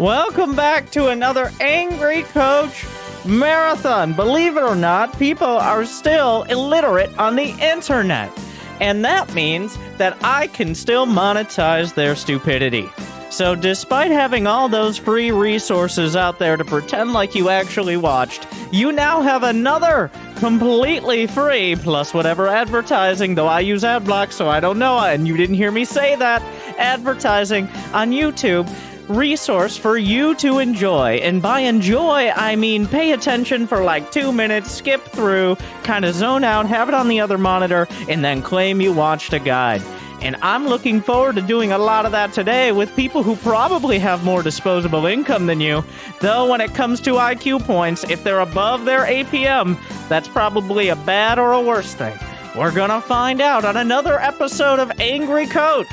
Welcome back to another Angry Coach Marathon. Believe it or not, people are still illiterate on the internet. And that means that I can still monetize their stupidity. So despite having all those free resources out there to pretend like you actually watched, you now have another completely free, plus whatever advertising, though I use ad blocks, so I don't know, and you didn't hear me say that, advertising on YouTube resource for you to enjoy. And by enjoy, I mean pay attention for like 2 minutes, skip through, kind of zone out, have it on the other monitor, and then claim you watched a guide. And I'm looking forward to doing a lot of that today with people who probably have more disposable income than you. Though when it comes to IQ points, if they're above their APM, that's probably a bad or a worse thing. We're gonna find out on another episode of Angry Coach.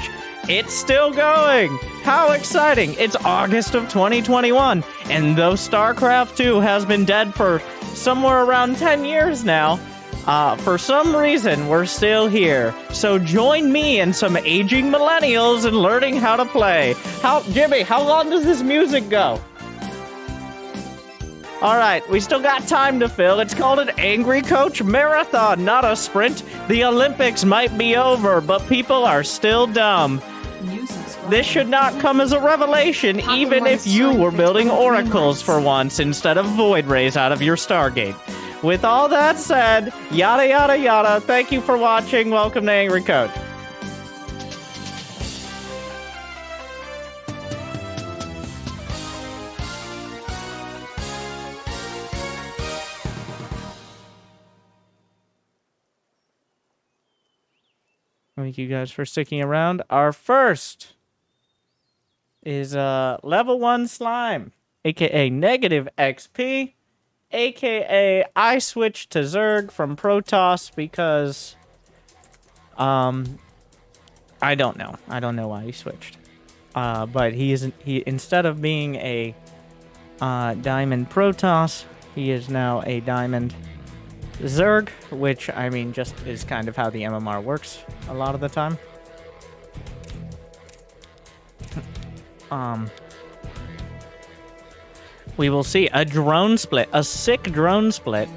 It's still going! How exciting! It's August of 2021, and though Starcraft 2 has been dead for somewhere around 10 years now, for some reason, we're still here. So join me and some aging millennials in learning how to play. Jimmy, how long does this music go? Alright, we still got time to fill. It's called an Angry Coach Marathon, not a sprint. The Olympics might be over, but people are still dumb. This should not come as a revelation, even if you were building oracles for once instead of void rays out of your Stargate. With all that said, yada yada yada, thank you for watching, welcome to Angry Coach. Thank you guys for sticking around. Our first is level 1 slime, aka negative XP. AKA, I switched to Zerg from Protoss because, I don't know. I don't know why he switched. But he instead of being a, Diamond Protoss, he is now a Diamond Zerg, which, I mean, just is kind of how the MMR works a lot of the time. We will see a drone split, a sick drone split.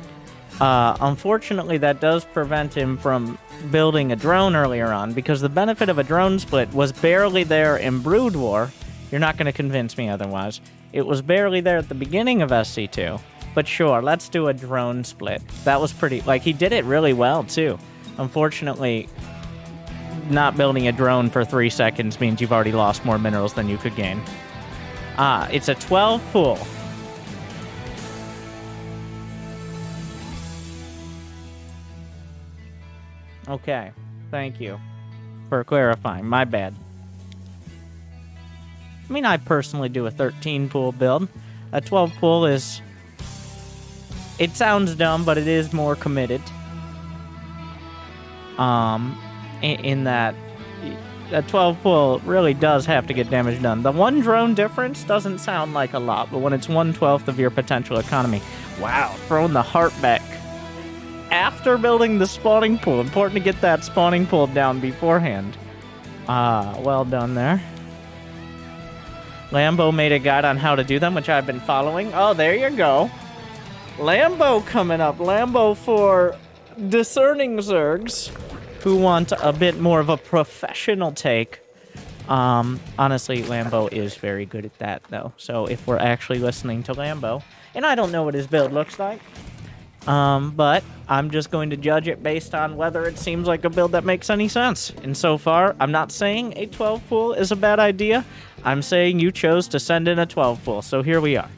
Unfortunately, that does prevent him from building a drone earlier on, because the benefit of a drone split was barely there in Brood War. You're not going to convince me otherwise. It was barely there at the beginning of SC2. But sure, let's do a drone split. That was pretty... Like, he did it really well, too. Unfortunately, not building a drone for 3 seconds means you've already lost more minerals than you could gain. It's a 12 pool. Okay, thank you for clarifying. My bad. I mean, I personally do a 13 pool build. A 12 pool is... It sounds dumb, but it is more committed. In that a 12 pool really does have to get damage done. The one drone difference doesn't sound like a lot, but when it's 1/12 of your potential economy. Wow, throwing the heart back. After building the spawning pool. Important to get that spawning pool down beforehand. Well done there. Lambo made a guide on how to do them, which I've been following. Oh, there you go. Lambo coming up. Lambo for discerning Zergs who want a bit more of a professional take. Honestly, Lambo is very good at that, though. So if we're actually listening to Lambo, and I don't know what his build looks like, but I'm just going to judge it based on whether it seems like a build that makes any sense. And so far, I'm not saying a 12 pool is a bad idea. I'm saying you chose to send in a 12 pool, so here we are.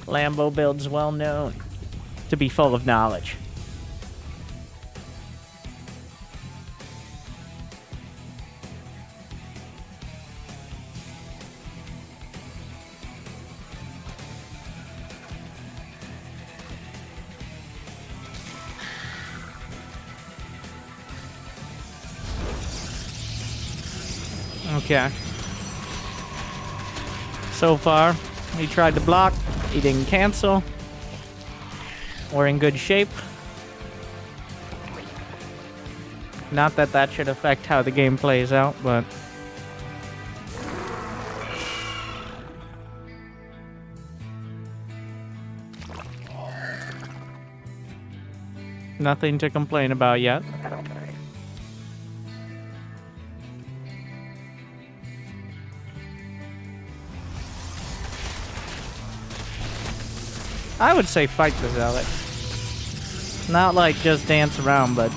Lambo build's well known to be full of knowledge. Okay. So far, he tried to block. He didn't cancel. We're in good shape. Not that that should affect how the game plays out, but... Nothing to complain about yet. I would say fight the Zealot. Not like just dance around, but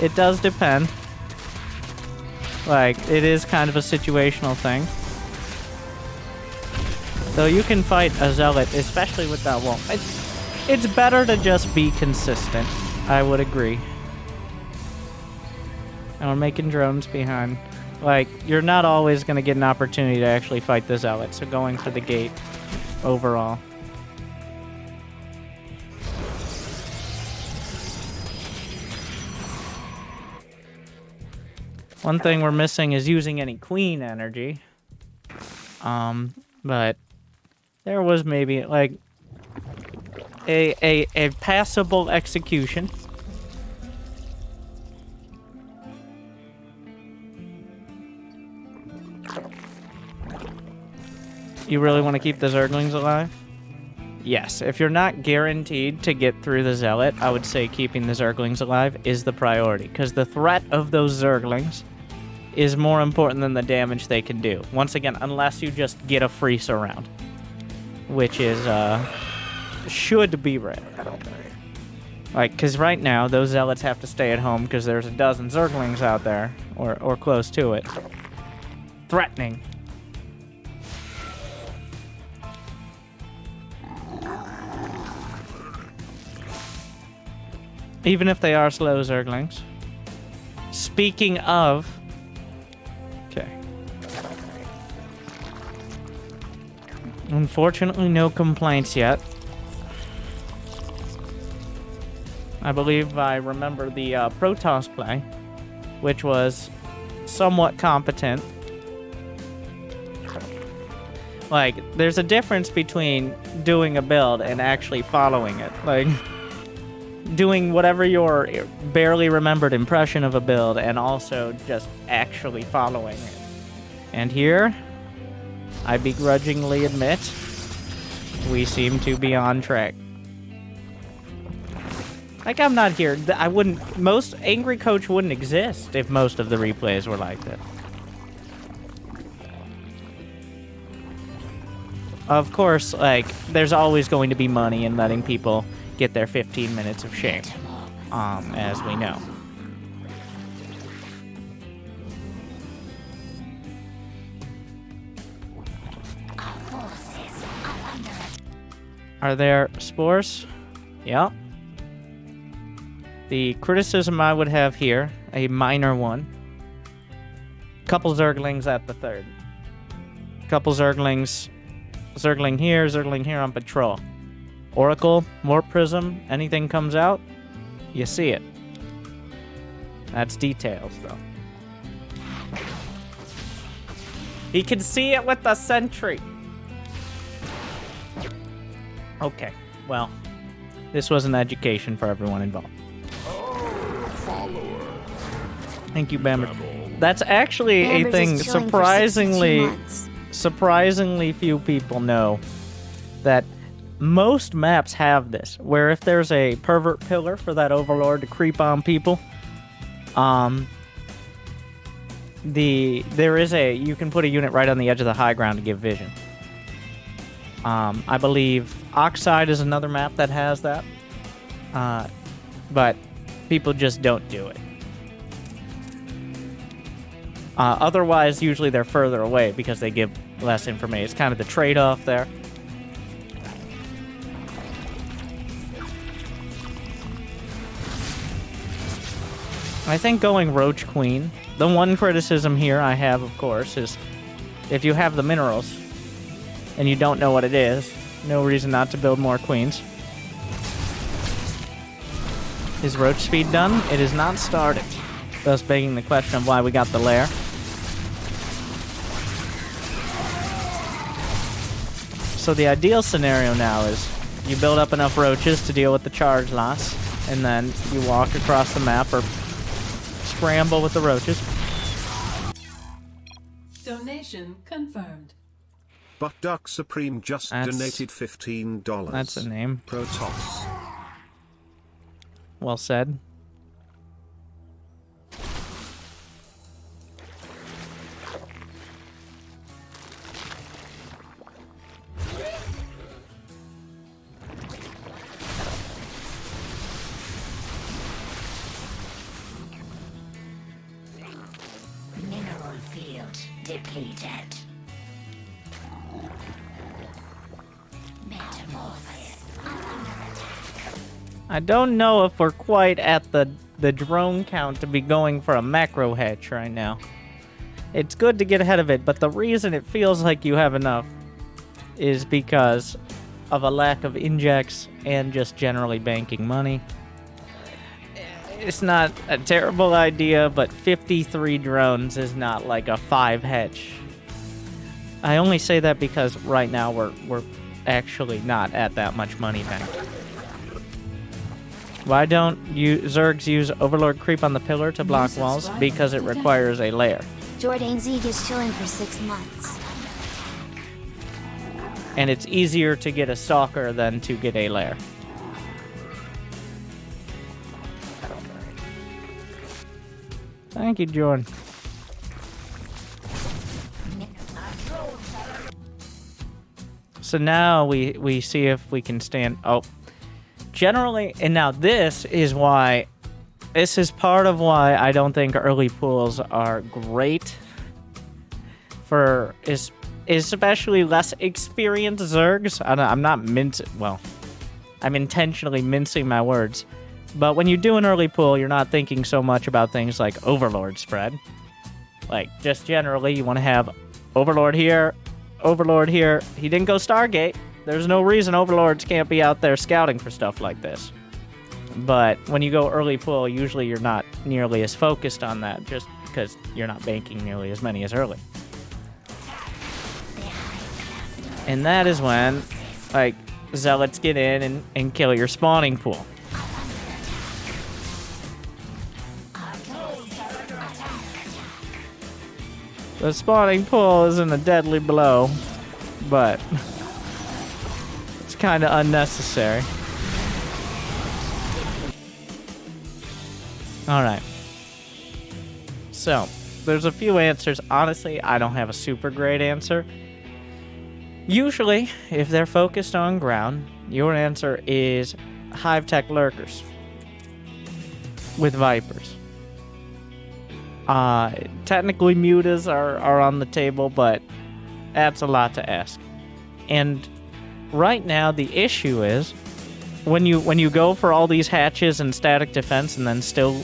it does depend. Like, it is kind of a situational thing. Though you can fight a Zealot, especially with that wall. It's better to just be consistent. I would agree. And we're making drones behind. Like, you're not always going to get an opportunity to actually fight the Zealot, so going for the gate overall. One thing we're missing is using any queen energy. But there was maybe, like, a passable execution. You really want to keep the Zerglings alive? Yes, if you're not guaranteed to get through the Zealot, I would say keeping the Zerglings alive is the priority, because the threat of those Zerglings is more important than the damage they can do. Once again, unless you just get a free surround, which is, should be rare. Like, because right now, those Zealots have to stay at home because there's a dozen Zerglings out there, or close to it. Threatening. Even if they are slow Zerglings. Speaking of... Okay. Unfortunately, no complaints yet. I believe I remember the Protoss play, which was somewhat competent. Like, there's a difference between doing a build and actually following it. Like, doing whatever your barely remembered impression of a build and also just actually following it. And here, I begrudgingly admit, we seem to be on track. Like, I'm not here. I wouldn't... Most Angry Coach wouldn't exist if most of the replays were like that. Of course, like, there's always going to be money in letting people get their 15 minutes of shame, as we know. Are there spores? Yeah. The criticism I would have here, a minor one. Couple Zerglings at the third. Couple Zerglings. Zergling here on patrol. Oracle, Warp Prism, anything comes out, you see it. That's details, though. He can see it with the sentry. Okay, well, this was an education for everyone involved. Thank you, Bamber. That's actually a thing surprisingly few people know, that most maps have this, where if there's a pervert pillar for that overlord to creep on people, you can put a unit right on the edge of the high ground to give vision. I believe Oxide is another map that has that, but people just don't do it. Otherwise, usually they're further away because they give less information. It's kind of the trade-off there. I think going Roach Queen, the one criticism here I have, of course, is if you have the minerals and you don't know what it is, no reason not to build more queens. Is Roach speed done? It is not started, thus begging the question of why we got the lair. So the ideal scenario now is you build up enough roaches to deal with the charge loss, and then you walk across the map or scramble with the roaches. Donation confirmed. But Duck Supreme just donated $15. That's a name. Protoss. Well said. Mineral field depleted. Metamorphosis under attack. I don't know if we're quite at the drone count to be going for a macro hatch right now. It's good to get ahead of it, but the reason it feels like you have enough is because of a lack of injects and just generally banking money. It's not a terrible idea, but 53 drones is not like a 5 hatch. I only say that because right now we're actually not at that much money banked. Why don't you Zergs use Overlord Creep on the pillar to block walls? Because it requires a lair. Jordan Zeeg is chilling for 6 months. And it's easier to get a stalker than to get a lair. Thank you, Jordan. So now we see if we can stand... Oh. Generally, and now this is part of why I don't think early pools are great for especially less experienced Zergs. I'm intentionally mincing my words. But when you do an early pool, you're not thinking so much about things like Overlord spread. Like, just generally, you want to have Overlord here, Overlord here. He didn't go Stargate. There's no reason Overlords can't be out there scouting for stuff like this. But when you go early pool, usually you're not nearly as focused on that, just because you're not banking nearly as many as early. And that is when, like, Zealots get in and kill your spawning pool. The spawning pool isn't a deadly blow, but it's kind of unnecessary. Alright. So, there's a few answers. Honestly, I don't have a super great answer. Usually, if they're focused on ground, your answer is Hive Tech Lurkers with Vipers. Technically mutas are on the table, but that's a lot to ask. And right now the issue is when you go for all these hatches and static defense and then still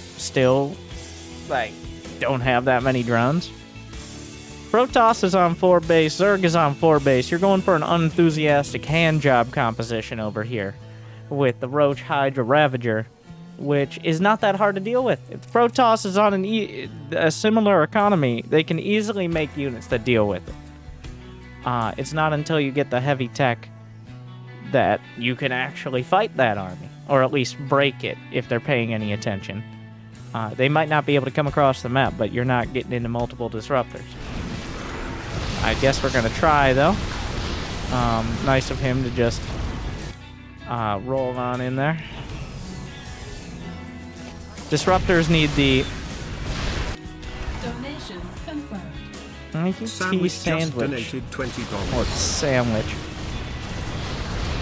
like don't have that many drones. Protoss is on 4 base, Zerg is on 4 base. You're going for an unenthusiastic hand job composition over here with the Roach Hydra Ravager, which is not that hard to deal with. If Protoss is on a similar economy, they can easily make units that deal with it. It's not until you get the heavy tech that you can actually fight that army, or at least break it if they're paying any attention. They might not be able to come across the map, but you're not getting into multiple disruptors. I guess we're going to try, though. Nice of him to just roll on in there. Disruptors need the... Donation confirmed. Thank you, Sandwich sandwich. just donated $20. Or sandwich.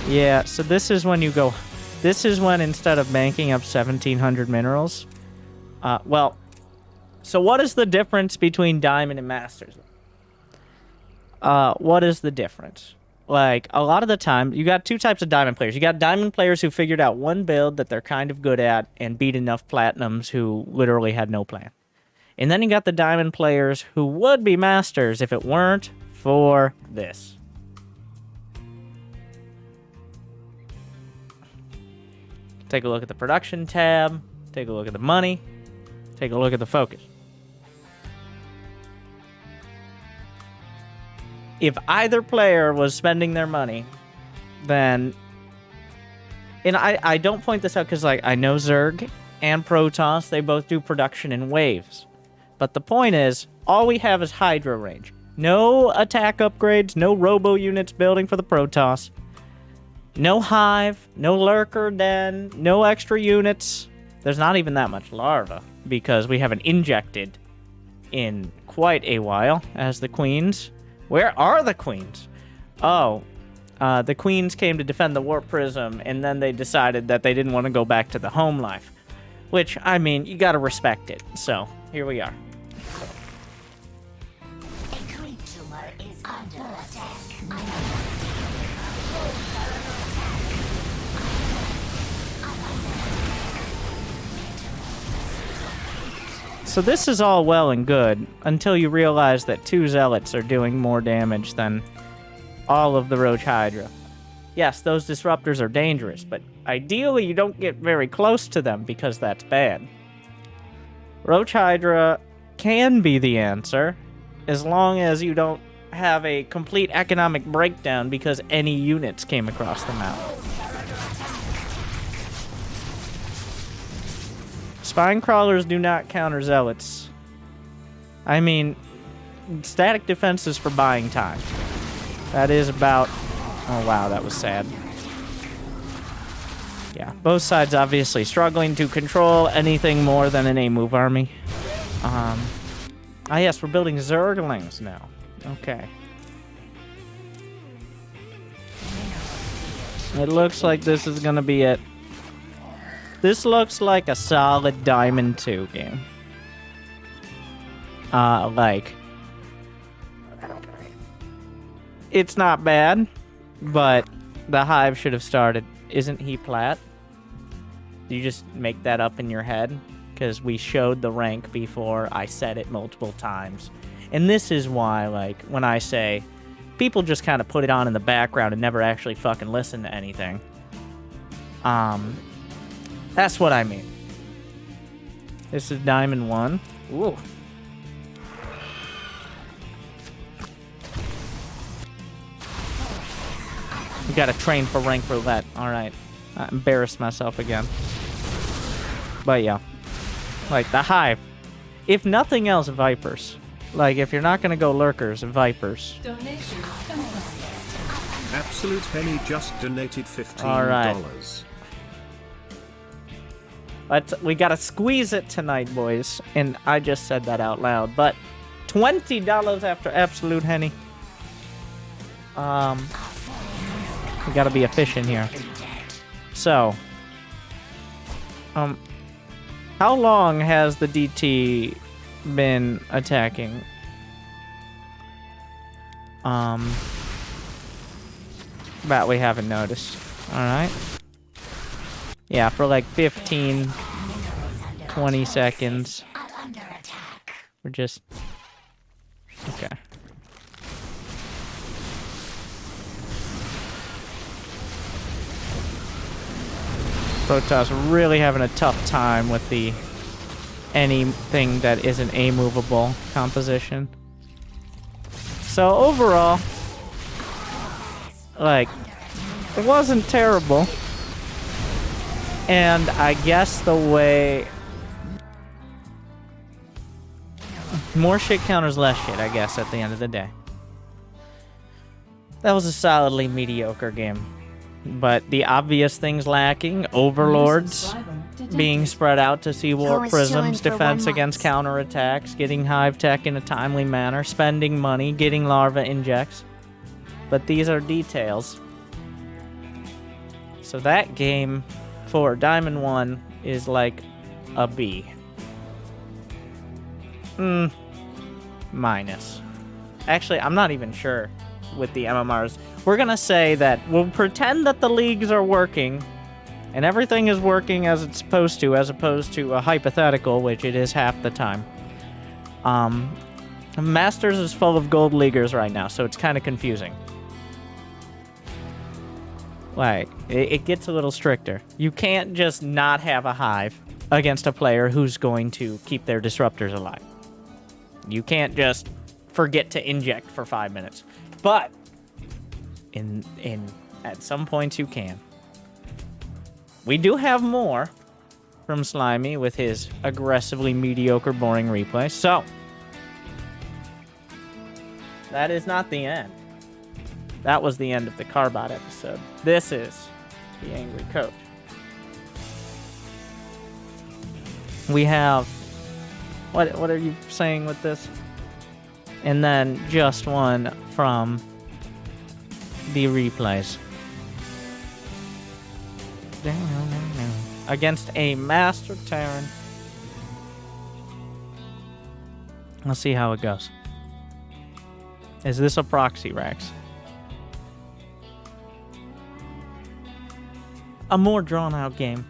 Yeah, so this is when you go... This is when instead of banking up 1,700 minerals... well, so what is the difference between Diamond and Masters? What is the difference? Like, a lot of the time, you got 2 types of Diamond players. You got Diamond players who figured out one build that they're kind of good at and beat enough Platinums who literally had no plan. And then you got the Diamond players who would be Masters if it weren't for this. Take a look at the production tab. Take a look at the money. Take a look at the focus. If either player was spending their money, then... And I don't point this out because, like, I know Zerg and Protoss, they both do production in waves. But the point is, all we have is Hydra range. No attack upgrades, no robo units building for the Protoss. No hive, no lurker den, no extra units. There's not even that much larva because we haven't injected in quite a while as the queens. Where are the queens? Oh, the queens came to defend the warp prism, and then they decided that they didn't want to go back to the home life. Which, I mean, you gotta respect it. So, here we are. A creature is under attack. So this is all well and good until you realize that 2 zealots are doing more damage than all of the Roach Hydra. Yes, those disruptors are dangerous, but ideally you don't get very close to them because that's bad. Roach Hydra can be the answer as long as you don't have a complete economic breakdown because any units came across the map. Spine crawlers do not counter zealots. I mean, static defense is for buying time. That is about... Oh wow, that was sad. Yeah, both sides obviously struggling to control anything more than an A-move army. Ah yes, we're building Zerglings now. Okay. It looks like this is gonna be it. This looks like a solid Diamond 2 game. It's not bad, but the Hive should have started. Isn't he Plat? Do you just make that up in your head? Because we showed the rank before. I said it multiple times. And this is why, like, when I say people just kind of put it on in the background and never actually fucking listen to anything. That's what I mean. This is Diamond 1. Ooh. We gotta train for rank roulette. Alright. I embarrassed myself again. But yeah. Like, the Hive. If nothing else, Vipers. Like, if you're not gonna go Lurkers, Vipers. Donation confirmed. Absolute Penny just donated $15. All right. We gotta squeeze it tonight, boys. And I just said that out loud. But $20 after Absolute Henny. We gotta be efficient here. So, how long has the DT been attacking? That we haven't noticed. Alright. Yeah, for like 15, 20 seconds. We're just... Okay. Protoss really having a tough time with the anything that isn't a movable composition. So overall, like, it wasn't terrible. And I guess the way... More shit counters less shit, I guess, at the end of the day. That was a solidly mediocre game. But the obvious things lacking, overlords being spread out to see warp prisms, defense against counterattacks, getting hive tech in a timely manner, spending money, getting larva injects. But these are details. So that game for Diamond 1 is like a B. Minus. Actually, I'm not even sure with the MMRs. We're gonna say that we'll pretend that the leagues are working and everything is working as it's supposed to, as opposed to a hypothetical, which it is half the time. Masters is full of gold leaguers right now, so it's kind of confusing. Like, it gets a little stricter. You can't just not have a hive against a player who's going to keep their disruptors alive. You can't just forget to inject for 5 minutes. But at some points you can. We do have more, from Slimy with his aggressively mediocre, boring replay. So, that is not the end. That was the end of the Carbot episode. This is the Angry Coach. We have... What are you saying with this? And then just one from the replays. Against a Master Terran. Let's see how it goes. Is this a proxy, Rex? A more drawn-out game.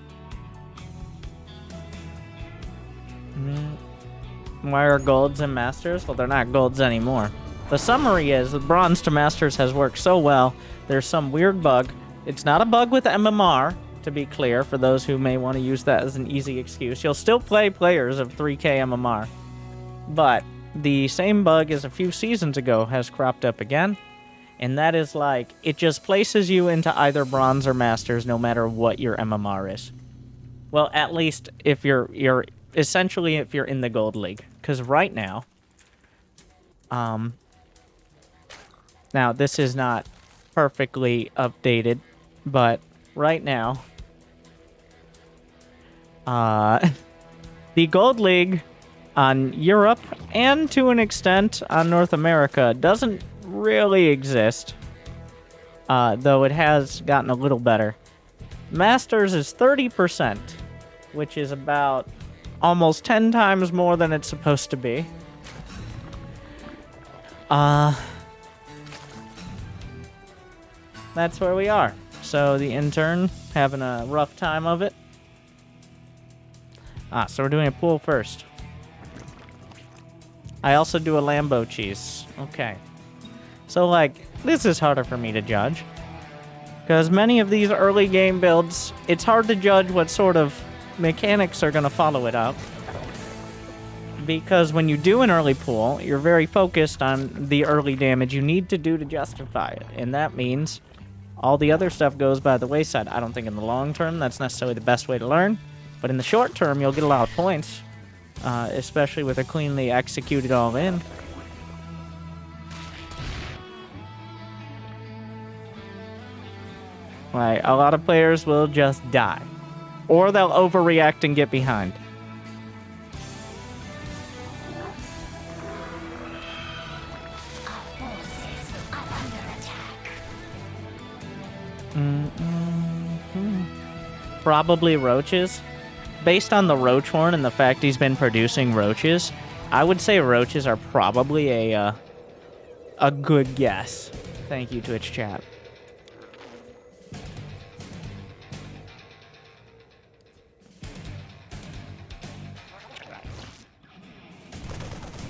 Why are golds and masters? Well, they're not golds anymore. The summary is the bronze to masters has worked so well. There's some weird bug. It's not a bug with MMR, to be clear, for those who may want to use that as an easy excuse. You'll still play players of 3K MMR. But the same bug as a few seasons ago has cropped up again. And that is like, it just places you into either bronze or masters no matter what your MMR is. Well, at least if you're essentially if you're in the gold league. Because right now, now this is not perfectly updated, but right now, the gold league on Europe and to an extent on North America doesn't really exist, though it has gotten a little better. Masters is 30%, which is about almost 10 times more than it's supposed to be. That's where we are. So the intern having a rough time of it. So we're doing a pool first. I also do a Lambo cheese. Okay. So, like, this is harder for me to judge. Because many of these early game builds, it's hard to judge what sort of mechanics are going to follow it up. Because when you do an early pool, you're very focused on the early damage you need to do to justify it. And that means all the other stuff goes by the wayside. I don't think in the long term that's necessarily the best way to learn. But in the short term, you'll get a lot of points. Especially with a cleanly executed all-in. Like, a lot of players will just die. Or they'll overreact and get behind. Probably roaches. Based on the roach horn and the fact he's been producing roaches, I would say roaches are probably a good guess. Thank you, Twitch chat.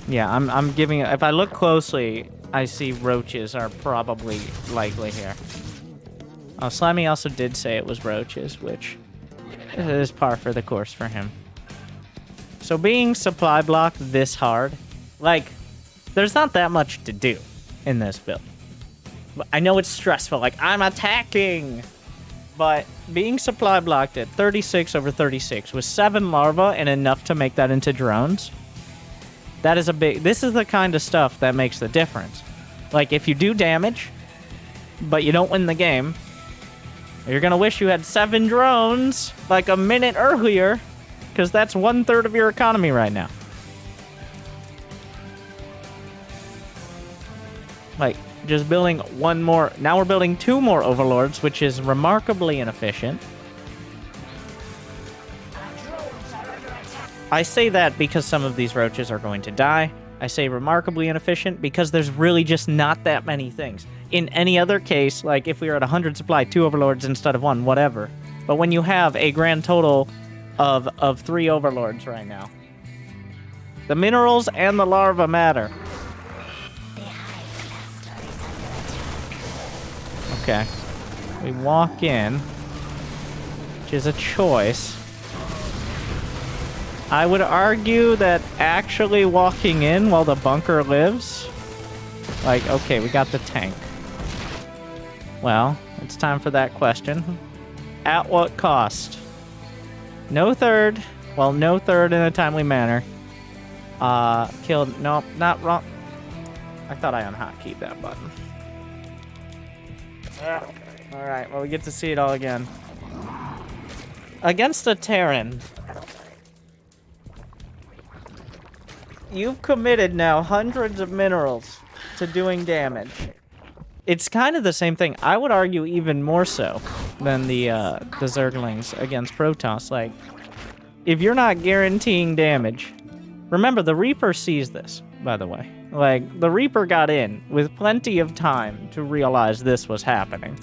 Yeah, I'm giving it. If I look closely, I see roaches are probably likely here. Oh, Slimy also did say it was roaches, which is par for the course for him. So being supply blocked this hard, like, there's not that much to do in this build. But I know it's stressful, like, I'm attacking! But being supply blocked at 36 over 36 with 7 larvae and enough to make that into drones, that is a big... This is the kind of stuff that makes the difference. Like, if you do damage, but you don't win the game, you're gonna wish you had 7 drones, like a minute earlier, because that's 1/3 of your economy right now. Like, just building one more... Now we're building 2 more overlords, which is remarkably inefficient. I say that because some of these roaches are going to die. I say remarkably inefficient because there's really just not that many things. In any other case, like if we were at 100 supply, 2 overlords instead of 1, whatever. But when you have a grand total of 3 overlords right now, the minerals and the larvae matter. Okay. We walk in, which is a choice. I would argue that actually walking in while the bunker lives... Like, okay, we got the tank. Well, it's time for that question. At what cost? No third. Well, no third in a timely manner. Killed. Nope, not wrong. I thought I unkeyed that button. Alright, well, we get to see it all again. Against a Terran, you've committed now hundreds of minerals to doing damage. It's kind of the same thing. I would argue even more so than the Zerglings against Protoss. Like, if you're not guaranteeing damage... Remember, the Reaper sees this, by the way. Like, the Reaper got in with plenty of time to realize this was happening.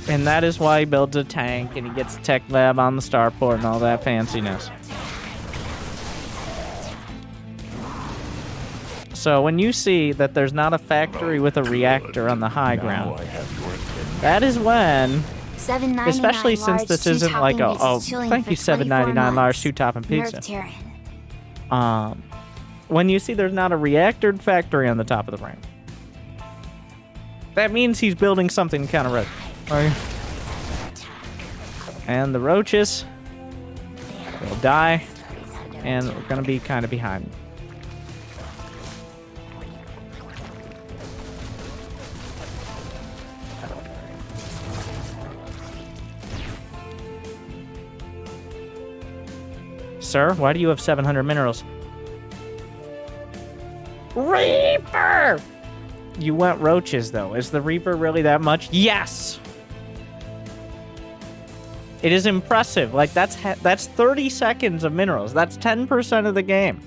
And that is why he builds a tank and he gets a tech lab on the starport and all that fanciness. So when you see that there's not a factory with a reactor on the high ground, that is when... Especially since this isn't like a... Oh, thank you, $7.99 Lars, two-topping pizza. When you see there's not a reactor factory on the top of the ramp, that means he's building something kind of rogue. And the roaches will die, and we're gonna be kind of behind. Sir, why do you have 700 minerals? Reaper! You went roaches, though. Is the Reaper really that much? Yes! It is impressive. Like, that's 30 seconds of minerals. That's 10% of the game.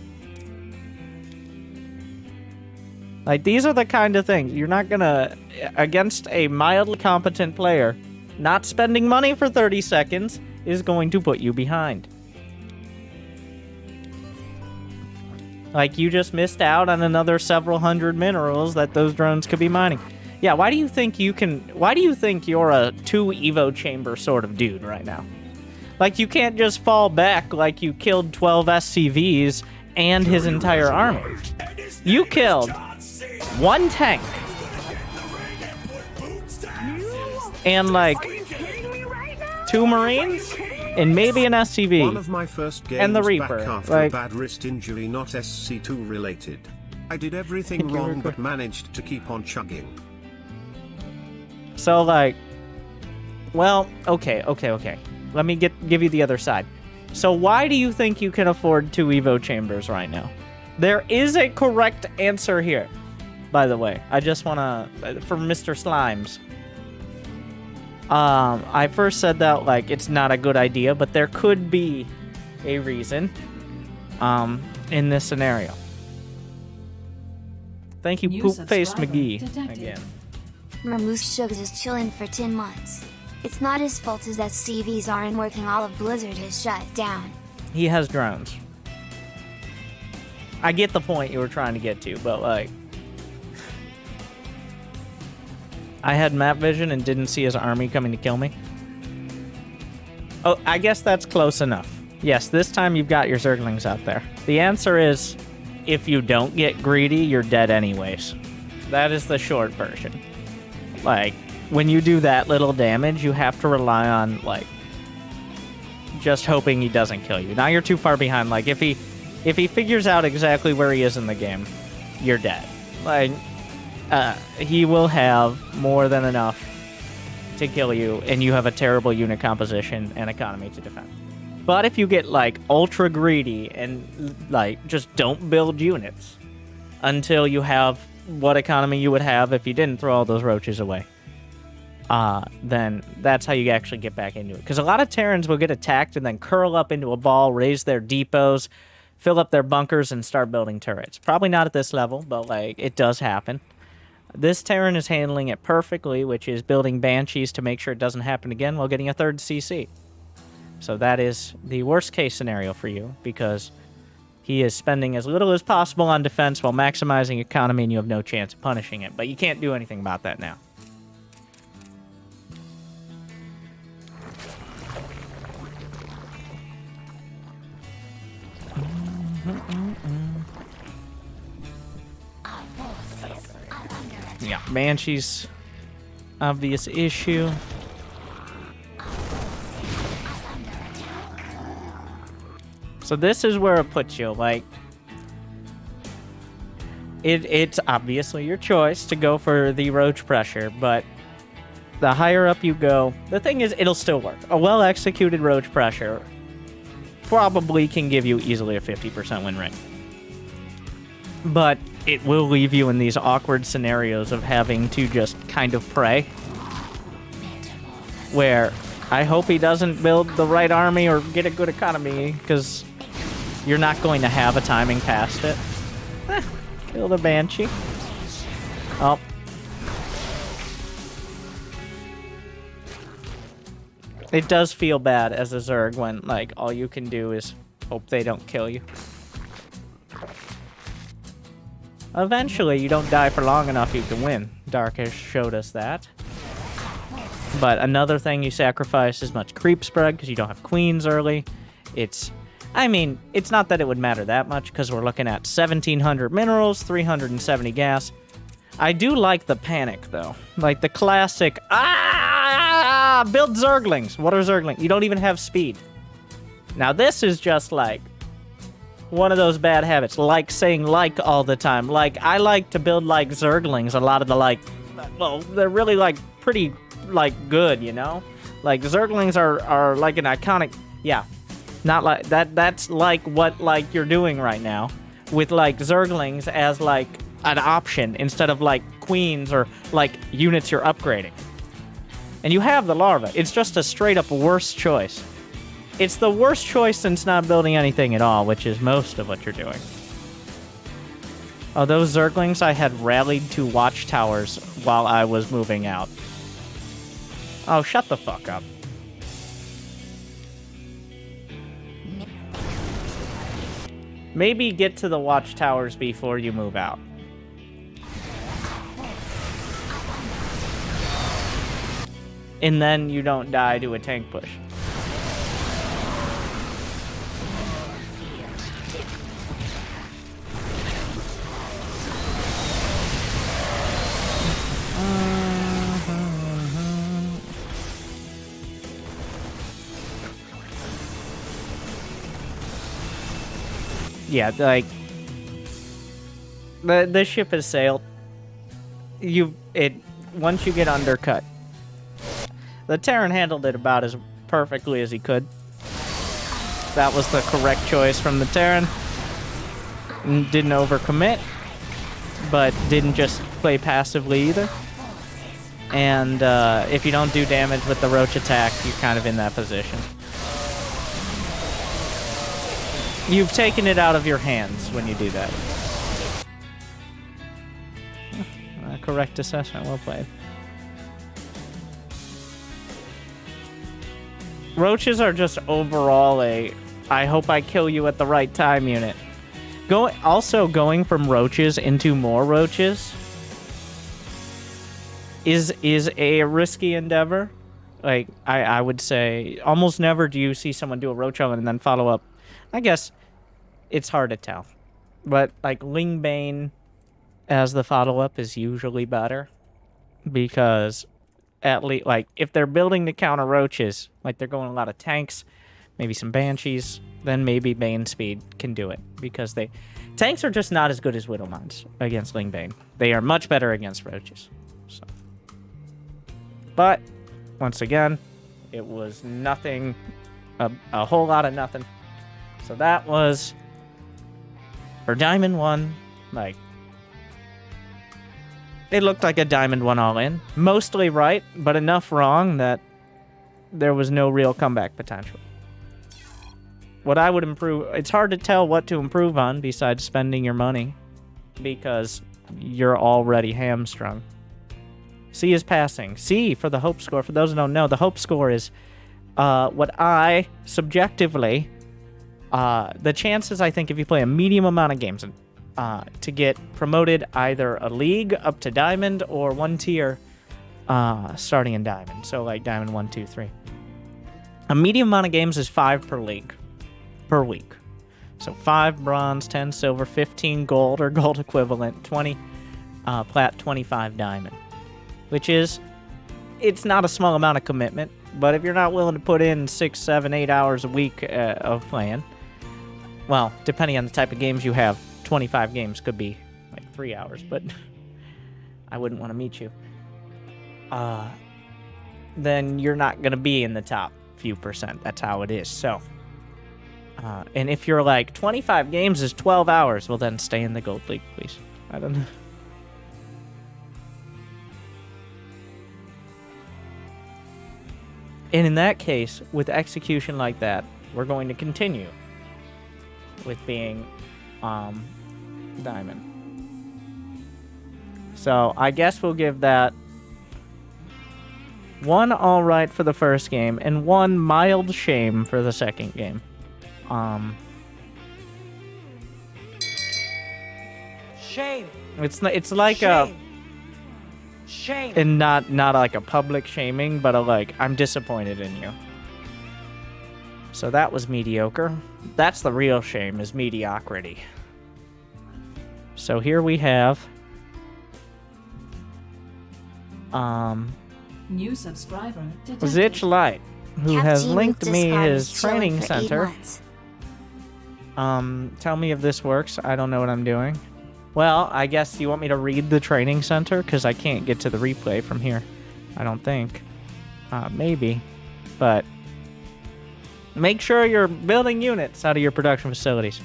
Like, these are the kind of things you're not gonna... Against a mildly competent player, not spending money for 30 seconds is going to put you behind. Like, you just missed out on another several hundred minerals that those drones could be mining. Yeah, why do you think you can... Why do you think you're a 2 Evo chamber sort of dude right now? Like, you can't just fall back like you killed 12 SCVs and his entire army. You killed 1 tank. And, like, 2 Marines? And maybe an SCV. One of my first games and the Reaper. Back after a bad wrist injury, not SC2 related. I did everything wrong but managed to keep on chugging. So, like, well, okay. Let me give you the other side. So why do you think you can afford 2 Evo chambers right now? There is a correct answer here, by the way. I just want to, for Mr. Slimes. I first said that, like, it's not a good idea, but there could be a reason, in this scenario. Thank you, Poop-Face McGee, again. Marmoose Shugs is chillin' for 10 months. It's not his fault his SCVs aren't working, all of Blizzard has shut down. He has drones. I get the point you were trying to get to, but, like... I had map vision and didn't see his army coming to kill me. Oh, I guess that's close enough. Yes, this time you've got your Zerglings out there. The answer is, if you don't get greedy, you're dead anyways. That is the short version. Like, when you do that little damage, you have to rely on, like, just hoping he doesn't kill you. Now you're too far behind. Like, if he figures out exactly where he is in the game, you're dead. Like... he will have more than enough to kill you, and you have a terrible unit composition and economy to defend. But if you get, like, ultra greedy and, like, just don't build units until you have what economy you would have if you didn't throw all those roaches away, then that's how you actually get back into it. Because a lot of Terrans will get attacked and then curl up into a ball, raise their depots, fill up their bunkers, and start building turrets. Probably not at this level, but, like, it does happen. This Terran is handling it perfectly, which is building Banshees to make sure it doesn't happen again while getting a 3rd CC. So that is the worst case scenario for you, because he is spending as little as possible on defense while maximizing economy, and you have no chance of punishing it. But you can't do anything about that now. Yeah, Banshee's obvious issue. So this is where it puts you, like... It's obviously your choice to go for the roach pressure, but the higher up you go... The thing is, it'll still work. A well-executed roach pressure probably can give you easily a 50% win rate. But it will leave you in these awkward scenarios of having to just kind of pray. Where I hope he doesn't build the right army or get a good economy, because you're not going to have a timing past it. Kill the Banshee. Oh. It does feel bad as a Zerg when, like, all you can do is hope they don't kill you. Eventually, you don't die for long enough, you can win. Darkish showed us that. But another thing you sacrifice is much creep spread, because you don't have queens early. I mean, it's not that it would matter that much, because we're looking at 1,700 minerals, 370 gas. I do like the panic, though. Like the classic, build Zerglings. What are Zerglings? You don't even have speed. Now this is just like one of those bad habits, like saying like all the time. Like, I like to build like Zerglings. A lot of the like, well, they're really like pretty like good, you know? Like Zerglings are like an iconic, yeah. Not like that. That's like what like you're doing right now, with like Zerglings as like an option instead of like queens or like units you're upgrading. And you have the larva. It's just a straight up worse choice. It's the worst choice since not building anything at all, which is most of what you're doing. Oh, those Zerglings I had rallied to watchtowers while I was moving out. Oh, shut the fuck up. Maybe get to the watchtowers before you move out. And then you don't die to a tank push. Yeah, like the ship has sailed. Once you get undercut. The Terran handled it about as perfectly as he could. That was the correct choice from the Terran. Didn't overcommit, but didn't just play passively either. And if you don't do damage with the roach attack, you're kind of in that position. You've taken it out of your hands when you do that. Correct assessment, well played. Roaches are just overall I hope I kill you at the right time unit. Also going from roaches into more roaches is a risky endeavor. Like, I would say almost never do you see someone do a roach oven and then follow up. I guess it's hard to tell. But, like, Lingbane as the follow-up is usually better. Because, at least, like, if they're building to counter roaches, like they're going a lot of tanks, maybe some Banshees, then maybe Bane Speed can do it. Because tanks are just not as good as Widowmines against Lingbane. They are much better against roaches. So. But, once again, it was nothing, a whole lot of nothing. So that was, for Diamond 1, like, it looked like a Diamond 1 all-in. Mostly right, but enough wrong that there was no real comeback potential. What I would improve, it's hard to tell what to improve on besides spending your money, because you're already hamstrung. C is passing. C for the hope score. For those who don't know, the hope score is what I subjectively... the chances, I think, if you play a medium amount of games to get promoted either a league up to Diamond or one tier starting in Diamond. So, like, Diamond 1, 2, 3. A medium amount of games is 5 per league, per week. So 5 bronze, 10 silver, 15 gold or gold equivalent, 20 plat, 25 diamond. Which is, it's not a small amount of commitment, but if you're not willing to put in 6, 7, 8 hours a week of playing, Well, depending on the type of games you have, 25 games could be like 3 hours, but I wouldn't want to meet you. Then you're not going to be in the top few percent. That's how it is. So, and if you're like 25 games is 12 hours, well then stay in the Gold League, please. I don't know. And in that case, with execution like that, we're going to continue with being diamond. So I guess we'll give that 1 alright for the first game and 1 mild shame for the second game. Shame. It's like Shame. a Shame. and not like a public shaming, but a like I'm disappointed in you. So that was mediocre. That's the real shame, is mediocrity. So here we have New subscriber detected. Zich Light, who has Captain linked Luke me Discard his is chilling training for 8 center. months. Tell me if this works. I don't know what I'm doing. Well, I guess you want me to read the training center? Because I can't get to the replay from here. I don't think. Maybe. But make sure you're building units out of your production facilities.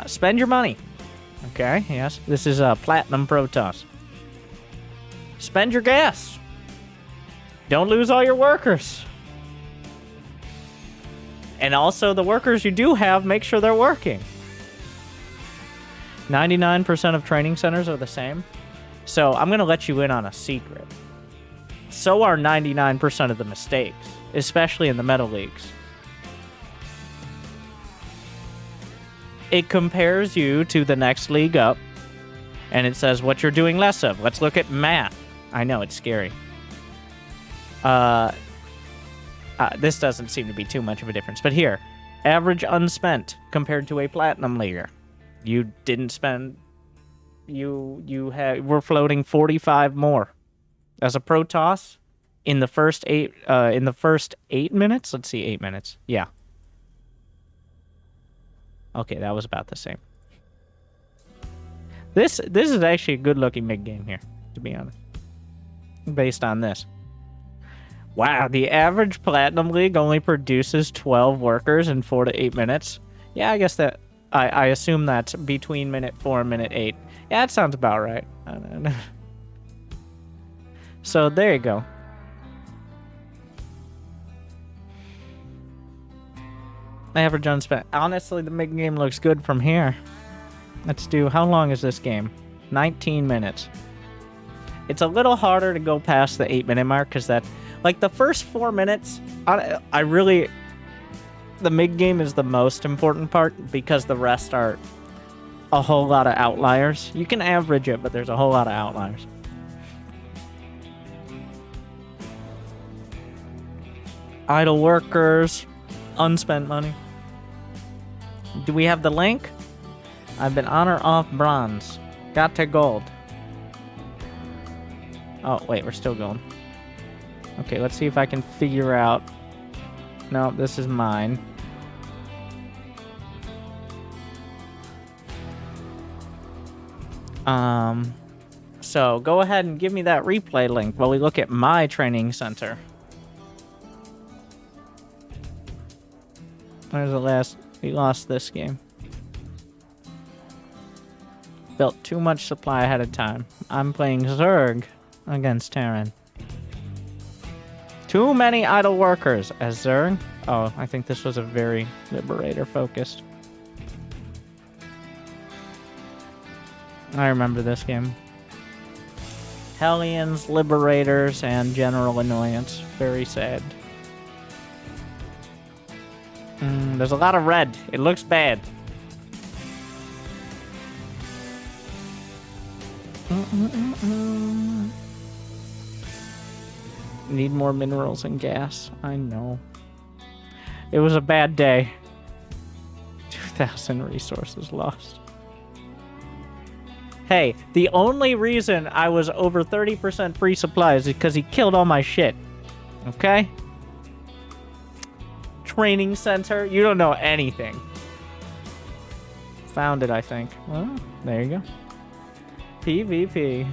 Spend your money. Okay, yes. This is Platinum Protoss. Spend your gas. Don't lose all your workers. And also, the workers you do have, make sure they're working. 99% of training centers are the same. So I'm going to let you in on a secret. So are 99% of the mistakes, especially in the meta leagues. It compares you to the next league up, and it says what you're doing less of. Let's look at math. I know, it's scary. This doesn't seem to be too much of a difference. But here, average unspent compared to a platinum leaguer. You didn't spend. We're floating 45 more as a Protoss in the first 8 minutes. Let's see, 8 minutes. Yeah. Okay, that was about the same. This is actually a good looking mid game here, to be honest. Based on this. Wow, the average Platinum League only produces 12 workers in 4 to 8 minutes. Yeah, I guess that... I assume that's between minute 4 and minute 8. Yeah, that sounds about right. I don't know. So, there you go. Average unspent. Honestly, the mid game looks good from here. Let's do... How long is this game? 19 minutes. It's a little harder to go past the 8-minute mark, because that... Like, the first 4 minutes, I really... The mid-game is the most important part, because the rest are a whole lot of outliers. You can average it, but there's a whole lot of outliers. Idle workers, unspent money. Do we have the link? I've been on or off bronze. Got to gold. Oh, wait, we're still going. Okay, let's see if I can figure out... No, this is mine. So go ahead and give me that replay link while we look at my training center. Where's the last? We lost this game. Built too much supply ahead of time. I'm playing Zerg against Terran. Too many idle workers as Zerg. Oh, I think this was a very Liberator focused. I remember this game. Hellions, Liberators, and General Annoyance. Very sad. There's a lot of red. It looks bad. Need more minerals and gas. I know. It was a bad day. 2,000 resources lost. Hey, the only reason I was over 30% free supplies is because he killed all my shit. Okay? Training center? You don't know anything. found it, I think. Well, there you go. PvP.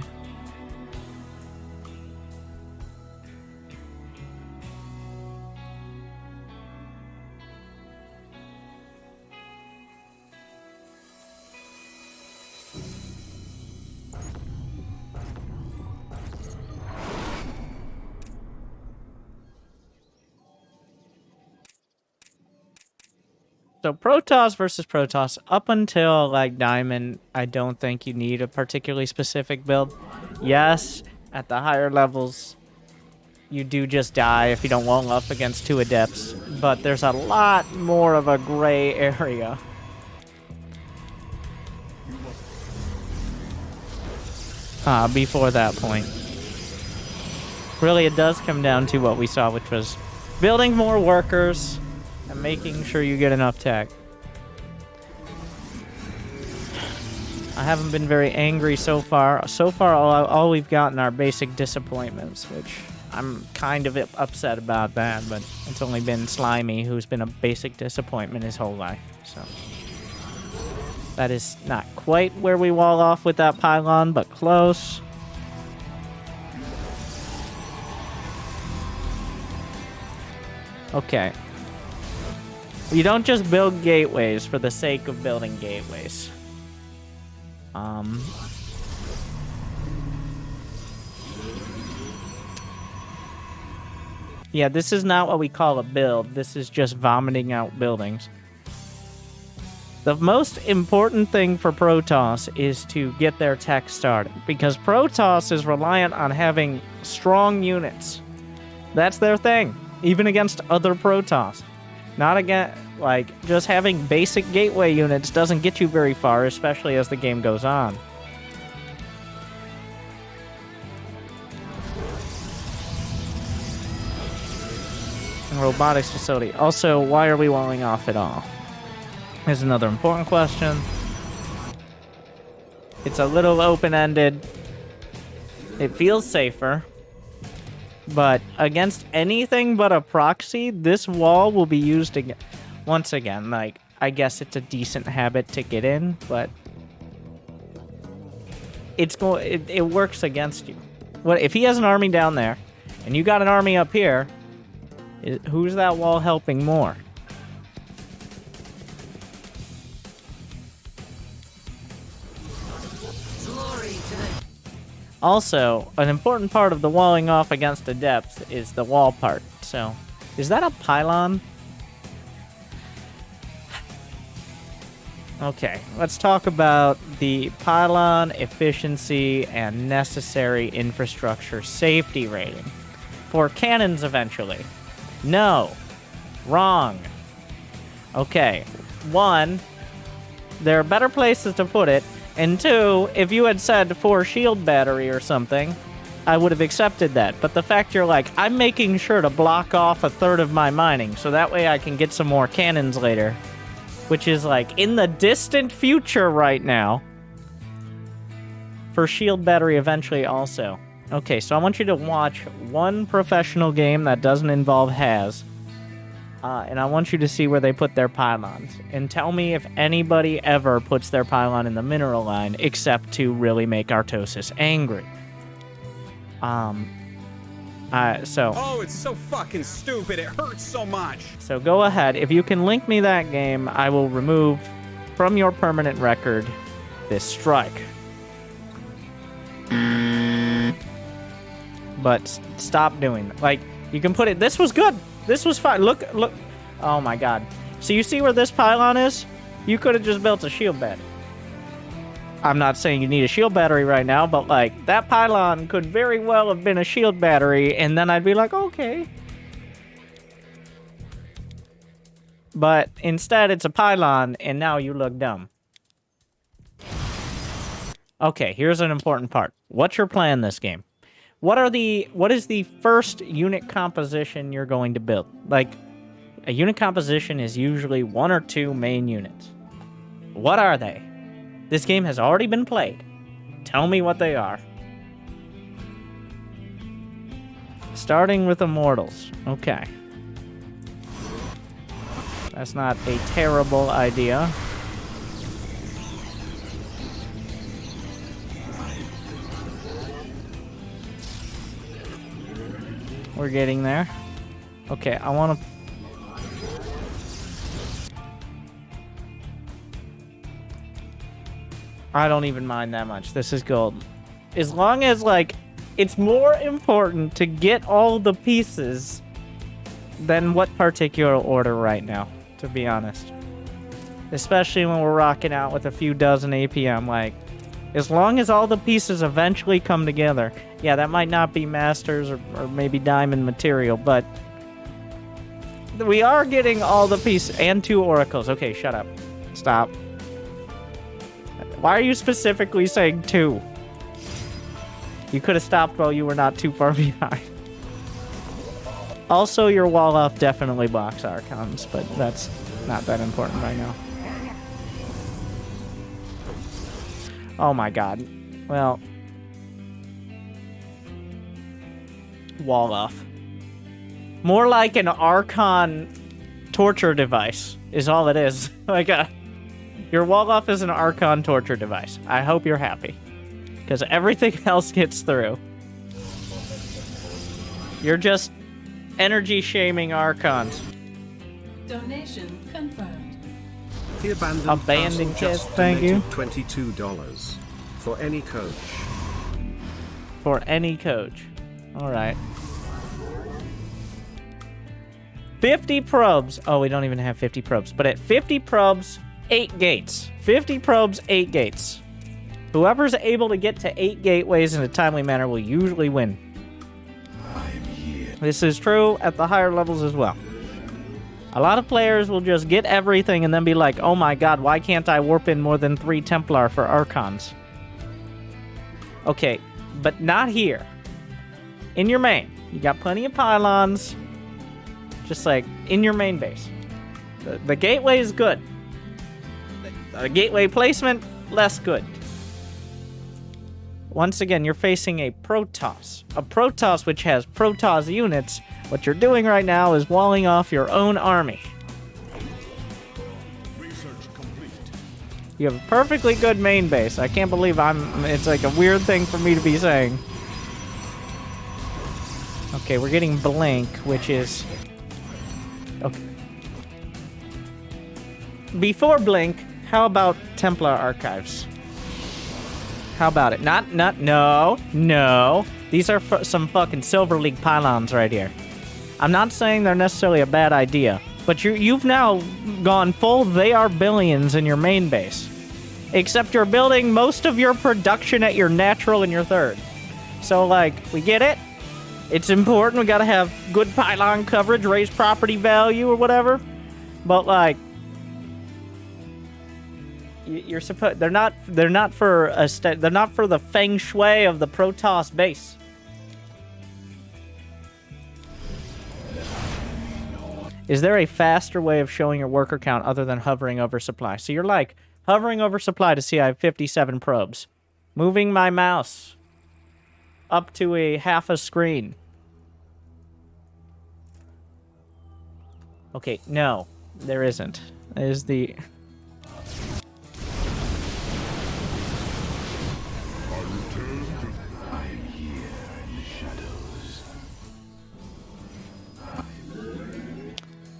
So Protoss versus Protoss, up until like Diamond, I don't think you need a particularly specific build. Yes, at the higher levels, you do just die if you don't wall up against 2 Adepts, but there's a lot more of a gray area. Before that point. Really, it does come down to what we saw, which was building more workers and making sure you get enough tech. I haven't been very angry so far. So far, all we've gotten are basic disappointments, which I'm kind of upset about that, but it's only been Slimy, who's been a basic disappointment his whole life, so. That is not quite where we wall off with that pylon, but close. Okay. You don't just build gateways for the sake of building gateways. Yeah, this is not what we call a build. This is just vomiting out buildings. The most important thing for Protoss is to get their tech started, because Protoss is reliant on having strong units. That's their thing, even against other Protoss. Not again, like, just having basic gateway units doesn't get you very far, especially as the game goes on. Robotics facility. Also, why are we walling off at all? Is another important question. It's a little open-ended. It feels safer. But against anything but a proxy, this wall will be used again. Once again, like, I guess it's a decent habit to get in, but it works against you. What if he has an army down there, and you got an army up here? Who's that wall helping more? Also, an important part of the walling off against the depth is the wall part. So, is that a pylon? Okay, let's talk about the pylon efficiency and necessary infrastructure safety rating. For cannons eventually. No. Wrong. Okay. 1, there are better places to put it. And 2, if you had said 4 shield battery or something, I would have accepted that. But the fact you're like, I'm making sure to block off 1/3 of my mining, so that way I can get some more cannons later. Which is like, in the distant future right now. For shield battery eventually also. Okay, so I want you to watch one professional game that doesn't involve Has. And I want you to see where they put their pylons. And tell me if anybody ever puts their pylon in the mineral line, except to really make Artosis angry. Oh, it's so fucking stupid. It hurts so much. So go ahead. If you can link me that game, I will remove from your permanent record this strike. But stop doing that. Like, you can put it... This was good. This was fine. Look. Oh my god. So you see where this pylon is? You could have just built a shield battery. I'm not saying you need a shield battery right now, but like, that pylon could very well have been a shield battery, and then I'd be like, okay. But instead, it's a pylon, and now you look dumb. Okay, here's an important part. What's your plan this game? What is the first unit composition you're going to build? Like, a unit composition is usually 1 or 2 main units. What are they? This game has already been played. Tell me what they are. Starting with Immortals. Okay. That's not a terrible idea. We're getting there. Okay, I want to... I don't even mind that much. This is gold. As long as, like, it's more important to get all the pieces than what particular order right now, to be honest. Especially when we're rocking out with a few dozen APM, like, as long as all the pieces eventually come together. Yeah, that might not be masters or maybe diamond material, but we are getting all the pieces and 2 oracles. Okay, shut up. Stop. Why are you specifically saying 2? You could have stopped while you were not too far behind. Also, your wall off definitely blocks archons, but that's not that important right now. Oh my god. Well, wall off. More like an archon torture device is all it is. Like your wall off is an archon torture device. I hope you're happy, because everything else gets through. You're just energy shaming archons. Donation confirmed. The abandoned castle just thank you. $22 for any coach. For any coach. All right. 50 probes. Oh, we don't even have 50 probes. But at 50 probes, 8 gates. 50 probes, 8 gates. Whoever's able to get to 8 gateways in a timely manner will usually win. This is true at the higher levels as well. A lot of players will just get everything and then be like, oh my god, why can't I warp in more than 3 Templar for Archons? Okay, but not here. In your main. You got plenty of pylons. Just like, in your main base. The gateway is good. The gateway placement, less good. Once again, you're facing a Protoss. A Protoss which has Protoss units. What you're doing right now is walling off your own army. Research complete. You have a perfectly good main base. I can't believe it's like a weird thing for me to be saying. Okay, we're getting Blink, which is... Okay. Before Blink, how about Templar Archives? How about it? No. These are some fucking Silver League pylons right here. I'm not saying they're necessarily a bad idea, but you've now gone full they are billions in your main base. Except you're building most of your production at your natural and your third. So, like, we get it. It's important. We gotta have good pylon coverage, raise property value or whatever. But, like, you're supposed they're not for the feng shui of the Protoss base. Is there a faster way of showing your worker count other than hovering over supply? So you're like hovering over supply to see I have 57 probes. Moving my mouse up to a half a screen. Okay, no, there isn't. Is the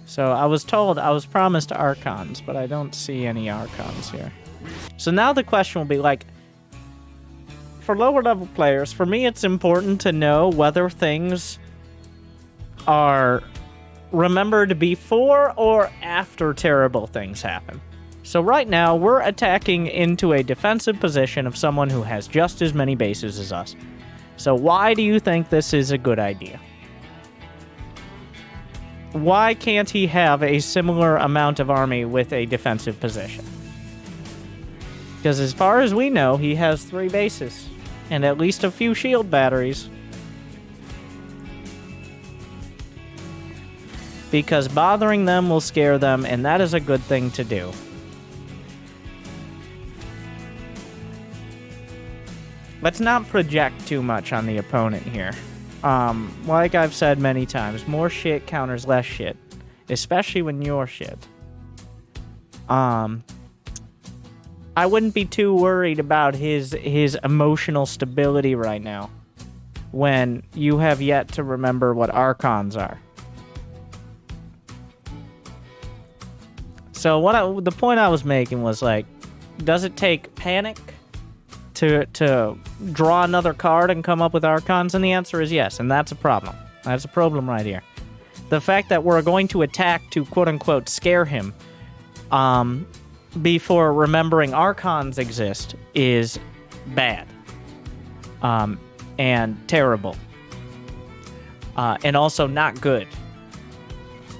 So I was promised Archons, but I don't see any Archons here. So now the question will be like, for lower level players, for me it's important to know whether things are remembered before or after terrible things happen. So right now, we're attacking into a defensive position of someone who has just as many bases as us. So why do you think this is a good idea? Why can't he have a similar amount of army with a defensive position? Because as far as we know, he has 3 bases and at least a few shield batteries. Because bothering them will scare them, and that is a good thing to do. Let's not project too much on the opponent here. Like I've said many times, more shit counters less shit. Especially when you're shit. I wouldn't be too worried about his emotional stability right now. when you have yet to remember what archons are. So the point I was making was like, does it take panic to draw another card and come up with archons? And the answer is yes, and that's a problem. That's a problem right here. The fact that we're going to attack to quote-unquote scare him before remembering archons exist is bad and terrible and also not good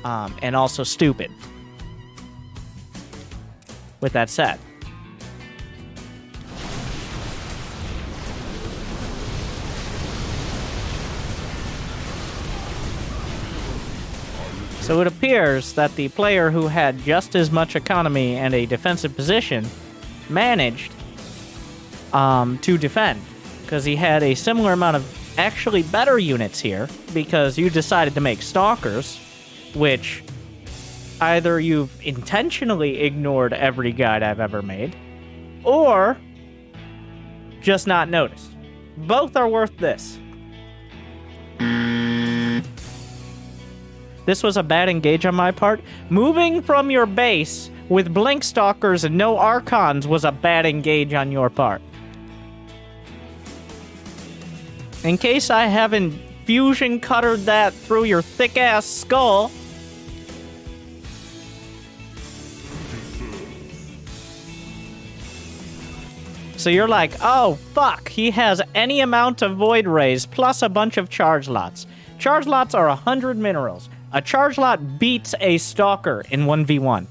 and also stupid. With that said, so it appears that the player who had just as much economy and a defensive position managed to defend, because he had a similar amount of actually better units here, because you decided to make stalkers, which either you've intentionally ignored every guide I've ever made, or just not noticed. Both are worth this. This was a bad engage on my part. Moving from your base with blink stalkers and no archons was a bad engage on your part. In case I haven't fusion cuttered that through your thick-ass skull, so you're like, oh, fuck, he has any amount of void rays plus a bunch of charge lots. Charge lots are 100 minerals. A charge lot beats a stalker in 1v1.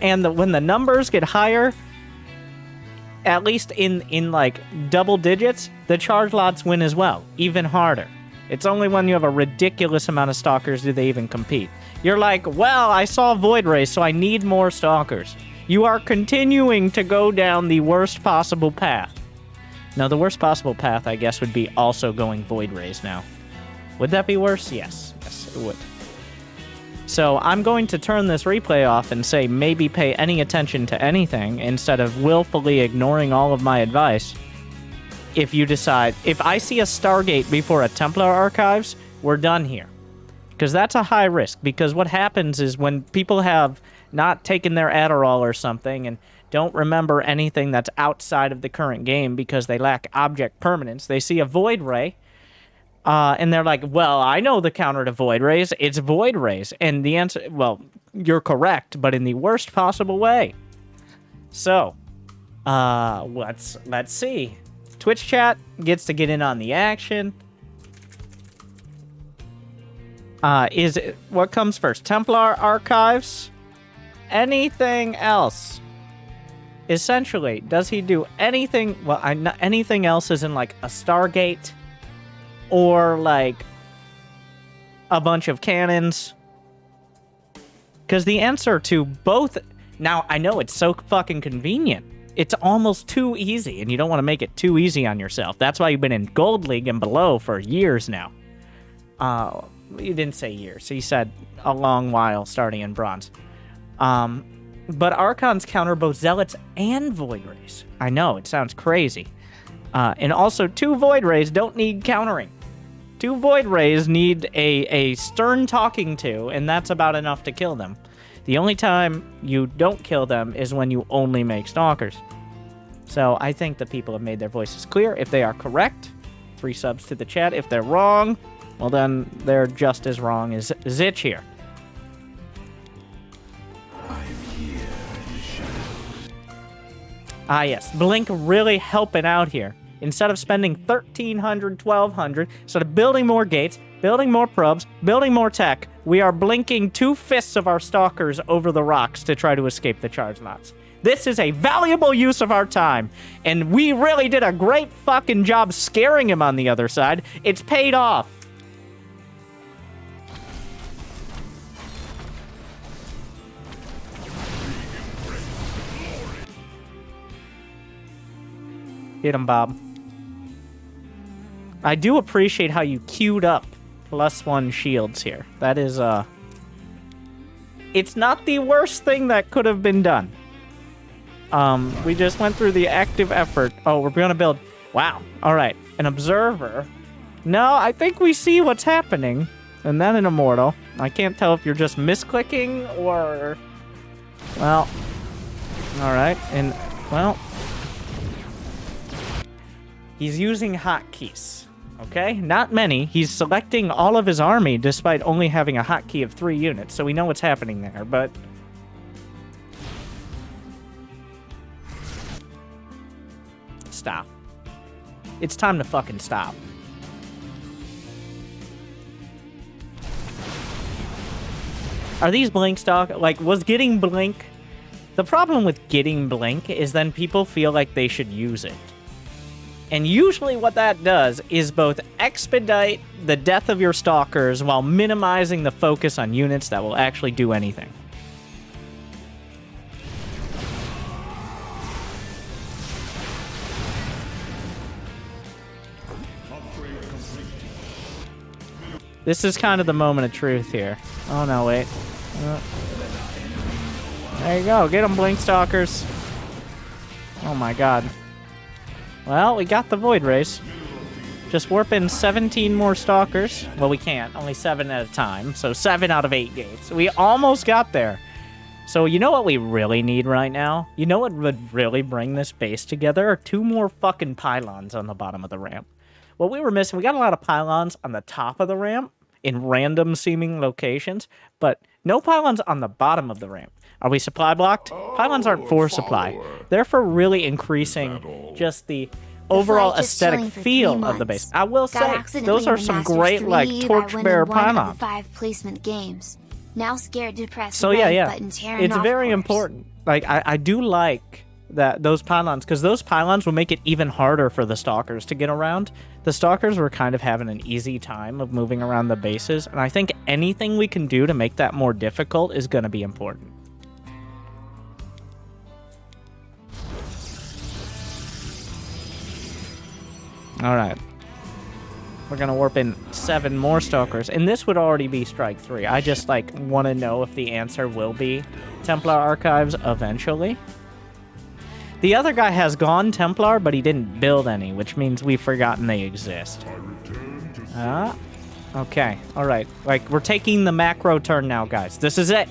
And when the numbers get higher, at least in like double digits, the charge lots win as well, even harder. It's only when you have a ridiculous amount of stalkers do they even compete. You're like, well, I saw void rays, so I need more stalkers. You are continuing to go down the worst possible path. Now, the worst possible path, I guess, would be also going void rays now. Would that be worse? Yes. Yes, it would. So I'm going to turn this replay off and say maybe pay any attention to anything instead of willfully ignoring all of my advice. If you decide, if I see a Stargate before a Templar archives, we're done here. Because that's a high risk. Because what happens is when people have not taken their Adderall or something and don't remember anything that's outside of the current game because they lack object permanence, they see a void ray, and they're like, well, I know the counter to void rays. It's void rays. And the answer, well, you're correct, but in the worst possible way. So, let's see. Twitch chat gets to get in on the action. What comes first? Templar archives? Anything else? Essentially, does he do anything? Well, anything else is in like a Stargate or like a bunch of cannons. Because the answer to both... Now, I know it's so fucking convenient. It's almost too easy, and you don't want to make it too easy on yourself. That's why you've been in Gold League and below for years now. You didn't say years. He said a long while starting in Bronze. But Archons counter both Zealots and Void Rays. I know, it sounds crazy. And also, 2 Void Rays don't need countering. 2 Void Rays need a stern talking to, and that's about enough to kill them. The only time you don't kill them is when you only make Stalkers. So I think the people have made their voices clear. If they are correct, 3 subs to the chat. If they're wrong, well then they're just as wrong as Zich here. Ah yes, Blink really helping out here. Instead of spending 1,300, 1,200, instead of building more gates, building more probes, building more tech, we are blinking 2/5 of our stalkers over the rocks to try to escape the charge lots. This is a valuable use of our time, and we really did a great fucking job scaring him on the other side. It's paid off. Hit him, Bob. I do appreciate how you queued up +1 shields here. That is, it's not the worst thing that could have been done. We just went through the active effort. Oh, we're gonna build... Wow. All right. An observer No, I think we see what's happening. And then an immortal. I can't tell if you're just misclicking or... Well... Alright, and... Well... He's using hotkeys. Okay? Not many. He's selecting all of his army despite only having a hotkey of 3 units. So we know what's happening there, but... Stop. It's time to fucking stop. Are these blink stock? Like, was getting blink... The problem with getting blink is then people feel like they should use it. And usually what that does is both expedite the death of your stalkers while minimizing the focus on units that will actually do anything. This is kind of the moment of truth here. Oh no, wait. There you go. Get them, Blink Stalkers. Oh my god. Well, we got the Void Race. Just warp in 17 more Stalkers. Well, we can't. Only 7 at a time. So 7 out of 8 gates. We almost got there. So you know what we really need right now? You know what would really bring this base together? Are 2 more fucking pylons on the bottom of the ramp. What we were missing, we got a lot of pylons on the top of the ramp in random seeming locations, but no pylons on the bottom of the ramp. Are we supply blocked? Pylons aren't for supply. They're for really increasing just the overall aesthetic feel of the base. I will say, those are some great, like, torchbearer pylons. 5 placement games. Now scared to press so the red yeah, button, Terran, it's of very course. important. Like, I do like that those pylons, because those pylons will make it even harder for the stalkers to get around. The stalkers were kind of having an easy time of moving around the bases, and I think anything we can do to make that more difficult is going to be important. Alright. We're going to warp in 7 more stalkers, and this would already be strike 3. I just, like, want to know if the answer will be Templar Archives eventually. The other guy has gone Templar, but he didn't build any, which means we've forgotten they exist. Okay, alright. Like, we're taking the macro turn now, guys. This is it!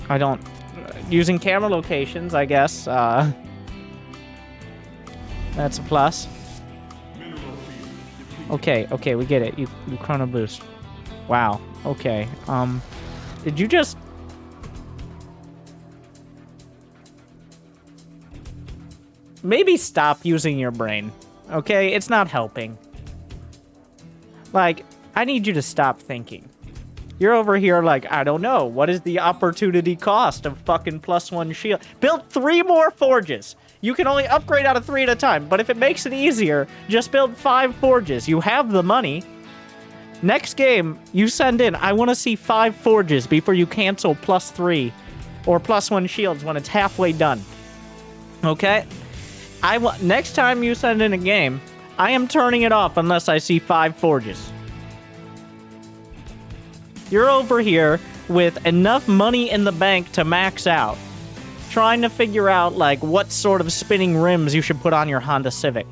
I don't... Using camera locations, I guess, that's a plus. Okay, we get it. You chrono boost. Wow, okay. Did you just... Maybe stop using your brain, okay? It's not helping. Like, I need you to stop thinking. You're over here like, I don't know, what is the opportunity cost of fucking +1 shield? Build 3 more forges. You can only upgrade out of 3 at a time, but if it makes it easier, just build 5 forges. You have the money. Next game, you send in, I want to see 5 forges before you cancel +3 or +1 shields when it's halfway done. Okay? Next time you send in a game, I am turning it off unless I see 5 forges. You're over here with enough money in the bank to max out, trying to figure out, like, what sort of spinning rims you should put on your Honda Civic.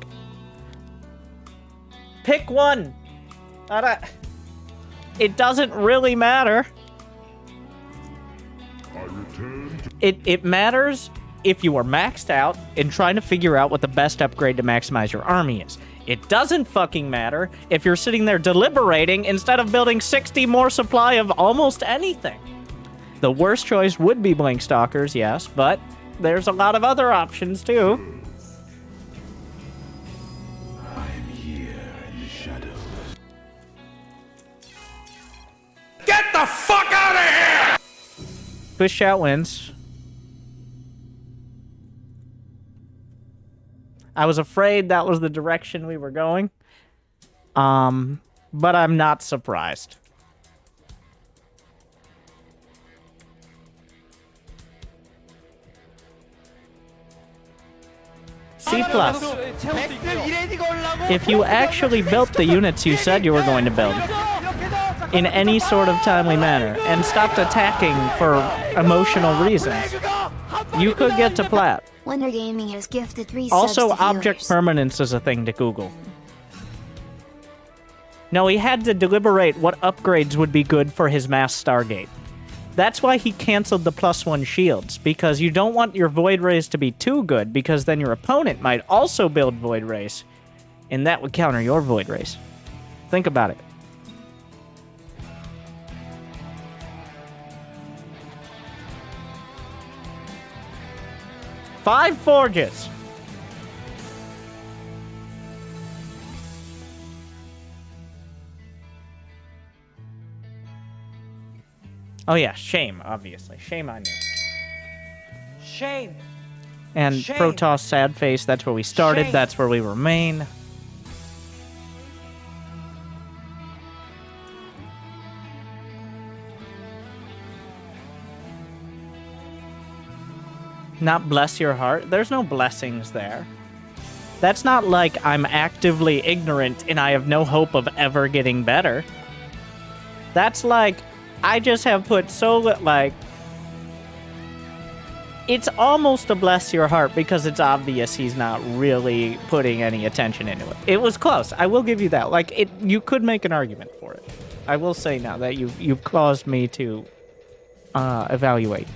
Pick one! It doesn't really matter. It matters if you are maxed out and trying to figure out what the best upgrade to maximize your army is. It doesn't fucking matter if you're sitting there deliberating instead of building 60 more supply of almost anything. The worst choice would be Blink Stalkers, yes, but there's a lot of other options too. I'm here in the shadows. Get the fuck out of here! Push out wins. I was afraid that was the direction we were going. But I'm not surprised. C+. If you actually built the units you said you were going to build in any sort of timely manner and stopped attacking for emotional reasons, You could get to Plat. Wonder Gaming has gifted 3 Also, subs to object viewers. permanence is a thing to Google. No, he had to deliberate what upgrades would be good for his mass Stargate. That's why he canceled the +1 shields, because you don't want your Void Rays to be too good, because then your opponent might also build Void Rays, and that would counter your Void Rays. Think about it. Five forges! Oh yeah, shame, obviously. Shame on you. Shame. And Shame. Protoss, sad face, that's where we started, Shame. that's where we remain. Not bless your heart. There's no blessings there. That's not like I'm actively ignorant and I have no hope of ever getting better. That's like, I just have put so like... It's almost a bless your heart because it's obvious he's not really putting any attention into it. It was close. I will give you that. Like, you could make an argument for it. I will say now that you've caused me to evaluate.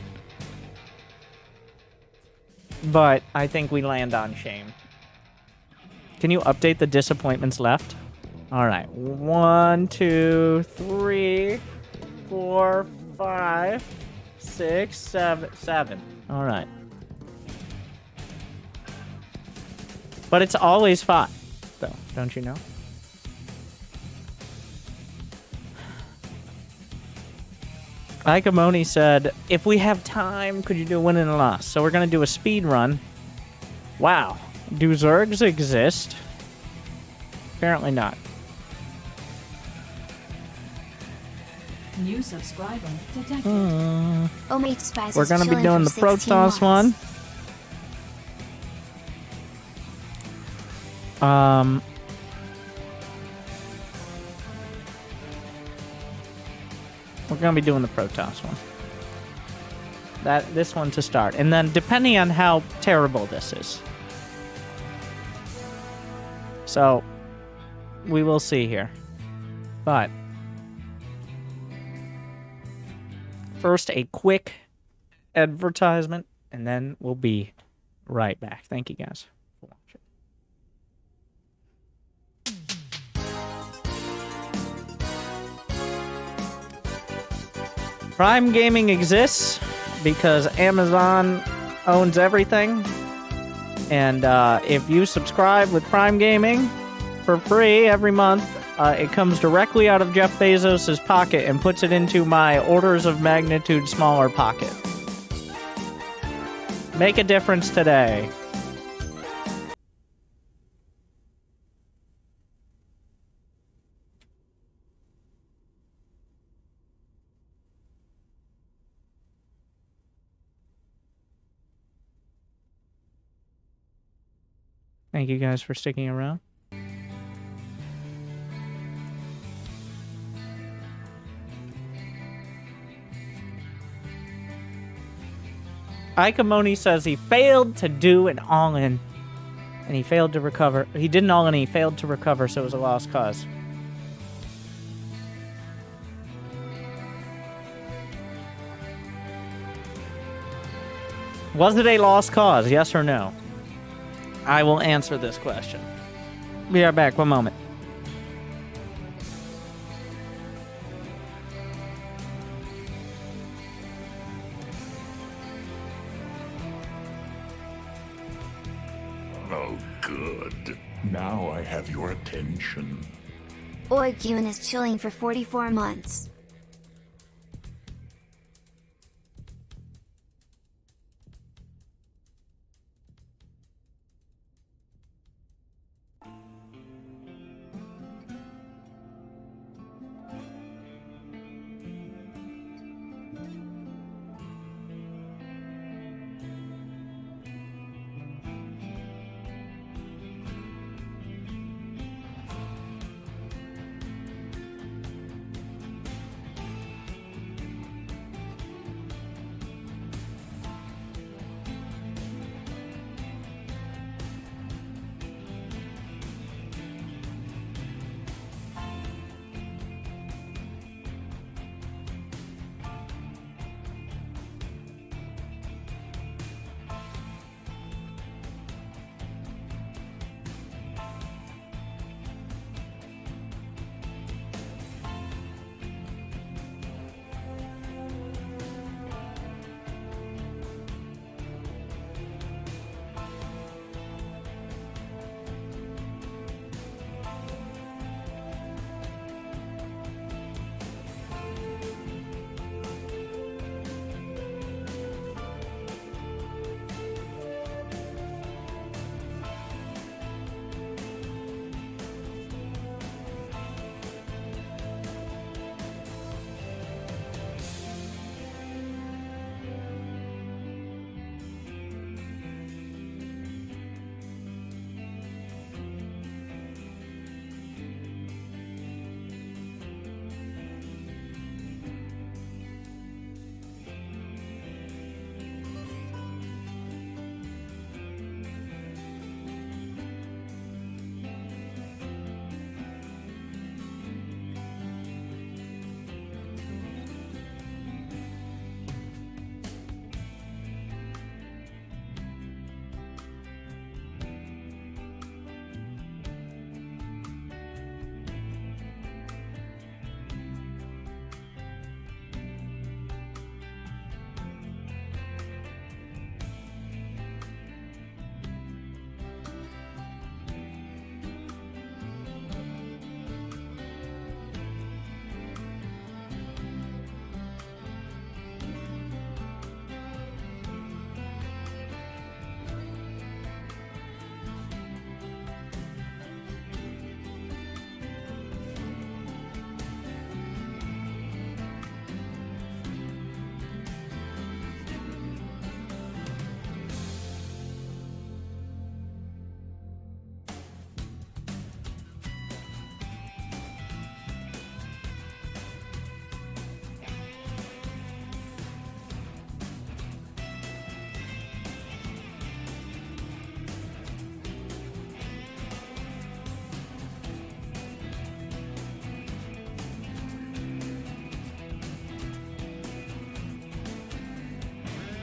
But I think we land on shame. Can you update the disappointments left? All right. 1, 2, 3, 4, 5, 6, 7. All right. But it's always 5, though. Don't you know? Ikamoni said, if we have time, could you do a win and a loss? So we're going to do a speed run. Wow. Do Zergs exist? Apparently not. New subscriber detected. Oh, mate, Spice We're is going to be chilling doing the for 16 Protoss one. months. We're going to be doing the Protoss one. This one to start. And then depending on how terrible this is. So, we will see here. But first, a quick advertisement, and then we'll be right back. Thank you, guys, for watching. Prime Gaming exists because Amazon owns everything. And if you subscribe with Prime Gaming for free every month, it comes directly out of Jeff Bezos' pocket and puts it into my orders of magnitude smaller pocket. Make a difference today. Thank you guys for sticking around. Ikamoni says he failed to do an all-in, and he failed to recover. He did an all-in, and he failed to recover, so it was a lost cause. Was it a lost cause, yes or no? I will answer this question. Be right back, one moment. Oh, good. Now I have your attention. Oigyun is chilling for 44 months.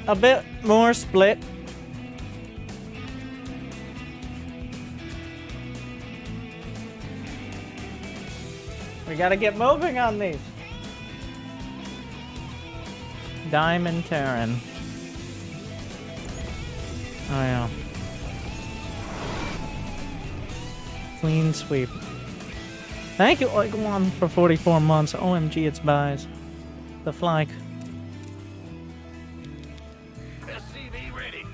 a bit more split. We gotta get moving on these. Diamond Terran. Oh yeah. Clean sweep. Thank you, like one for 44 months. OMG, it's buys. The flag. SCV ready.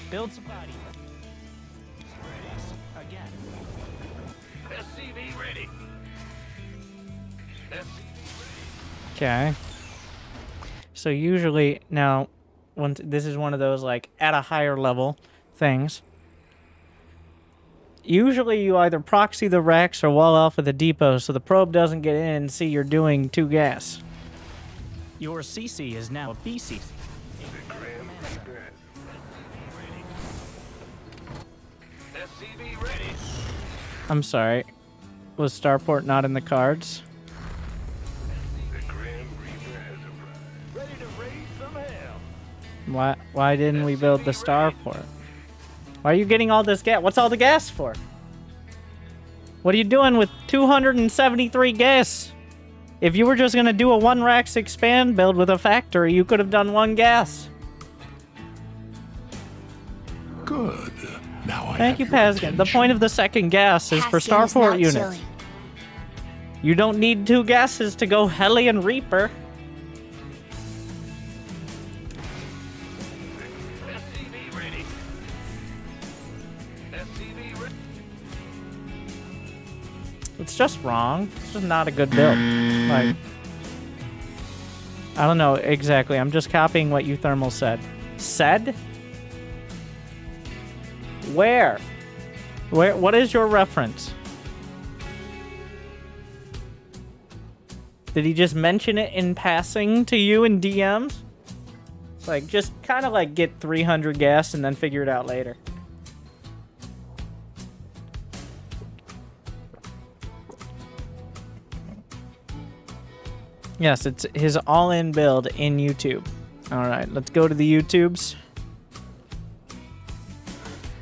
Build somebody. Again. SCV ready. Okay. So usually now, this is one of those like at a higher level things. Usually you either proxy the Rex or wall off with a depot so the probe doesn't get in and see you're doing 2 gas. Your CC is now a BCC. SCV ready. I'm sorry. Was Starport not in the cards? Ready to raise some hell. Why didn't we build the Starport? Why are you getting all this gas? What's all the gas for? What are you doing with 273 gas? If you were just gonna do a 1 Rax expand build with a factory, you could have done 1 gas. Good. Now I Thank have you, your Paskin. The attention. point of the second gas is for Paskin's Starport not units. chilling. You don't need 2 gases to go Hellion Reaper. SCV ready. SCV ready. It's just wrong. It's just not a good build. Like, I don't know exactly. I'm just copying what Euthermal said. Said? Where? Where? What is your reference? Did he just mention it in passing to you in DMs? It's like, just kind of like get 300 gas and then figure it out later. Yes, it's his all-in build in YouTube. All right, let's go to the YouTubes.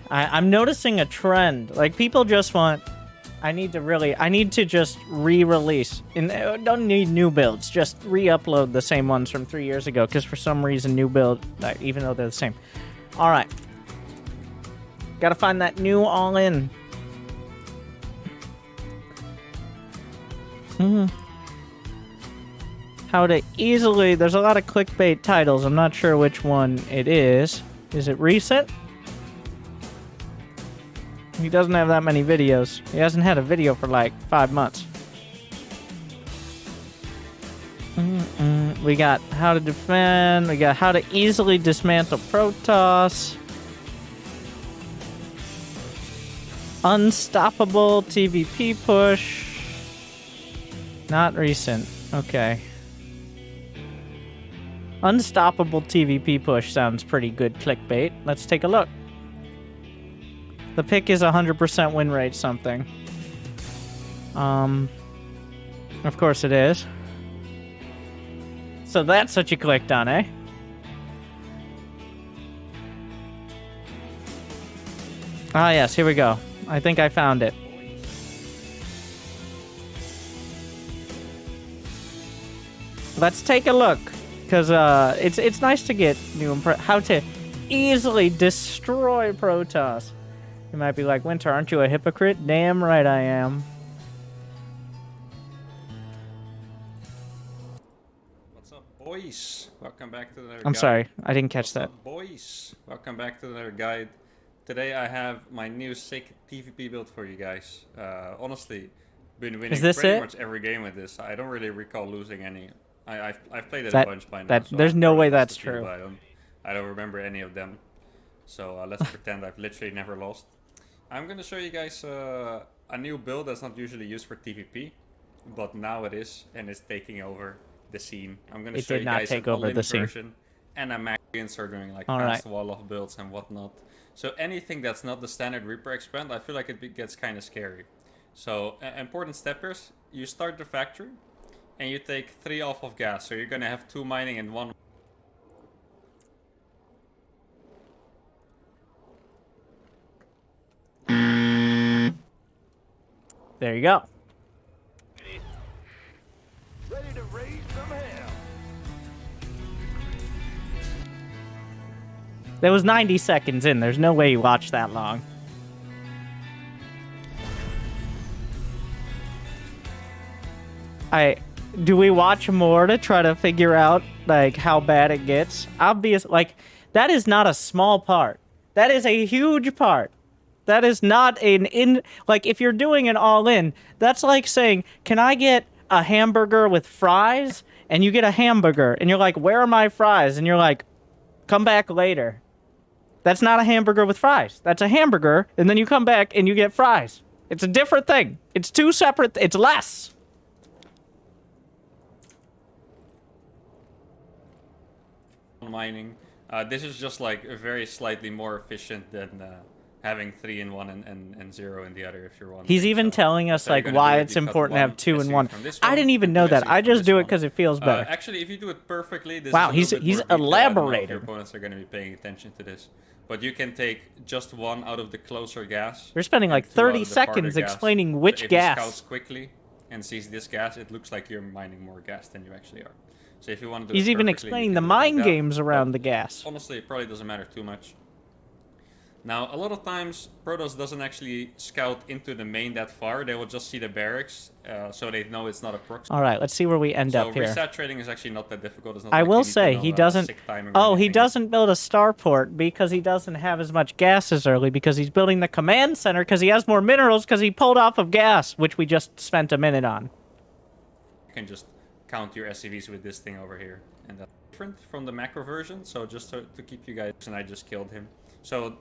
I'm noticing a trend. Like, people just want... I need to just re-release. And don't need new builds. Just re-upload the same ones from 3 years ago. Because for some reason, new build... Like, even though they're the same. All right. Gotta find that new all-in. How to easily... There's a lot of clickbait titles. I'm not sure which one it is. Is it recent? He doesn't have that many videos. He hasn't had a video for like 5 months. We got how to defend. We got how to easily dismantle Protoss. Unstoppable TVP push. Not recent. Okay. Unstoppable TVP push sounds pretty good clickbait. Let's take a look. The pick is 100% win rate something. Of course it is. So that's what you clicked on, eh? Ah, yes, here we go. I think I found it. Let's take a look, because it's nice to get new how to easily destroy Protoss. You might be like, Winter, aren't you a hypocrite? Damn right I am. What's up, boys? Welcome back to another I'm guide. sorry, I didn't catch What's that. up, boys? Welcome back to another guide. Today I have my new sick TVP build for you guys. Honestly, been winning this pretty it? much every game with this. I don't really recall losing any. I've played it That- a bunch by now. that- so there's I've no probably way lost that's a few, true. but I don't remember any of them. So let's pretend I've literally never lost. I'm gonna show you guys a new build that's not usually used for TVP, but now it is, and it's taking over the scene. I'm gonna It show did you not guys take an over all-in the scene. version, and I'm actually start doing like All fast right. wall-off builds and whatnot. So anything that's not the standard Reaper expand, I feel like it gets kind of scary. So important step here is you start the factory, and you take 3 off of gas. So you're gonna have 2 mining and 1. There you go. Ready to raise some hell. That was 90 seconds in. There's no way you watched that long. Do we watch more to try to figure out, like, how bad it gets? Obvious, like, that is not a small part. That is a huge part. That is not like, if you're doing an all-in, that's like saying, can I get a hamburger with fries? And you get a hamburger, and you're like, where are my fries? And you're like, come back later. That's not a hamburger with fries. That's a hamburger, and then you come back and you get fries. It's a different thing. It's two separate, it's less. Mining. This is just like very slightly more efficient than having 3 in one and 0 in the other if you're wondering. He's even telling us like why it's important to have 2 in 1. I didn't even know that. I just do it because it feels better. Actually, if you do it perfectly, this wow, is he's elaborated. elaborated. Your opponents are going to be paying attention to this. But you can take just 1 out of the closer gas. You're spending like 30 seconds explaining which gas. If he scouts quickly and sees this gas, it looks like you're mining more gas than you actually are. So if you want to do He's it even perfectly, explaining the mind games around the gas. Honestly, it probably doesn't matter too much. Now, a lot of times, Protoss doesn't actually scout into the main that far. They will just see the barracks, so they know it's not a proxy. All right, let's see where we end up here. So reset trading is actually not that difficult. It's not I like will you need to say, know, he doesn't... sick timing or Oh, he anything. doesn't build a starport because he doesn't have as much gas as early, because he's building the command center because he has more minerals because he pulled off of gas, which we just spent a minute on. You can just count your SCVs with this thing over here. And that's different from the macro version, so just to keep you guys... And I just killed him. So...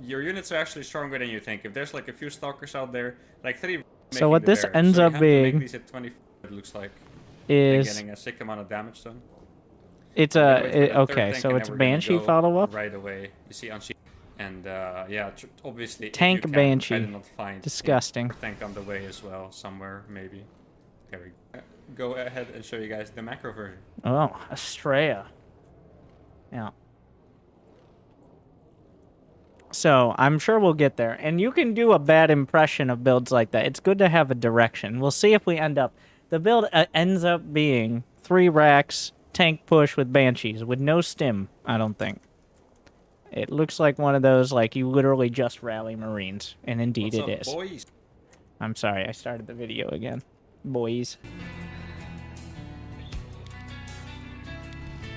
your units are actually stronger than you think. If there's like a few stalkers out there, like 3. So what this ends up being it looks like is getting a sick amount of damage done. It's okay. So it's Banshee follow up right away. You see Unsheath, and yeah, obviously tank if you can, Banshee. I did not find Disgusting. Tank on the way as well somewhere maybe. There we go. Go ahead and show you guys the macro version. Oh, Estrella. Yeah. So, I'm sure we'll get there. And you can do a bad impression of builds like that. It's good to have a direction. We'll see if we end up... The build ends up being 3 racks, tank push with Banshees, with no stim, I don't think. It looks like one of those, like, you literally just rally Marines. And indeed What's it up, is. Boys? I'm sorry, I started the video again. Boys.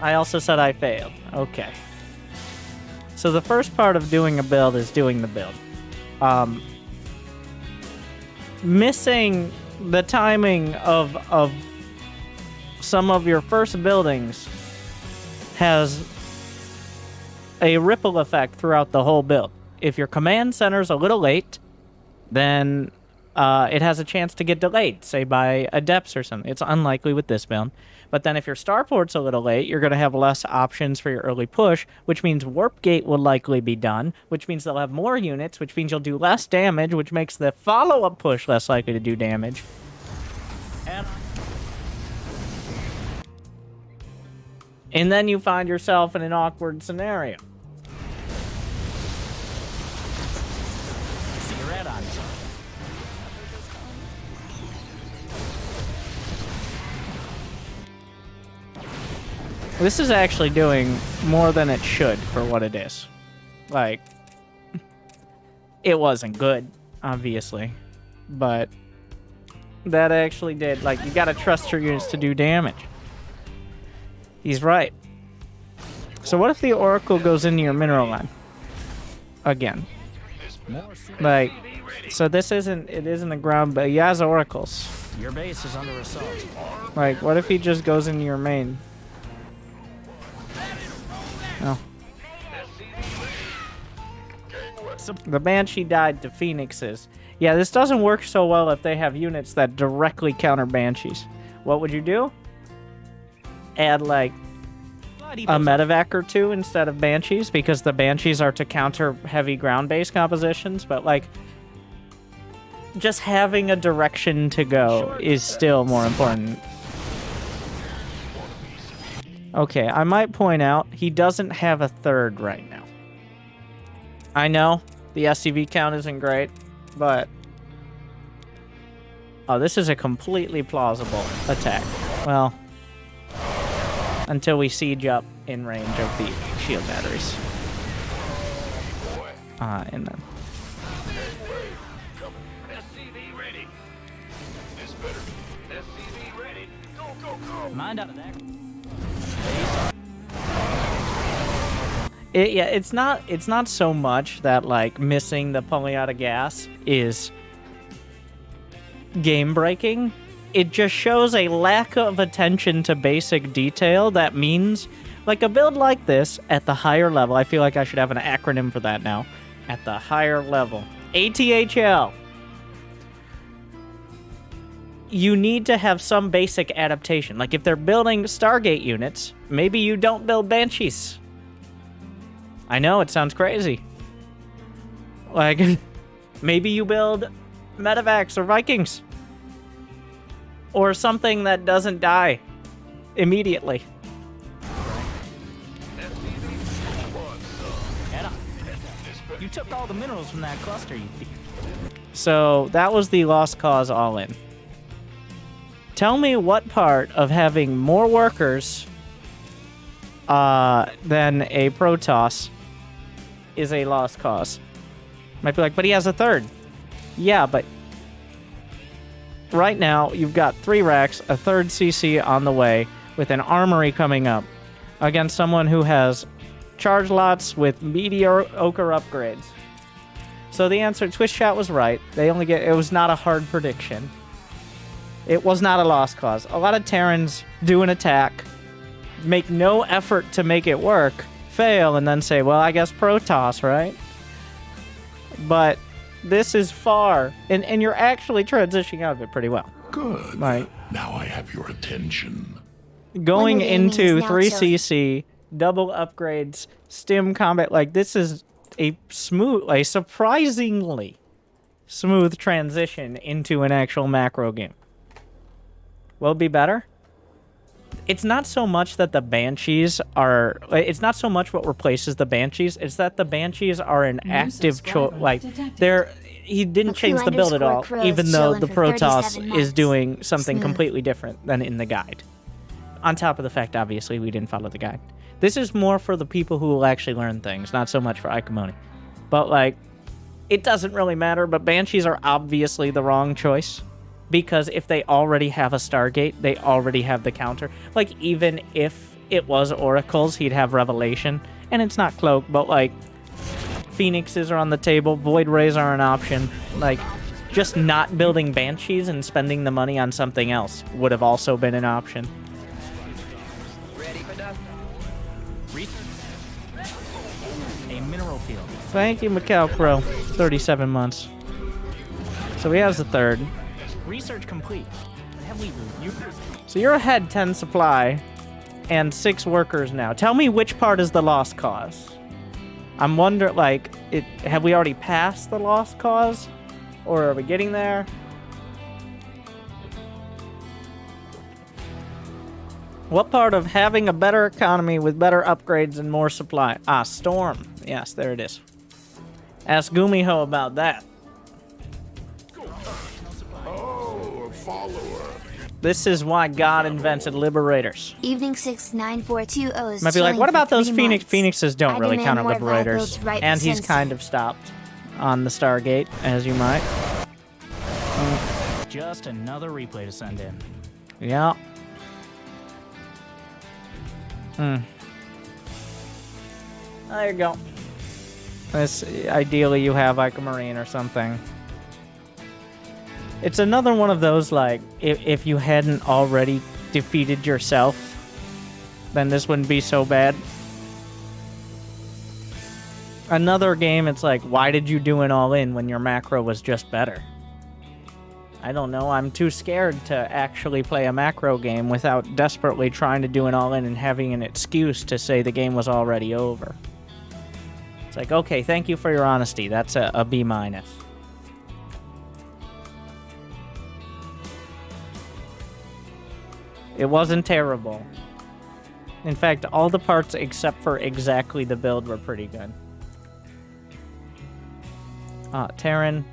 I also said I failed. Okay. So the first part of doing a build is doing the build. Missing the timing of some of your first buildings has a ripple effect throughout the whole build. If your command center's a little late, then it has a chance to get delayed, say by adepts or something. It's unlikely with this build. But then if your starport's a little late, you're going to have less options for your early push, which means warp gate will likely be done, which means they'll have more units, which means you'll do less damage, which makes the follow-up push less likely to do damage. And then you find yourself in an awkward scenario. Cigarette on. This is actually doing more than it should for what it is. Like, it wasn't good, obviously, but that actually did. Like, you gotta trust your units to do damage. He's right. So what if the Oracle goes into your mineral line? Again. Like, so this isn't, it isn't a ground, but he has Oracles. Your base is under assault. Like, what if he just goes into your main? Oh. The Banshee died to Phoenixes. Yeah, this doesn't work so well if they have units that directly counter Banshees. What would you do? Add, like, a medevac or 2 instead of Banshees, because the Banshees are to counter heavy ground-based compositions, but, like, just having a direction to go is still more important. Okay, I might point out, he doesn't have a 3rd right now. I know, the SCV count isn't great, but Oh, this is a completely plausible attack. Well, until we siege up in range of the shield batteries. And then... Mind out of that. Yeah, it's not so much that, like, missing the pulling out of gas is game-breaking. It just shows a lack of attention to basic detail that means, like, a build like this at the higher level, I feel like I should have an acronym for that now, at the higher level, ATHL, you need to have some basic adaptation. Like, if they're building Stargate units, maybe you don't build Banshees. I know, it sounds crazy. Like, maybe you build Medevacs or Vikings. Or something that doesn't die immediately. You took all the minerals from that cluster, you thief. So, that was the Lost Cause all-in. Tell me what part of having more workers than a Protoss is a lost cause. Might be like, but he has a third. Yeah, but right now you've got 3 racks, a third CC on the way, with an armory coming up against someone who has charge lots with mediocre upgrades. So the answer, Twitch chat was right. They only get, it was not a hard prediction. It was not a lost cause. A lot of Terrans do an attack, make no effort to make it work, fail, and then say, well, I guess Protoss, right? But this is far, and you're actually transitioning out of it pretty well. Good. Like, now I have your attention. going One of the enemies into now 3cc, double upgrades, stim combat, like, this is a surprisingly smooth transition into an actual macro game. Will it be better? It's not so much that the Banshees are... It's not so much what replaces the Banshees, it's that the Banshees are an active choice. Like, they're... He didn't change the build at all, even though the Protoss is doing something completely different than in the guide. On top of the fact, obviously, we didn't follow the guide. This is more for the people who will actually learn things, not so much for Ikomoni. But, like, it doesn't really matter, but Banshees are obviously the wrong choice. Because if they already have a Stargate, they already have the counter. Like, even if it was Oracles, he'd have Revelation. And it's not Cloak, but, like, Phoenixes are on the table, Void Rays are an option. Like, just not building Banshees and spending the money on something else would have also been an option. A mineral field. Thank you, Macau Crow. 37 months. So he has the third. Research complete. Heavily So you're ahead 10 supply and 6 workers now. Tell me which part is the lost cause. I'm wondering, like, have we already passed the lost cause? Or are we getting there? What part of having a better economy with better upgrades and more supply? Ah, Storm. Yes, there it is. Ask Gumiho about that. This is why God invented liberators. Evening 69420 is Might be like, chilling what about for those 3 Phoenix? months. Phoenixes don't I really demand count more as liberators. Bibles right And he's since- kind of stopped on the Stargate, as you might. Just another replay to send in. Yeah. There you go. This, ideally you have like a Marine or something. It's another one of those, like, if you hadn't already defeated yourself, then this wouldn't be so bad. Another game, it's like, why did you do an all-in when your macro was just better? I don't know, I'm too scared to actually play a macro game without desperately trying to do an all-in and having an excuse to say the game was already over. It's like, okay, thank you for your honesty, that's a B-. It wasn't terrible. In fact, all the parts except for exactly the build were pretty good. Terran,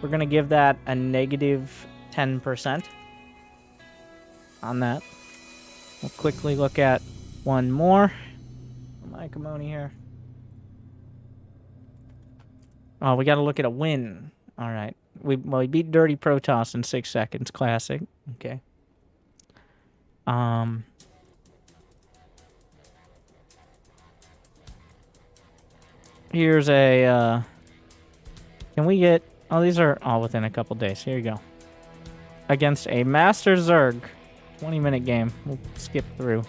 we're gonna give that a negative 10% on that. We'll quickly look at one more. Icomoni here. Oh, we got to look at a win. All right. We beat Dirty Protoss in 6 seconds. Classic. Okay. Here's a, can we get, oh, these are all within a couple days. Here you go. Against a Master Zerg. 20-minute game. We'll skip through.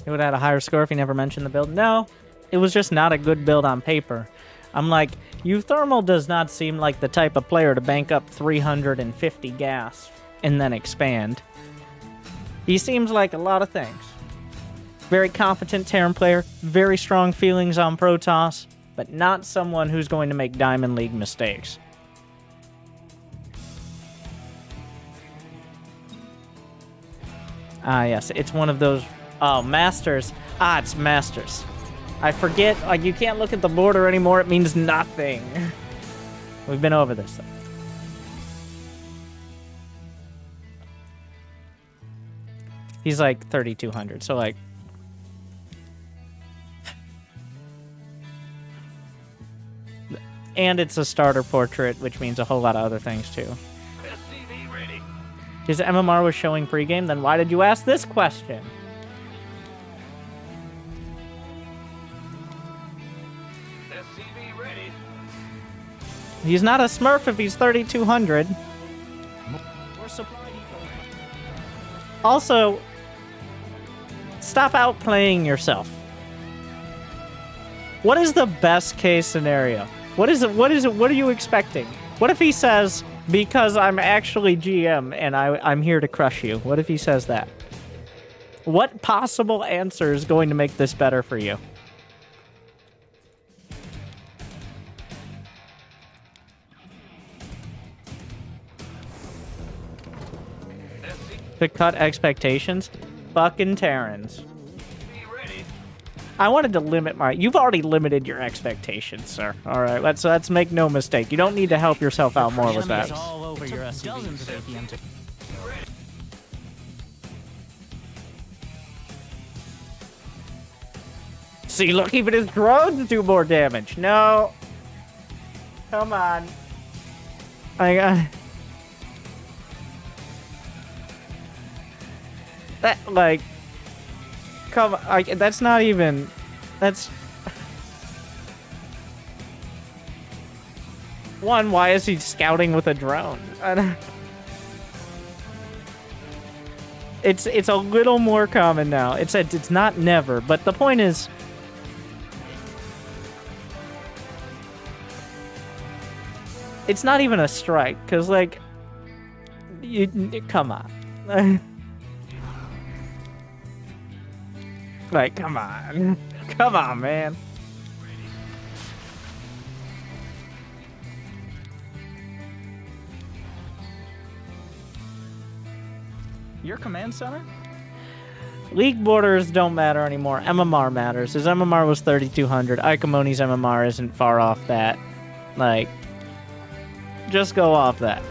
It would have had a higher score if he never mentioned the build. No, it was just not a good build on paper. I'm like, Euthermal does not seem like the type of player to bank up 350 gas and then expand. He seems like a lot of things. Very competent Terran player, very strong feelings on Protoss, but not someone who's going to make Diamond League mistakes. Ah, yes, it's one of those... Oh, Masters. Ah, it's Masters. I forget, like, you can't look at the border anymore. It means nothing. We've been over this, though. He's, like, 3,200, so, like... And it's a starter portrait, which means a whole lot of other things, too. His MMR was showing pregame, then why did you ask this question? He's not a smurf if he's 3,200. Also, stop outplaying yourself. What is the best case scenario? What are you expecting? What if he says, because I'm actually GM and I'm here to crush you? What if he says that? What possible answer is going to make this better for you? To cut expectations? Fucking Terrans. I wanted to limit my... You've already limited your expectations, sir. All right, let's make no mistake. You don't need to help yourself out more with that. All over your SCVs. See, look, even his drones do more damage. No. Come on. I got... That, like... Come on, that's not even... That's... One, why is he scouting with a drone? I don't... It's a little more common now. It's not never, but the point is... It's not even a strike, because, like... Come on. Like, come on. Come on, man. Your command center? League borders don't matter anymore. MMR matters. His MMR was 3,200. Icomoni's MMR isn't far off that. Like, just go off that.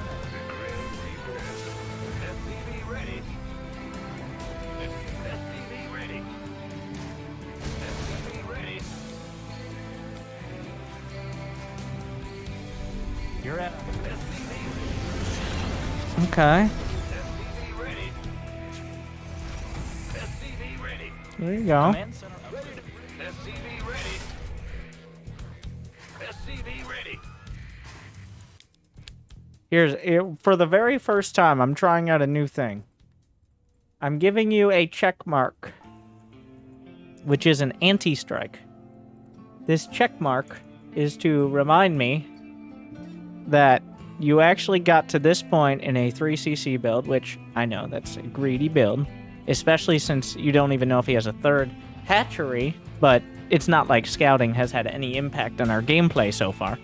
You're at... Okay. There you go. Command center upgrade. For the very first time, I'm trying out a new thing. I'm giving you a check mark, which is an anti-strike. This check mark is to remind me that you actually got to this point in a 3cc build, which I know that's a greedy build, especially since you don't even know if he has a third hatchery, but it's not like scouting has had any impact on our gameplay so far.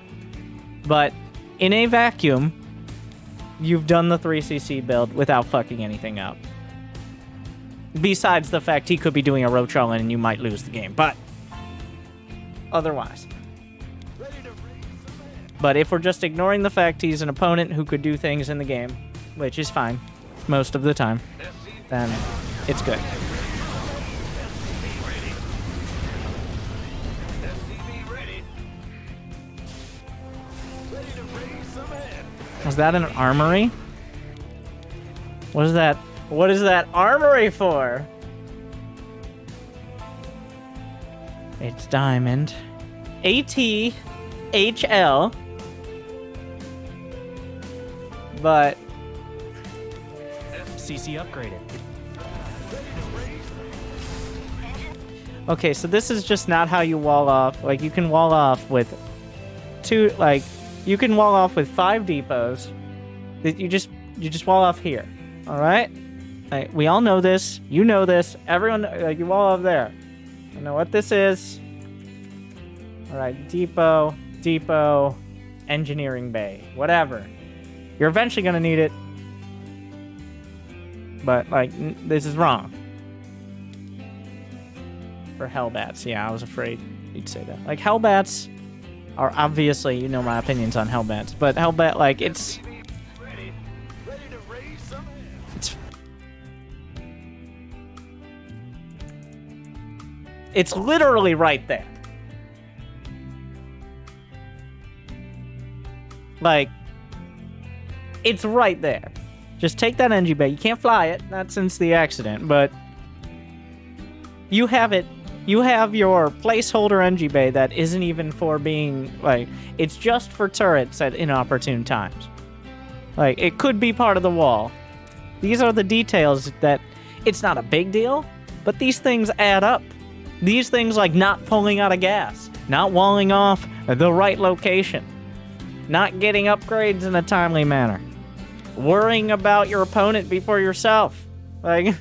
But in a vacuum, you've done the 3cc build without fucking anything up. Besides the fact he could be doing a roach all in and you might lose the game, but otherwise. But if we're just ignoring the fact he's an opponent who could do things in the game, which is fine most of the time, then it's good. Was that an armory? What is that? What is that armory for? It's diamond. ATHL. But CC upgraded. okay, so this is just not how you wall off. Like, you can wall off with two, like, you can wall off with 5 depots. You just wall off here. All right? Like, we all know this. You know this. Everyone, like, you wall off there. I know what this is. All right, depot, engineering bay, whatever. You're eventually gonna need it. But, like, this is wrong. For Hellbats, yeah, I was afraid you'd say that. Like, Hellbats are obviously, you know my opinions on Hellbats, but Hellbat, like, it's literally right there. Like, it's right there. Just take that NG bay. You can't fly it, not since the accident, but you have it. You have your placeholder NG bay that isn't even for being, like, it's just for turrets at inopportune times. Like, it could be part of the wall. These are the details that, it's not a big deal, but these things add up. These things like not pulling out of gas, not walling off the right location, not getting upgrades in a timely manner, worrying about your opponent before yourself. Like,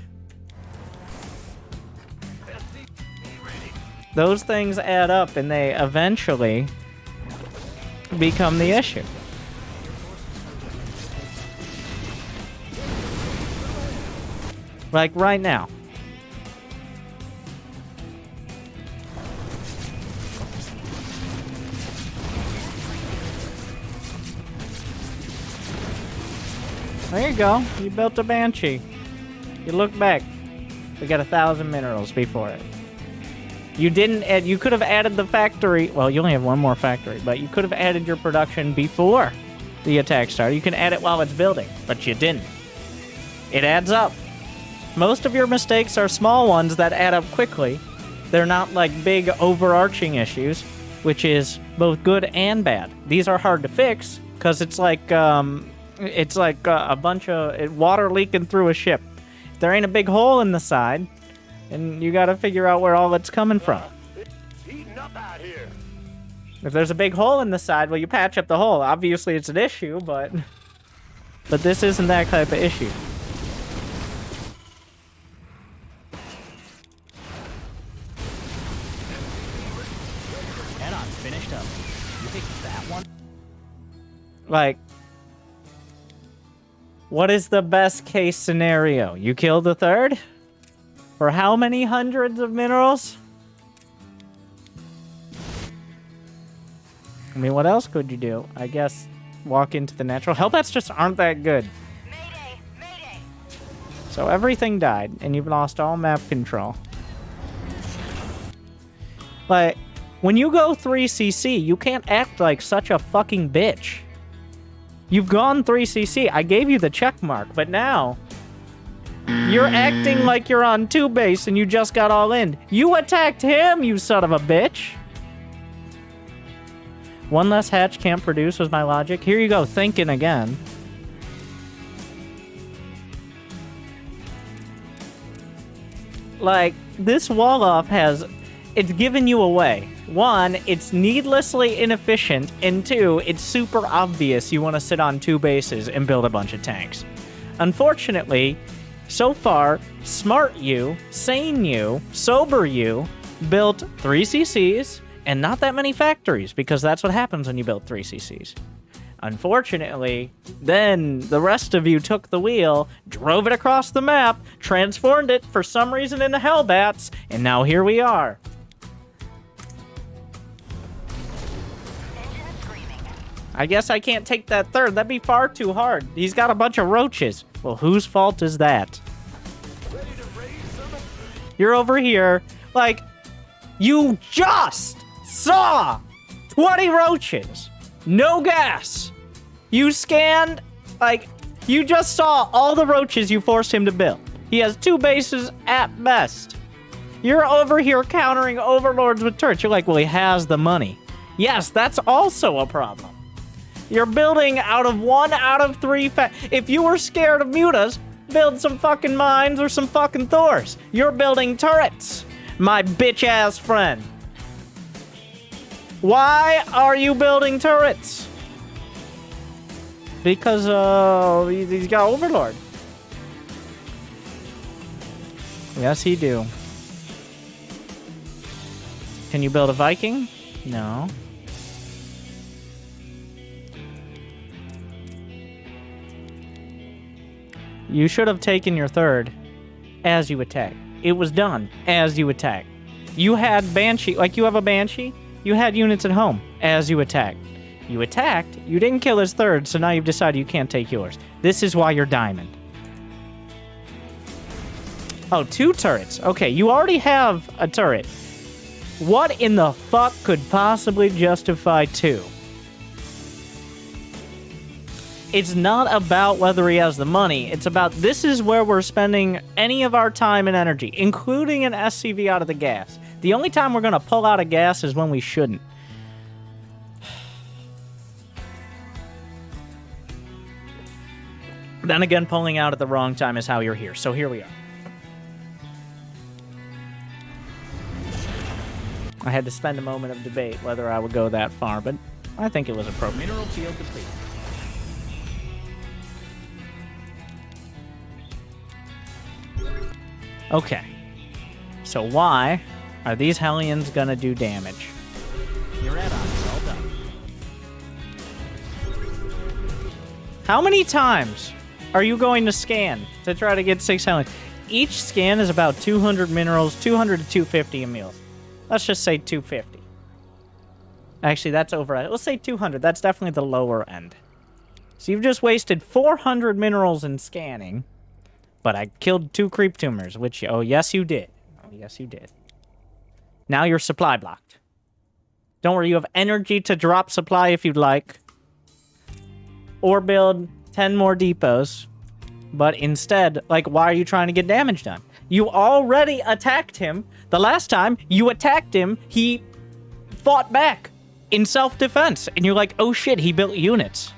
those things add up and they eventually become the issue. Like right now. There you go. You built a Banshee. You look back. We got 1,000 minerals before it. You didn't add, you could have added the factory. Well, you only have one more factory, but you could have added your production before the attack started. You can add it while it's building, but you didn't. It adds up. Most of your mistakes are small ones that add up quickly. They're not like big overarching issues, which is both good and bad. These are hard to fix because it's like a bunch of water leaking through a ship. If there ain't a big hole in the side, and you gotta figure out where all it's coming from. If there's a big hole in the side, well, you patch up the hole. Obviously, it's an issue, but this isn't that type of issue. And I'm finished up. You think that one? Like, what is the best case scenario? You kill the third? For how many hundreds of minerals? I mean, what else could you do? I guess walk into the natural. Hellbats just aren't that good. Mayday, mayday. So everything died, and you've lost all map control. Like, when you go 3cc, you can't act like such a fucking bitch. You've gone 3cc. I gave you the check mark, but now you're acting like you're on 2 base and you just got all in. You attacked him, you son of a bitch. One less hatch can't produce was my logic. Here you go, thinking again. Like, this wall off it's given you away. 1, it's needlessly inefficient, and 2, it's super obvious you want to sit on 2 bases and build a bunch of tanks. Unfortunately, so far, smart you, sane you, sober you, built 3CCs and not that many factories, because that's what happens when you build 3CCs. Unfortunately, then the rest of you took the wheel, drove it across the map, transformed it for some reason into Hellbats, and now here we are. I guess I can't take that third. That'd be far too hard. He's got a bunch of roaches. Well, whose fault is that? You're over here. Like, you just saw 20 roaches. No gas. You scanned, like, you just saw all the roaches you forced him to build. He has 2 bases at best. You're over here countering overlords with turrets. You're like, well, he has the money. Yes, that's also a problem. You're building out of 1 out of 3 if you were scared of mutas, build some fucking mines or some fucking Thors. You're building turrets, my bitch-ass friend. Why are you building turrets? Because, he's got overlord. Yes, he do. Can you build a Viking? No. You should have taken your third as you attack. It was done as you attack. You had Banshee, like you have a Banshee, you had units at home as you attacked. You attacked, you didn't kill his third, so now you've decided you can't take yours. This is why you're diamond. Oh, 2 turrets. Okay, you already have a turret. What in the fuck could possibly justify 2? It's not about whether he has the money. It's about this is where we're spending any of our time and energy, including an SCV out of the gas. The only time we're going to pull out of gas is when we shouldn't. Then again, pulling out at the wrong time is how you're here. So here we are. I had to spend a moment of debate whether I would go that far, but I think it was appropriate. Mineral field depleted. Okay. So why are these Hellions gonna do damage? Your add-on is all done. How many times are you going to scan to try to get 6 Hellions? Each scan is about 200 minerals, 200 to 250 a meal. Let's just say 250. Actually, that's over. Let's say 200. That's definitely the lower end. So you've just wasted 400 minerals in scanning. But I killed 2 creep tumors, which, oh, yes, you did. Oh, yes, you did. Now you're supply blocked. Don't worry, you have energy to drop supply if you'd like. Or build 10 more depots. But instead, like, why are you trying to get damage done? You already attacked him. The last time you attacked him, he fought back in self-defense. And you're like, oh shit, he built units.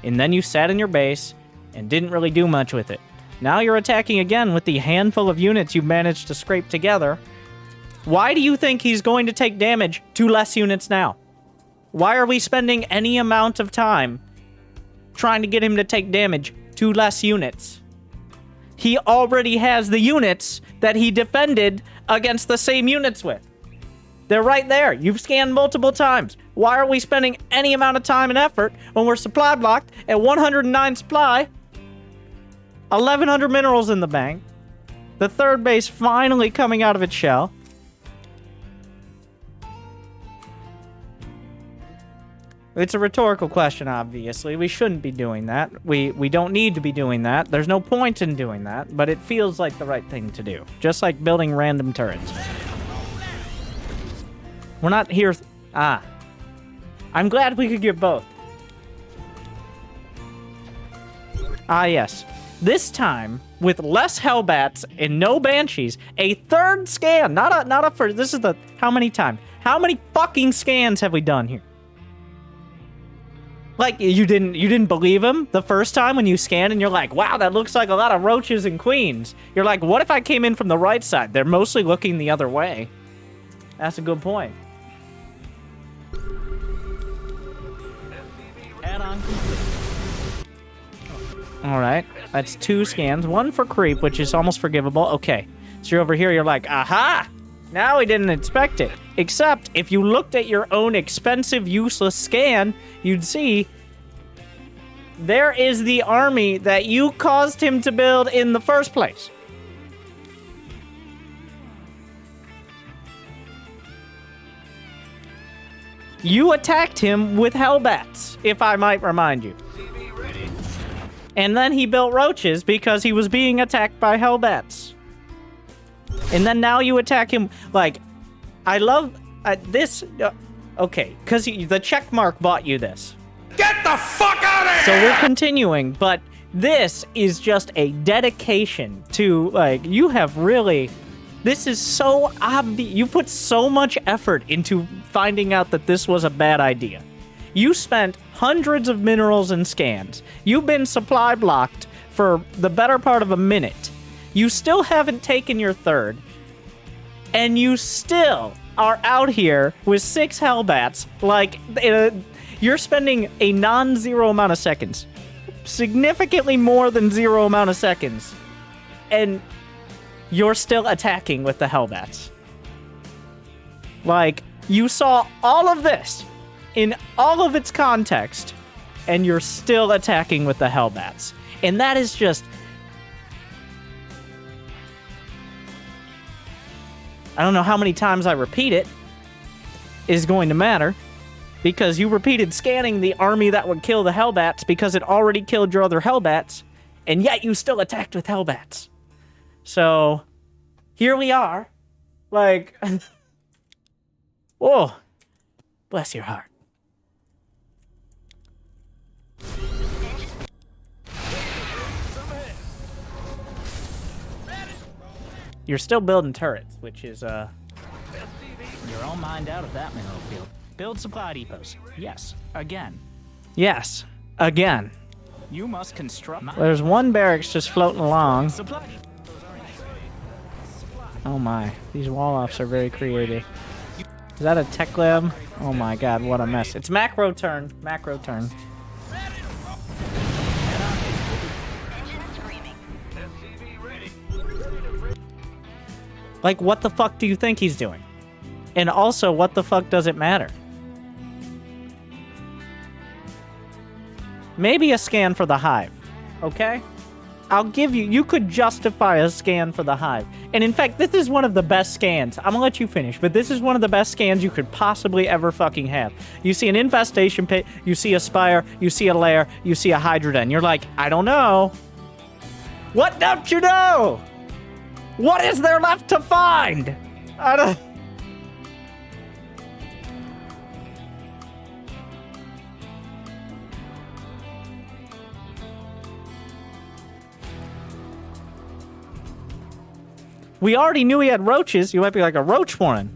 And then you sat in your base and didn't really do much with it. Now you're attacking again with the handful of units you managed to scrape together. Why do you think he's going to take damage to less units now? Why are we spending any amount of time trying to get him to take damage to less units? He already has the units that he defended against the same units with. They're right there. You've scanned multiple times. Why are we spending any amount of time and effort when we're supply blocked at 109 supply? 1,100 minerals in the bank. The third base finally coming out of its shell. It's a rhetorical question, obviously. We shouldn't be doing that. We don't need to be doing that. There's no point in doing that, but it feels like the right thing to do. Just like building random turrets. We're not here... I'm glad we could get both. Yes. This time, with less Hellbats and no Banshees, a third scan, not a first. This is the how many times? How many fucking scans have we done here? Like you didn't believe him the first time when you scanned, and you're like, wow, that looks like a lot of roaches and queens. You're like, what if I came in from the right side? They're mostly looking the other way. That's a good point. Add-on complete. All right, that's 2 scans, 1 for creep, which is almost forgivable. Okay, so you're over here, you're like, aha! Now we didn't expect it. Except, if you looked at your own expensive, useless scan, you'd see there is the army that you caused him to build in the first place. You attacked him with Hellbats, if I might remind you. And then he built roaches because he was being attacked by Hellbats. And then now you attack him. Like, I love this. Okay, because the check mark bought you this. Get the fuck out of here! So we're continuing, but this is just a dedication to, like, you have really... This is so obvious. You put so much effort into finding out that this was a bad idea. You spent hundreds of minerals and scans. You've been supply blocked for the better part of a minute. You still haven't taken your third. And you still are out here with 6 Hellbats. Like, you're spending a non-zero amount of seconds. Significantly more than 0 amount of seconds. And you're still attacking with the Hellbats. Like, you saw all of this in all of its context, and you're still attacking with the Hellbats. And that is just... I don't know how many times I repeat it is going to matter, because you repeated scanning the army that would kill the Hellbats because it already killed your other Hellbats, and yet you still attacked with Hellbats. So, here we are. Like, whoa, bless your heart. You're still building turrets, which is, You're all mined out of that mineral field. Build supply depots. Yes, again. Yes, again. You must construct... There's one barracks just floating along. Supply. Oh my, these wall-offs are very creative. Is that a tech lab? Oh my god, what a mess. It's macro turn. Macro turn. Like, what the fuck do you think he's doing? And also, what the fuck does it matter? Maybe a scan for the hive, okay? I'll give you... You could justify a scan for the hive. And in fact, this is one of the best scans. I'm gonna let you finish, but this is one of the best scans you could possibly ever fucking have. You see an infestation pit, you see a spire, you see a lair, you see a hydra den. You're like, I don't know. What don't you know? What is there left to find? I don't... We already knew he had roaches. You might be like, a roach warren.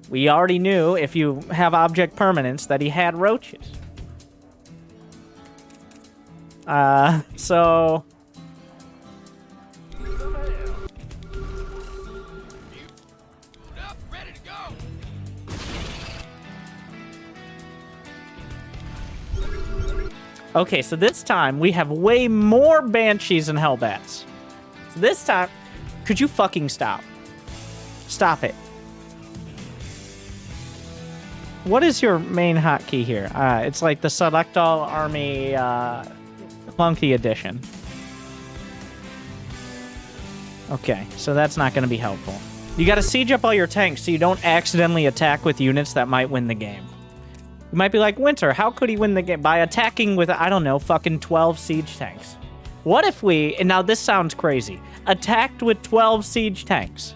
We already knew, if you have object permanence, that he had roaches. So... Okay, so this time we have way more Banshees and Hellbats. So this time, could you fucking stop? Stop it. What is your main hotkey here? It's like the Select All Army Clunky Edition. Okay, so that's not going to be helpful. You got to siege up all your tanks so you don't accidentally attack with units that might win the game. You might be like, Winter, how could he win the game? By attacking with, I don't know, fucking 12 siege tanks. What if we, and now this sounds crazy, attacked with 12 siege tanks?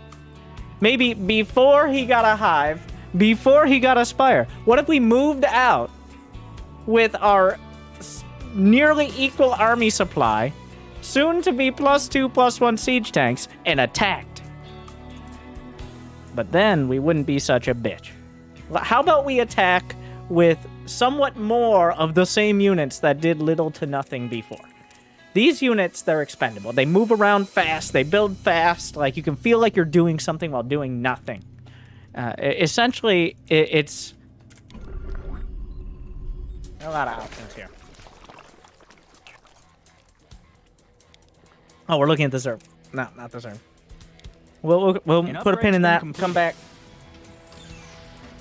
Maybe before he got a hive, before he got a spire. What if we moved out with our nearly equal army supply, soon to be +2/+1 siege tanks, and attacked? But then we wouldn't be such a bitch. How about we attack with somewhat more of the same units that did little to nothing before? These units, they're expendable. They move around fast. They build fast. Like, you can feel like you're doing something while doing nothing. Essentially, it's... a lot of options here. Oh, we're looking at the Zerg. No, not the Zerg. We'll put a pin in that. Come back.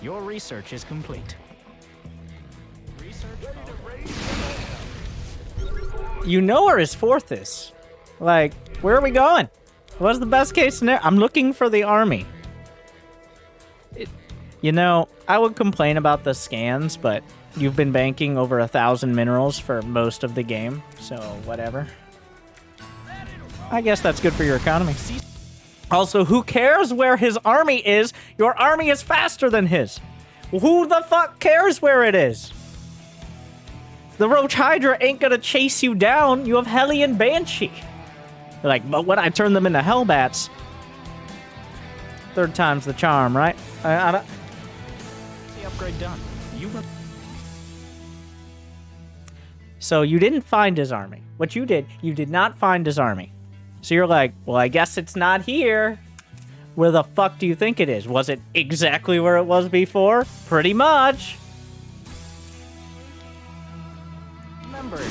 Your research is complete. You know where his fourth is. Like, where are we going? What's the best case scenario? I'm looking for the army. You know, I would complain about the scans, but you've been banking over 1,000 minerals for most of the game, so whatever. I guess that's good for your economy. Also, who cares where his army is? Your army is faster than his. Who the fuck cares where it is? The Roach Hydra ain't gonna chase you down. You have Hellion Banshee. You're like, but when I turn them into Hellbats, third time's the charm, right? I don't... The upgrade done. So you didn't find his army. What you did not find his army. So you're like, well, I guess it's not here. Where the fuck do you think it is? Was it exactly where it was before? Pretty much. Remember.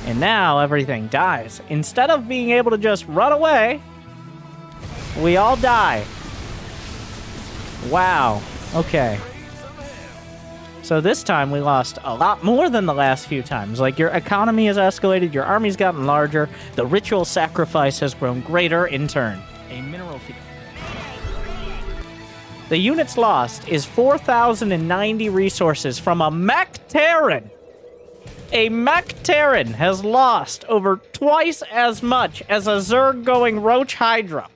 And now everything dies. Instead of being able to just run away, we all die. Wow. Okay. So this time we lost a lot more than the last few times. Like, your economy has escalated, your army's gotten larger, the ritual sacrifice has grown greater in turn. A mineral field. The units lost is 4,090 resources from a mech Terran. A mech Terran has lost over twice as much as a Zerg going Roach Hydra.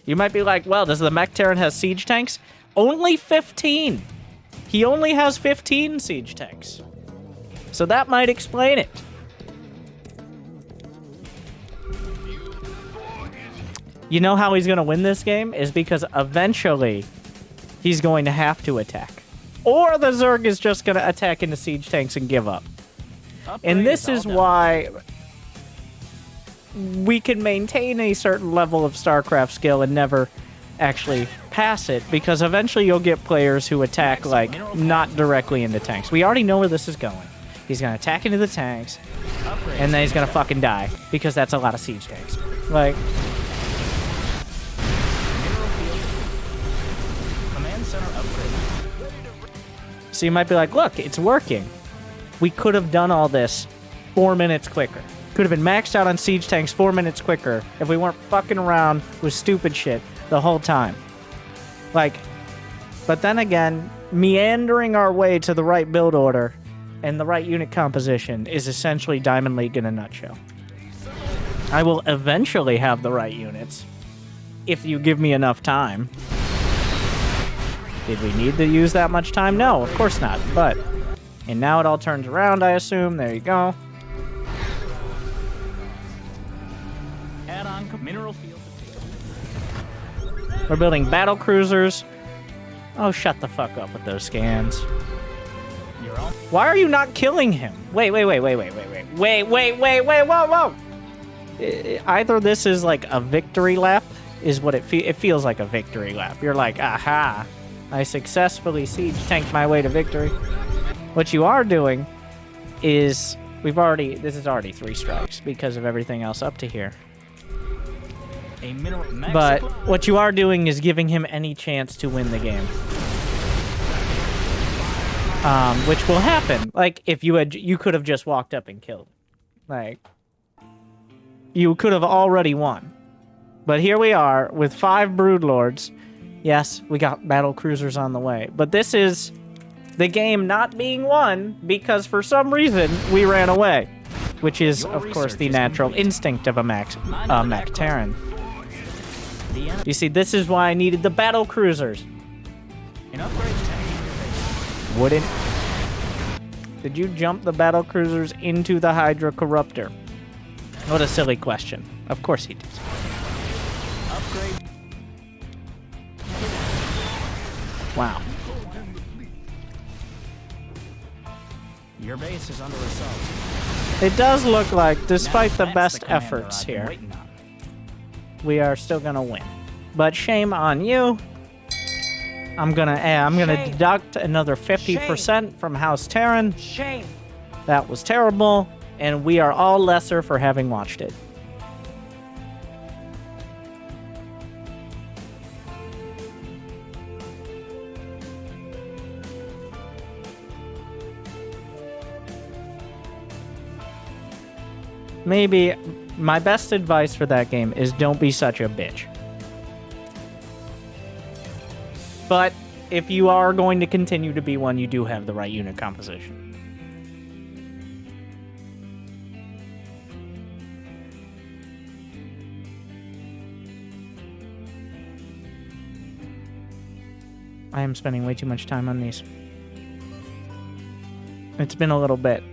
You might be like, well, does the mech Terran have siege tanks? Only 15. He only has 15 siege tanks. So that might explain it. You know how he's going to win this game? Is because eventually he's going to have to attack. Or the Zerg is just going to attack into siege tanks and give up. And this is why we can maintain a certain level of StarCraft skill and never actually pass it, because eventually you'll get players who attack, like, not directly into tanks. We already know where this is going. He's going to attack into the tanks, and then he's going to fucking die, because that's a lot of siege tanks. Like... Command center upgrade. So you might be like, look, it's working. We could have done all this 4 minutes quicker. Could have been maxed out on siege tanks 4 minutes quicker if we weren't fucking around with stupid shit the whole time. Like, but then again, meandering our way to the right build order and the right unit composition is essentially Diamond League in a nutshell. I will eventually have the right units if you give me enough time. Did we need to use that much time? No, of course not, but... And now it all turns around, I assume. There you go. Add-on mineral field. We're building battle cruisers. Oh, shut the fuck up with those scans. Why are you not killing him? Wait, whoa. Either this is like a victory lap, is what it feels like a victory lap. You're like, aha, I successfully siege tanked my way to victory. What you are doing is, this is already 3 strikes because of everything else up to here. But what you are doing is giving him any chance to win the game. Which will happen. Like, if you could have just walked up and killed. Like, you could have already won. But here we are with 5 Broodlords. Yes, we got battle cruisers on the way. But this is the game not being won because for some reason we ran away. Which is, of course, the natural instinct of a mech Terran. You see, this is why I needed the battle cruisers. Wouldn't. Did you jump the battle cruisers into the Hydra Corruptor? What a silly question. Of course he did. Upgrade. Wow. Your base is under assault. It does look like, despite the best efforts here, we are still gonna win. But shame on you. I'm gonna deduct another 50% from House Terran. Shame. That was terrible, and we are all lesser for having watched it. Maybe my best advice for that game is don't be such a bitch. But if you are going to continue to be one, you do have the right unit composition. I am spending way too much time on these. It's been a little bit.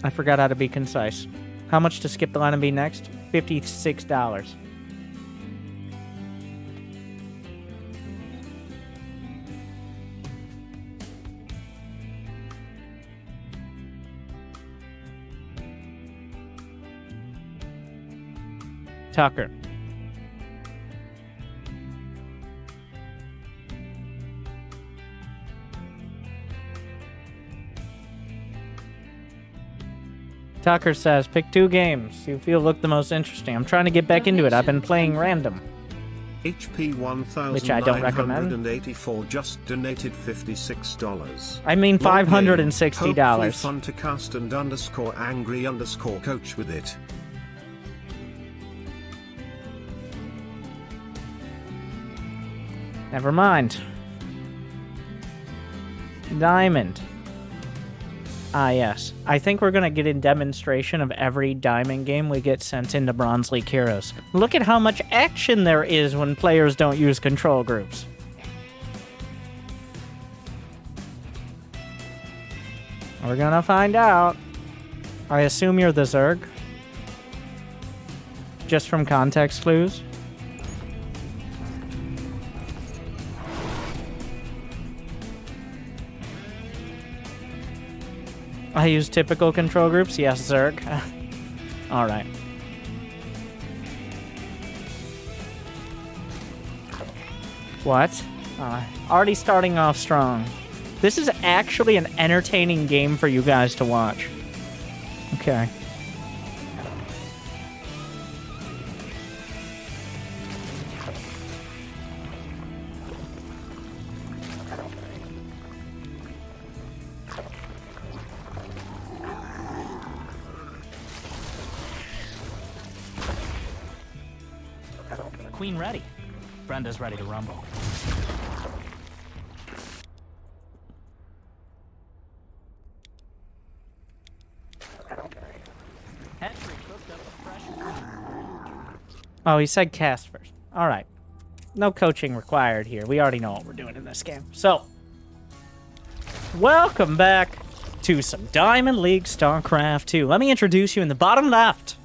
I forgot how to be concise. How much to skip the line and be next? $56. Tucker. Tucker says, pick 2 games you feel look the most interesting. I'm trying to get back into it. I've been playing random. HP Which I don't recommend. 1984 just donated $56. I mean $560. Hopefully fun to cast and _angry_coach with it. Never mind. Diamond. Ah, yes. I think we're going to get a demonstration of every Diamond game we get sent into Bronze League Heroes. Look at how much action there is when players don't use control groups. We're going to find out. I assume you're the Zerg. Just from context clues. I use typical control groups. Yes, Zerg. Alright. What? Already starting off strong. This is actually an entertaining game for you guys to watch. Okay. Queen ready. Brenda's ready to rumble. Oh, he said cast first. Alright. No coaching required here. We already know what we're doing in this game. So, welcome back to some Diamond League Starcraft 2. Let me introduce you in the bottom left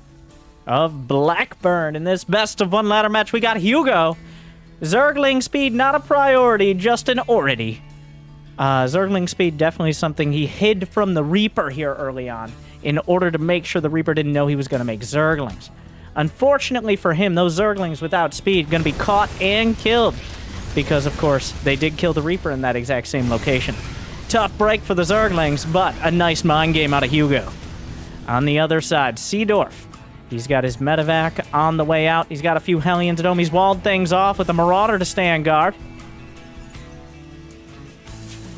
of Blackburn. In this best of one ladder match, we got Hugo. Zergling speed, not a priority, just an ority. Zergling speed, definitely something he hid from the Reaper here early on in order to make sure the Reaper didn't know he was going to make Zerglings. Unfortunately for him, those Zerglings without speed going to be caught and killed because, of course, they did kill the Reaper in that exact same location. Tough break for the Zerglings, but a nice mind game out of Hugo. On the other side, Seedorf. He's got his medevac on the way out. He's got a few Hellions at home. He's walled things off with the Marauder to stand guard.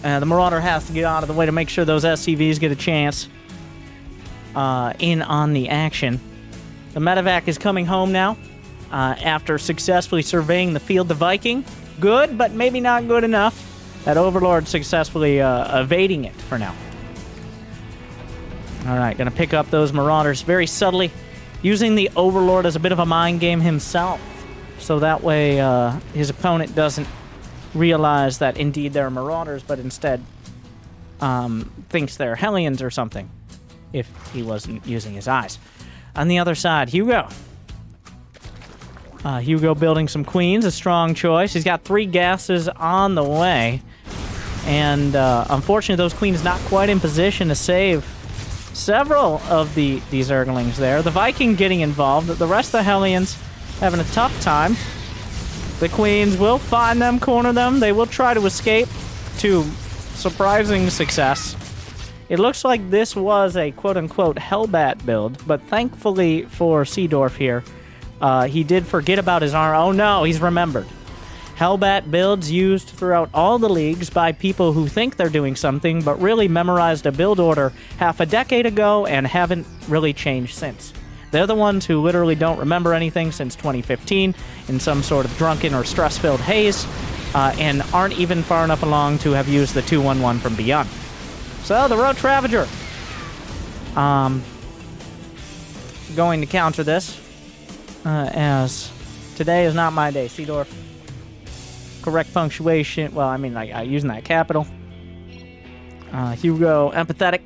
The Marauder has to get out of the way to make sure those SCVs get a chance in on the action. The medevac is coming home now after successfully surveying the field. The Viking, good, but maybe not good enough. That Overlord successfully evading it for now. All right, going to pick up those Marauders very subtly, using the Overlord as a bit of a mind game himself. So that way his opponent doesn't realize that indeed they're Marauders, but instead thinks they're Hellions or something, if he wasn't using his eyes. On the other side, Hugo. Hugo building some Queens, a strong choice. He's got 3 gases on the way. And unfortunately, those Queens not quite in position to save several of these Zerglings there. The Viking getting involved. The rest of the Hellions having a tough time. The Queens will find them, corner them. They will try to escape to surprising success. It looks like this was a quote-unquote Hellbat build, but thankfully for Seedorf here, he did forget about his armor. Oh no, he's remembered. Hellbat builds used throughout all the leagues by people who think they're doing something, but really memorized a build order half a decade ago and haven't really changed since. They're the ones who literally don't remember anything since 2015 in some sort of drunken or stress-filled haze. and aren't even far enough along to have used the 2-1-1 from beyond. So the Roach Ravager, going to counter this, as today is not my day. Seedorf, correct punctuation. Well, I mean, like using that capital. Hugo, empathetic.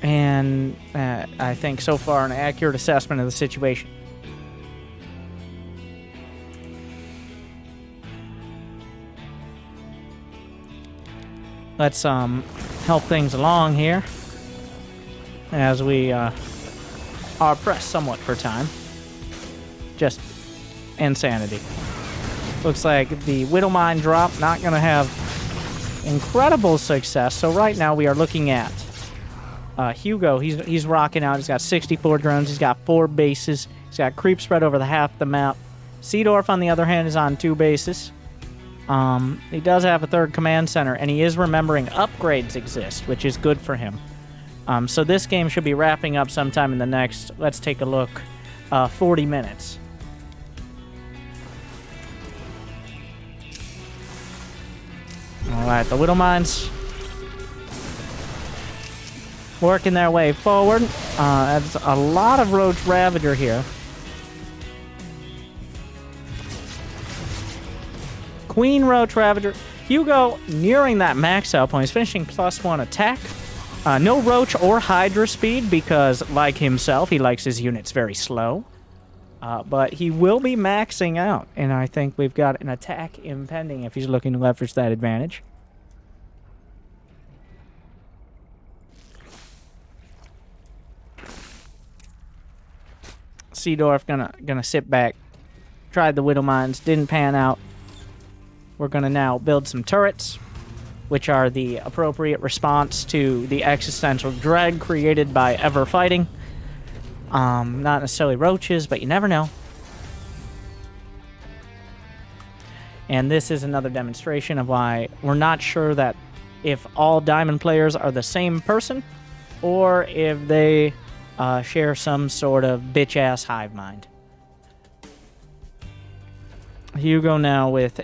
And I think so far an accurate assessment of the situation. Let's help things along here as we are pressed somewhat for time. Just insanity. Looks like the Widowmine drop not going to have incredible success. So right now we are looking at Hugo. He's rocking out. He's got 64 drones. He's got 4 bases. He's got creep spread over the half the map. Seedorf, on the other hand, is on 2 bases. He does have a 3rd command center, and he is remembering upgrades exist, which is good for him. So this game should be wrapping up sometime in the next, let's take a look, 40 minutes. Alright, the Widowmines working their way forward. That's a lot of Roach Ravager here. Queen Roach Ravager. Hugo nearing that max out point. He's finishing +1 attack. No Roach or Hydra speed because, like himself, he likes his units very slow. But he will be maxing out, and I think we've got an attack impending if he's looking to leverage that advantage. Seedorf gonna sit back. Tried the Widowmines, didn't pan out. We're gonna now build some turrets, which are the appropriate response to the existential dread created by ever fighting. Not necessarily roaches, but you never know. And this is another demonstration of why we're not sure that if all Diamond players are the same person, or if they share some sort of bitch-ass hive mind. Hugo now with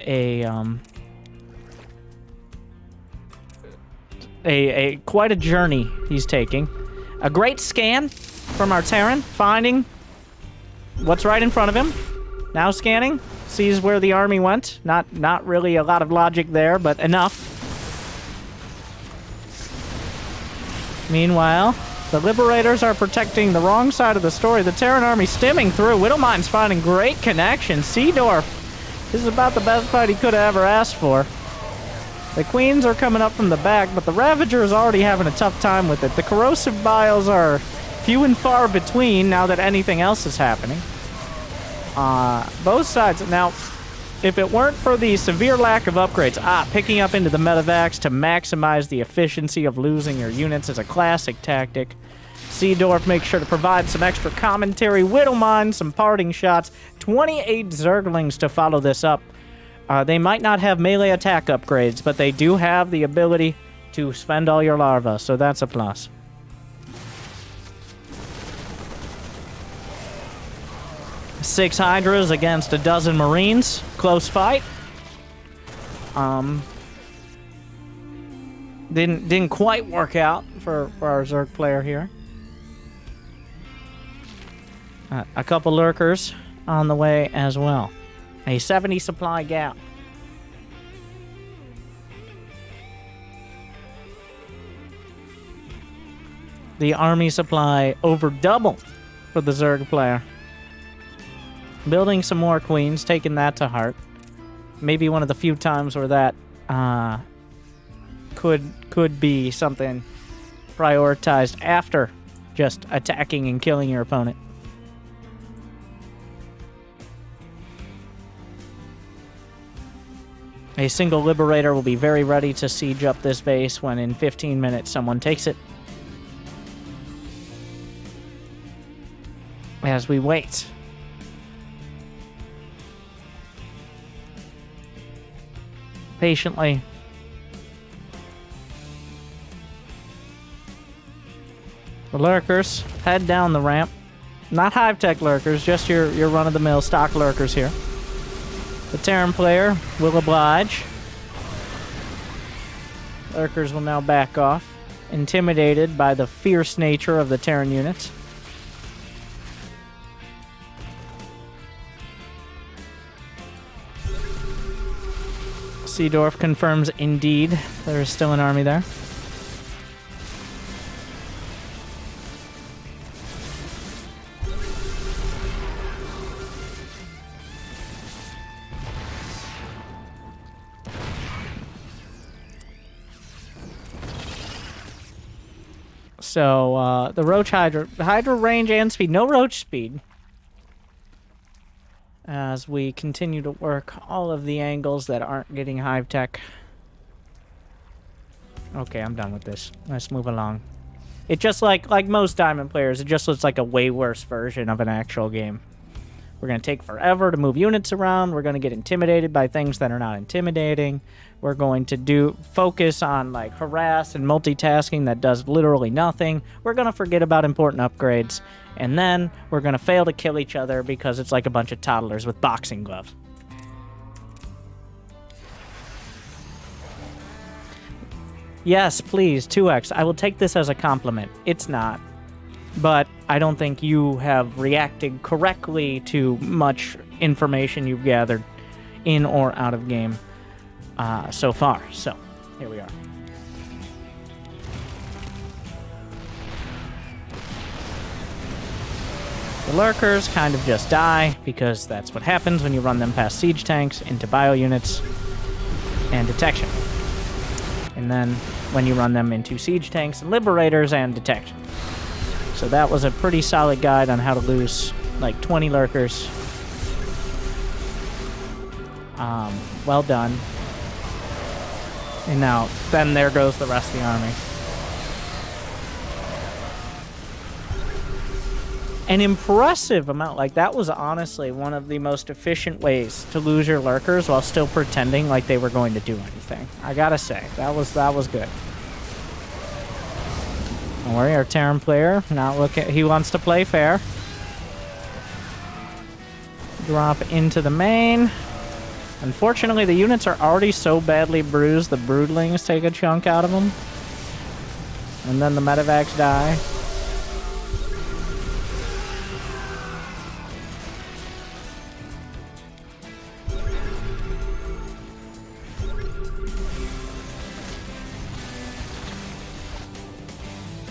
quite a journey he's taking. A great scan from our Terran, finding what's right in front of him. Now scanning, sees where the army went. Not really a lot of logic there, but enough. Meanwhile, the Liberators are protecting the wrong side of the story. The Terran army stimming through. Widowmine's finding great connection. Seedorf, this is about the best fight he could have ever asked for. The Queens are coming up from the back, but the Ravager is already having a tough time with it. The Corrosive Biles are few and far between now that anything else is happening. Both sides. Now, if it weren't for the severe lack of upgrades, picking up into the medevacs to maximize the efficiency of losing your units is a classic tactic. Seedorf makes sure to provide some extra commentary. Widowmine, some parting shots. 28 Zerglings to follow this up. They might not have melee attack upgrades, but they do have the ability to spend all your larvae, so that's a plus. Six Hydras against a dozen Marines. Close fight. Didn't quite work out for our Zerg player here. A couple lurkers on the way as well. A 70 supply gap. The army supply over double for the Zerg player. Building some more queens, taking that to heart. Maybe one of the few times where that could be something prioritized after just attacking and killing your opponent. A single Liberator will be very ready to siege up this base when in 15 minutes someone takes it. As we wait. Patiently. The lurkers head down the ramp. Not hive tech lurkers, just your run-of-the-mill stock lurkers here. The Terran player will oblige. Lurkers will now back off, intimidated by the fierce nature of the Terran units. Seedorf confirms indeed there is still an army there. So, the Roach Hydra range and speed. No Roach speed. As we continue to work all of the angles that aren't getting hive tech. Okay, I'm done with this. Let's move along. It just like most Diamond players, it just looks like a way worse version of an actual game. We're going to take forever to move units around. We're going to get intimidated by things that are not intimidating. We're going to focus on like harass and multitasking that does literally nothing. We're going to forget about important upgrades. And then we're going to fail to kill each other because it's like a bunch of toddlers with boxing gloves. Yes, please, 2x. I will take this as a compliment. It's not. But I don't think you have reacted correctly to much information you've gathered in or out of game so far. So, here we are. The lurkers kind of just die, because that's what happens when you run them past siege tanks into bio units and detection. And then when you run them into siege tanks and liberators and detection. So that was a pretty solid guide on how to lose like 20 lurkers. Well done. And now, then there goes the rest of the army. An impressive amount. Like, that was honestly one of the most efficient ways to lose your lurkers while still pretending like they were going to do anything. I gotta say, that was good. Don't worry, our Terran player, he wants to play fair. Drop into the main. Unfortunately, the units are already so badly bruised, the broodlings take a chunk out of them. And then the medevacs die.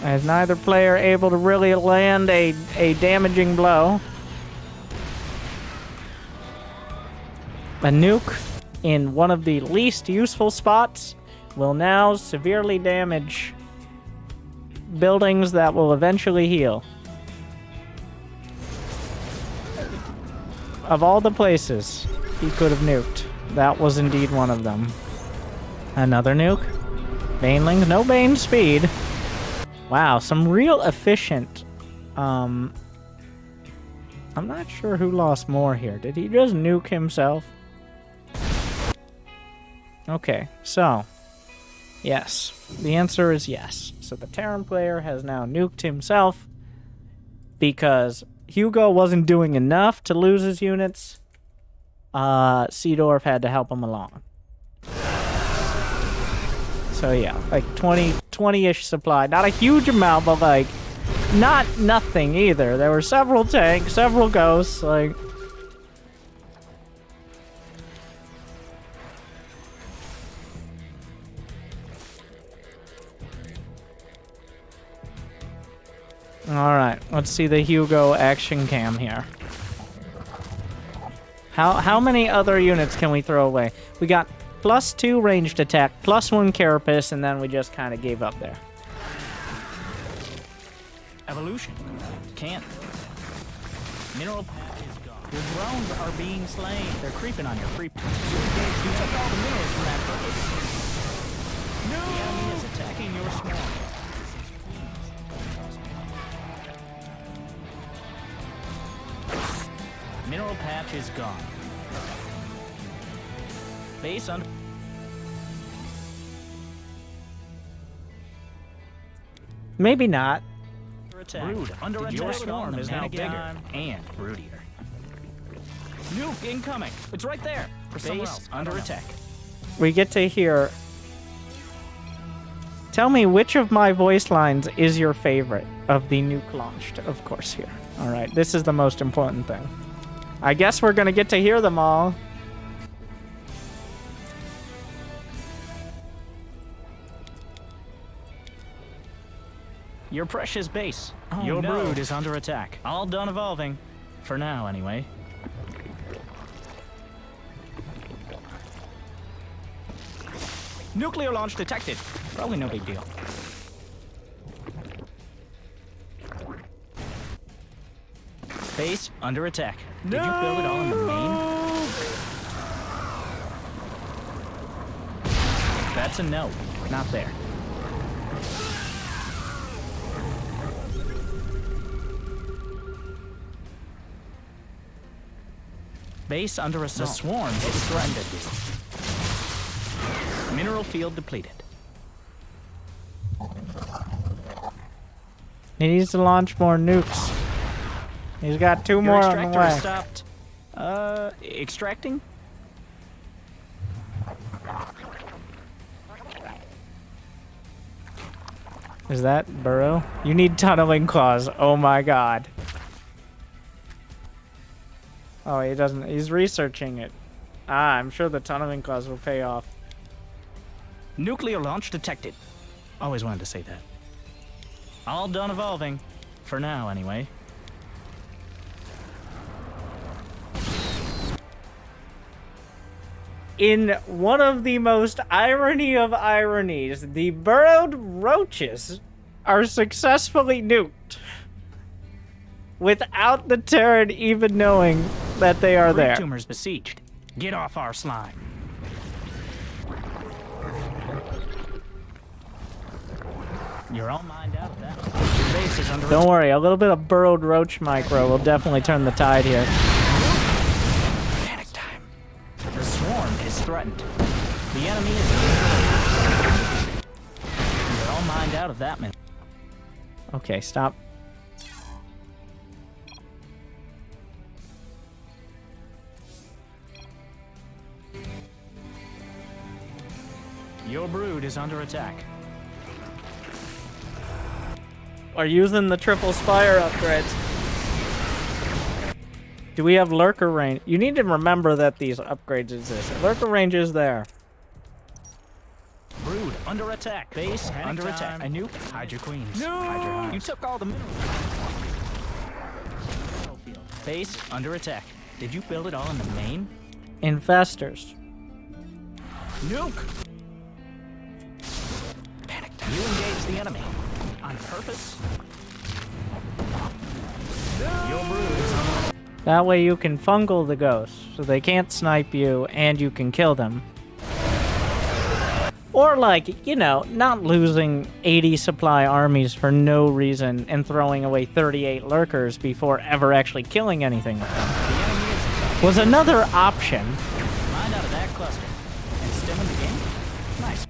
As neither player able to really land a damaging blow. A nuke in one of the least useful spots will now severely damage buildings that will eventually heal. Of all the places he could have nuked, that was indeed one of them. Another nuke. Banelings, no Bane speed. Wow, some real efficient. I'm not sure who lost more here. Did he just nuke himself? Okay, so yes. The answer is yes. So the Terran player has now nuked himself because Hugo wasn't doing enough to lose his units. Seedorf had to help him along. So yeah, like 20-ish supply. Not a huge amount, but like not nothing either. There were several tanks, several ghosts, like. Alright, let's see the Hugo action cam here. How many other units can we throw away? We got +2 ranged attack, +1 carapace, and then we just kind of gave up there. Evolution. Can't. Mineral path is gone. Your drones are being slain. They're creeping on your creep. You took all the minerals for that purpose. No! The enemy is attacking your swarm. Mineral patch is gone. Base on. Maybe not. attack. Brood under attack. Your swarm is now bigger and broodier. Nuke incoming. It's right there. Base under attack. We get to hear... Tell me which of my voice lines is your favorite of the nuke launched, of course, here. All right, this is the most important thing. I guess we're going to get to hear them all. Your precious base. Your brood is under attack. All done evolving. For now, anyway. Nuclear launch detected. Probably no big deal. Base under attack. Did you build it all in the main? That's a no. Not there. Base under assault. The swarm is threatened. Mineral field depleted. He needs to launch more nukes. He's got 2 more on the way. Stopped. Extracting? Is that burrow? You need tunneling claws. Oh my god. Oh, he doesn't. He's researching it. I'm sure the tunneling claws will pay off. Nuclear launch detected. Always wanted to say that. All done evolving. For now, anyway. In one of the most irony of ironies, the burrowed roaches are successfully nuked without the Terran even knowing that they are there. Tumors besieged. Get off our slime. You're all mined out of that. Your base is under Don't worry, a little bit of burrowed roach micro will definitely turn the tide here. Panic time. The swarm is threatened. The enemy is You're all mined out of that, man. Okay, stop. Your brood is under attack. Are using the triple spire upgrades. Do we have lurker range? You need to remember that these upgrades exist. Lurker range is there. Brood under attack. Base under attack. A nuke. Hide your queens. No! Hide your hives. You took all the minerals. Base under attack. Did you build it all in the main? Infestors. Nuke! Panic time. You engage the enemy. On purpose? Your brood is on. That way you can fungal the ghosts, so they can't snipe you and you can kill them. Or like, you know, not losing 80 supply armies for no reason and throwing away 38 lurkers before ever actually killing anything with them. Was another option. Mind out of that cluster. And stem in the game? Nice.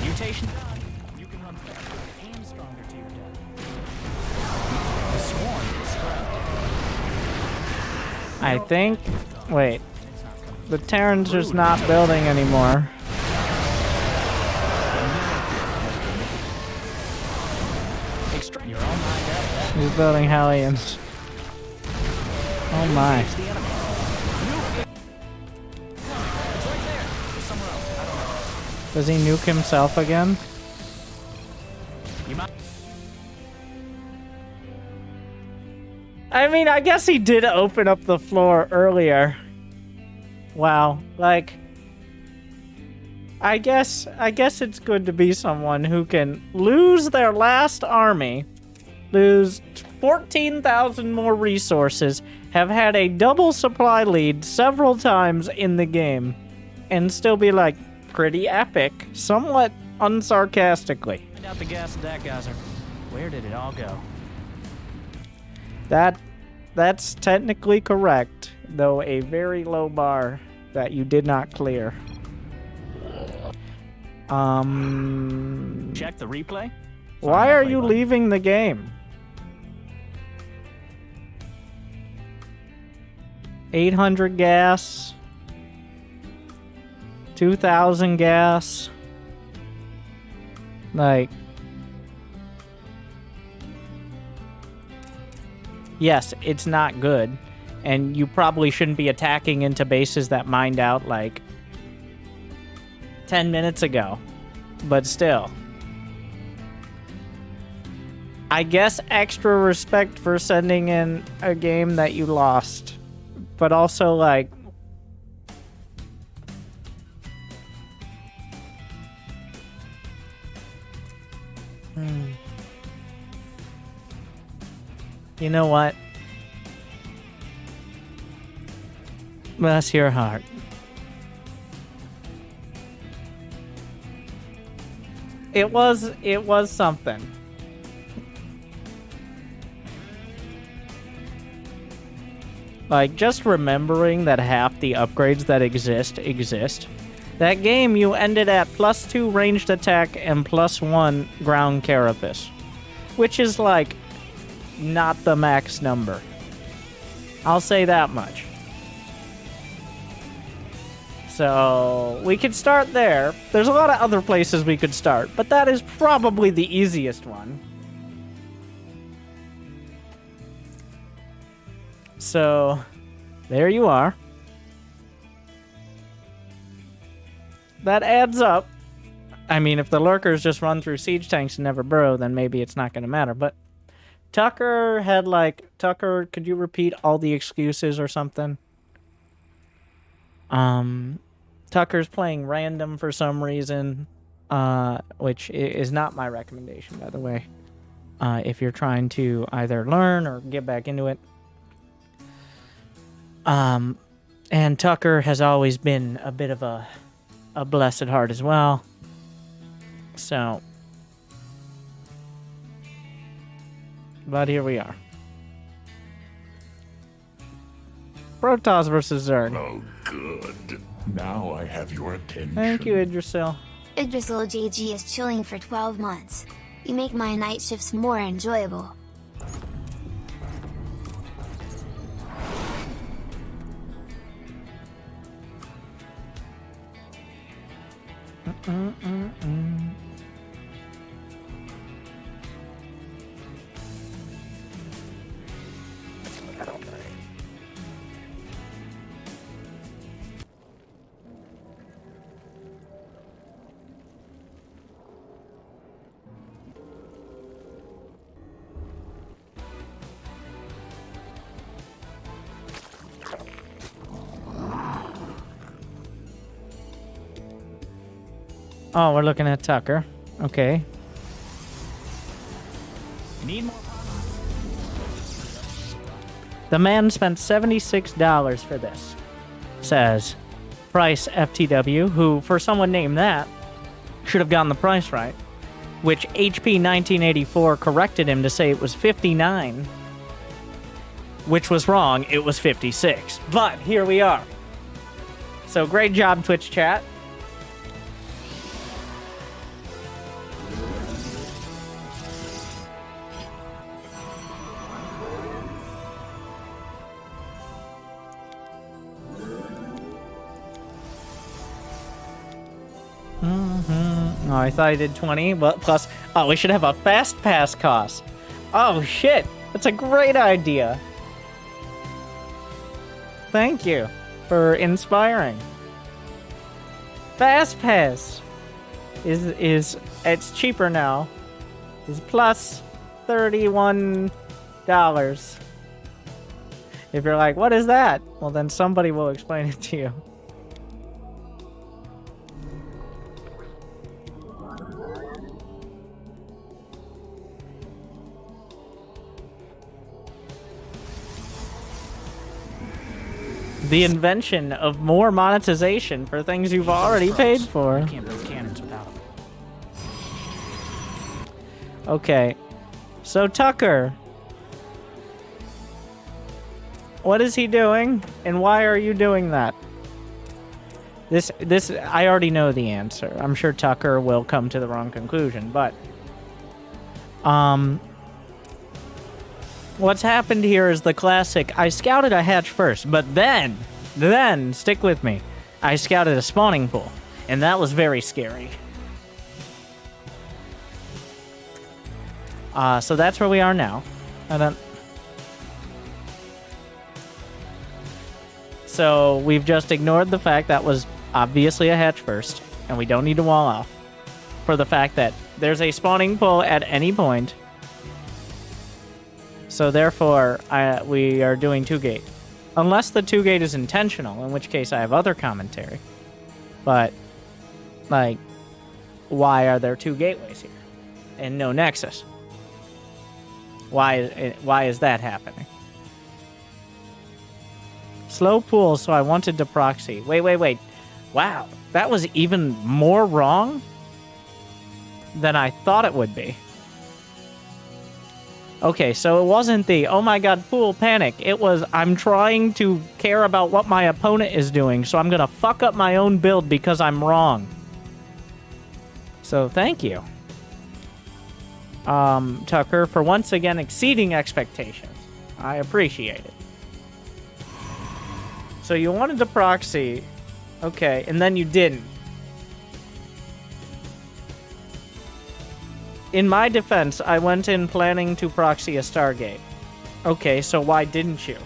Mutation done. You can run faster and stronger to your death. The swarm is threatened. I think... Wait. The Terran's just not building anymore. He's building Hellions. Oh my. Does he nuke himself again? I mean, I guess he did open up the floor earlier. Wow, like... I guess it's good to be someone who can lose their last army, lose 14,000 more resources, have had a double supply lead several times in the game, and still be like, pretty epic, somewhat unsarcastically. Find out the gas of that geyser. Where did it all go? That's technically correct, though a very low bar that you did not clear. Check the replay. Why are you leaving the game? 800 gas. 2,000 gas. Like... Yes, it's not good. And you probably shouldn't be attacking into bases that mined out, like, 10 minutes ago. But still. I guess extra respect for sending in a game that you lost. But also, like... You know what? Bless your heart. It was something. Like, just remembering that half the upgrades that exist. That game, you ended at +2 ranged attack and +1 ground carapace. Which is, like, not the max number. I'll say that much. So, we could start there. There's a lot of other places we could start, but that is probably the easiest one. So, there you are. That adds up. I mean, if the lurkers just run through siege tanks and never burrow, then maybe it's not going to matter, but... Tucker had, like... Tucker, could you repeat all the excuses or something? Tucker's playing random for some reason, which is not my recommendation, by the way. If you're trying to either learn or get back into it. And Tucker has always been a bit of a blessed heart as well. So... But here we are. Protoss versus Zerg. Oh, good. Now I have your attention. Thank you, Idrisil. Idrisil GG is chilling for 12 months. You make my night shifts more enjoyable. Oh, we're looking at Tucker. Okay. Need more. The man spent $76 for this, says Price FTW, who, for someone named that, should have gotten the price right, which HP 1984 corrected him to say it was 59, which was wrong. It was 56. But here we are. So great job, Twitch chat. Oh, I thought I did 20, but plus... Oh, we should have a fast pass cost. Oh, shit. That's a great idea. Thank you for inspiring. Fast pass is it's cheaper now. Is plus $31. If you're like, what is that? Well, then somebody will explain it to you. The invention of more monetization for things you've already paid for. You can't build cannons without them. Okay. So Tucker. What is he doing? And why are you doing that? This, I already know the answer. I'm sure Tucker will come to the wrong conclusion, but... What's happened here is the classic, I scouted a hatch first, but then, stick with me, I scouted a spawning pool, and that was very scary. So that's where we are now. So we've just ignored the fact that was obviously a hatch first, and we don't need to wall off for the fact that there's a spawning pool at any point. So therefore, we are doing 2-gate. Unless the 2-gate is intentional, in which case I have other commentary. But, like, why are there 2 gateways here? And no nexus? Why is that happening? Slow pool, so I wanted to proxy. Wait. Wow, that was even more wrong than I thought it would be. Okay, so it wasn't the, oh my god, pool panic. It was, I'm trying to care about what my opponent is doing, so I'm gonna fuck up my own build because I'm wrong. So, thank you. Tucker, for once again exceeding expectations. I appreciate it. So you wanted to proxy, okay, and then you didn't. In my defense, I went in planning to proxy a Stargate. Okay, so why didn't you?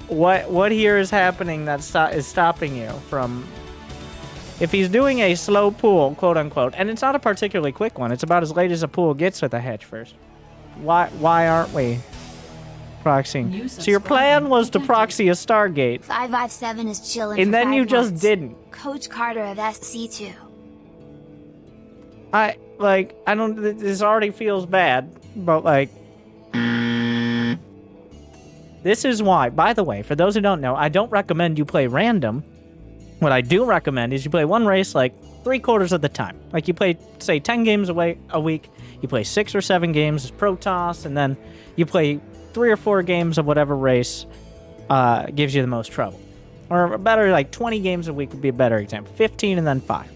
What here is happening that is stopping you from... If he's doing a slow pool, quote-unquote, and it's not a particularly quick one, it's about as late as a pool gets with a hatch first. Why aren't we proxying? So your plan was to proxy a Stargate. 557 is chilling and for then 5 you just months. didn't. Coach Carter of SC2. This already feels bad, but, like... This is why, by the way, for those who don't know, I don't recommend you play random. What I do recommend is you play one race, like, 3/4 of the time. Like, you play, say, 10 games a week, you play 6 or 7 games as Protoss, and then you play 3 or 4 games of whatever race gives you the most trouble. Or better, like, 20 games a week would be a better example. 15 and then 5.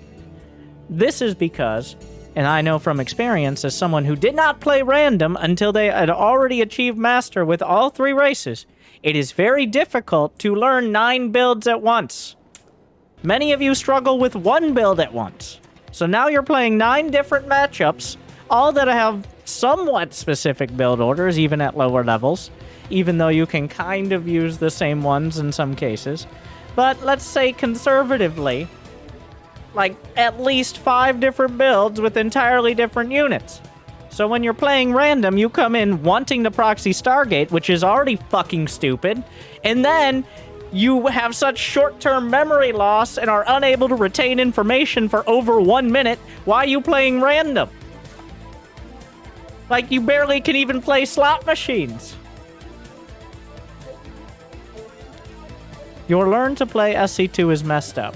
This is because, and I know from experience as someone who did not play random until they had already achieved master with all 3 races, it is very difficult to learn 9 builds at once. Many of you struggle with 1 build at once. So now you're playing 9 different matchups, all that have somewhat specific build orders, even at lower levels, even though you can kind of use the same ones in some cases. But let's say conservatively, like at least 5 different builds with entirely different units. So when you're playing random, you come in wanting to proxy Stargate, which is already fucking stupid, and then you have such short-term memory loss and are unable to retain information for over 1 minute. Why are you playing random? Like, you barely can even play slot machines. Your learn to play SC2 is messed up.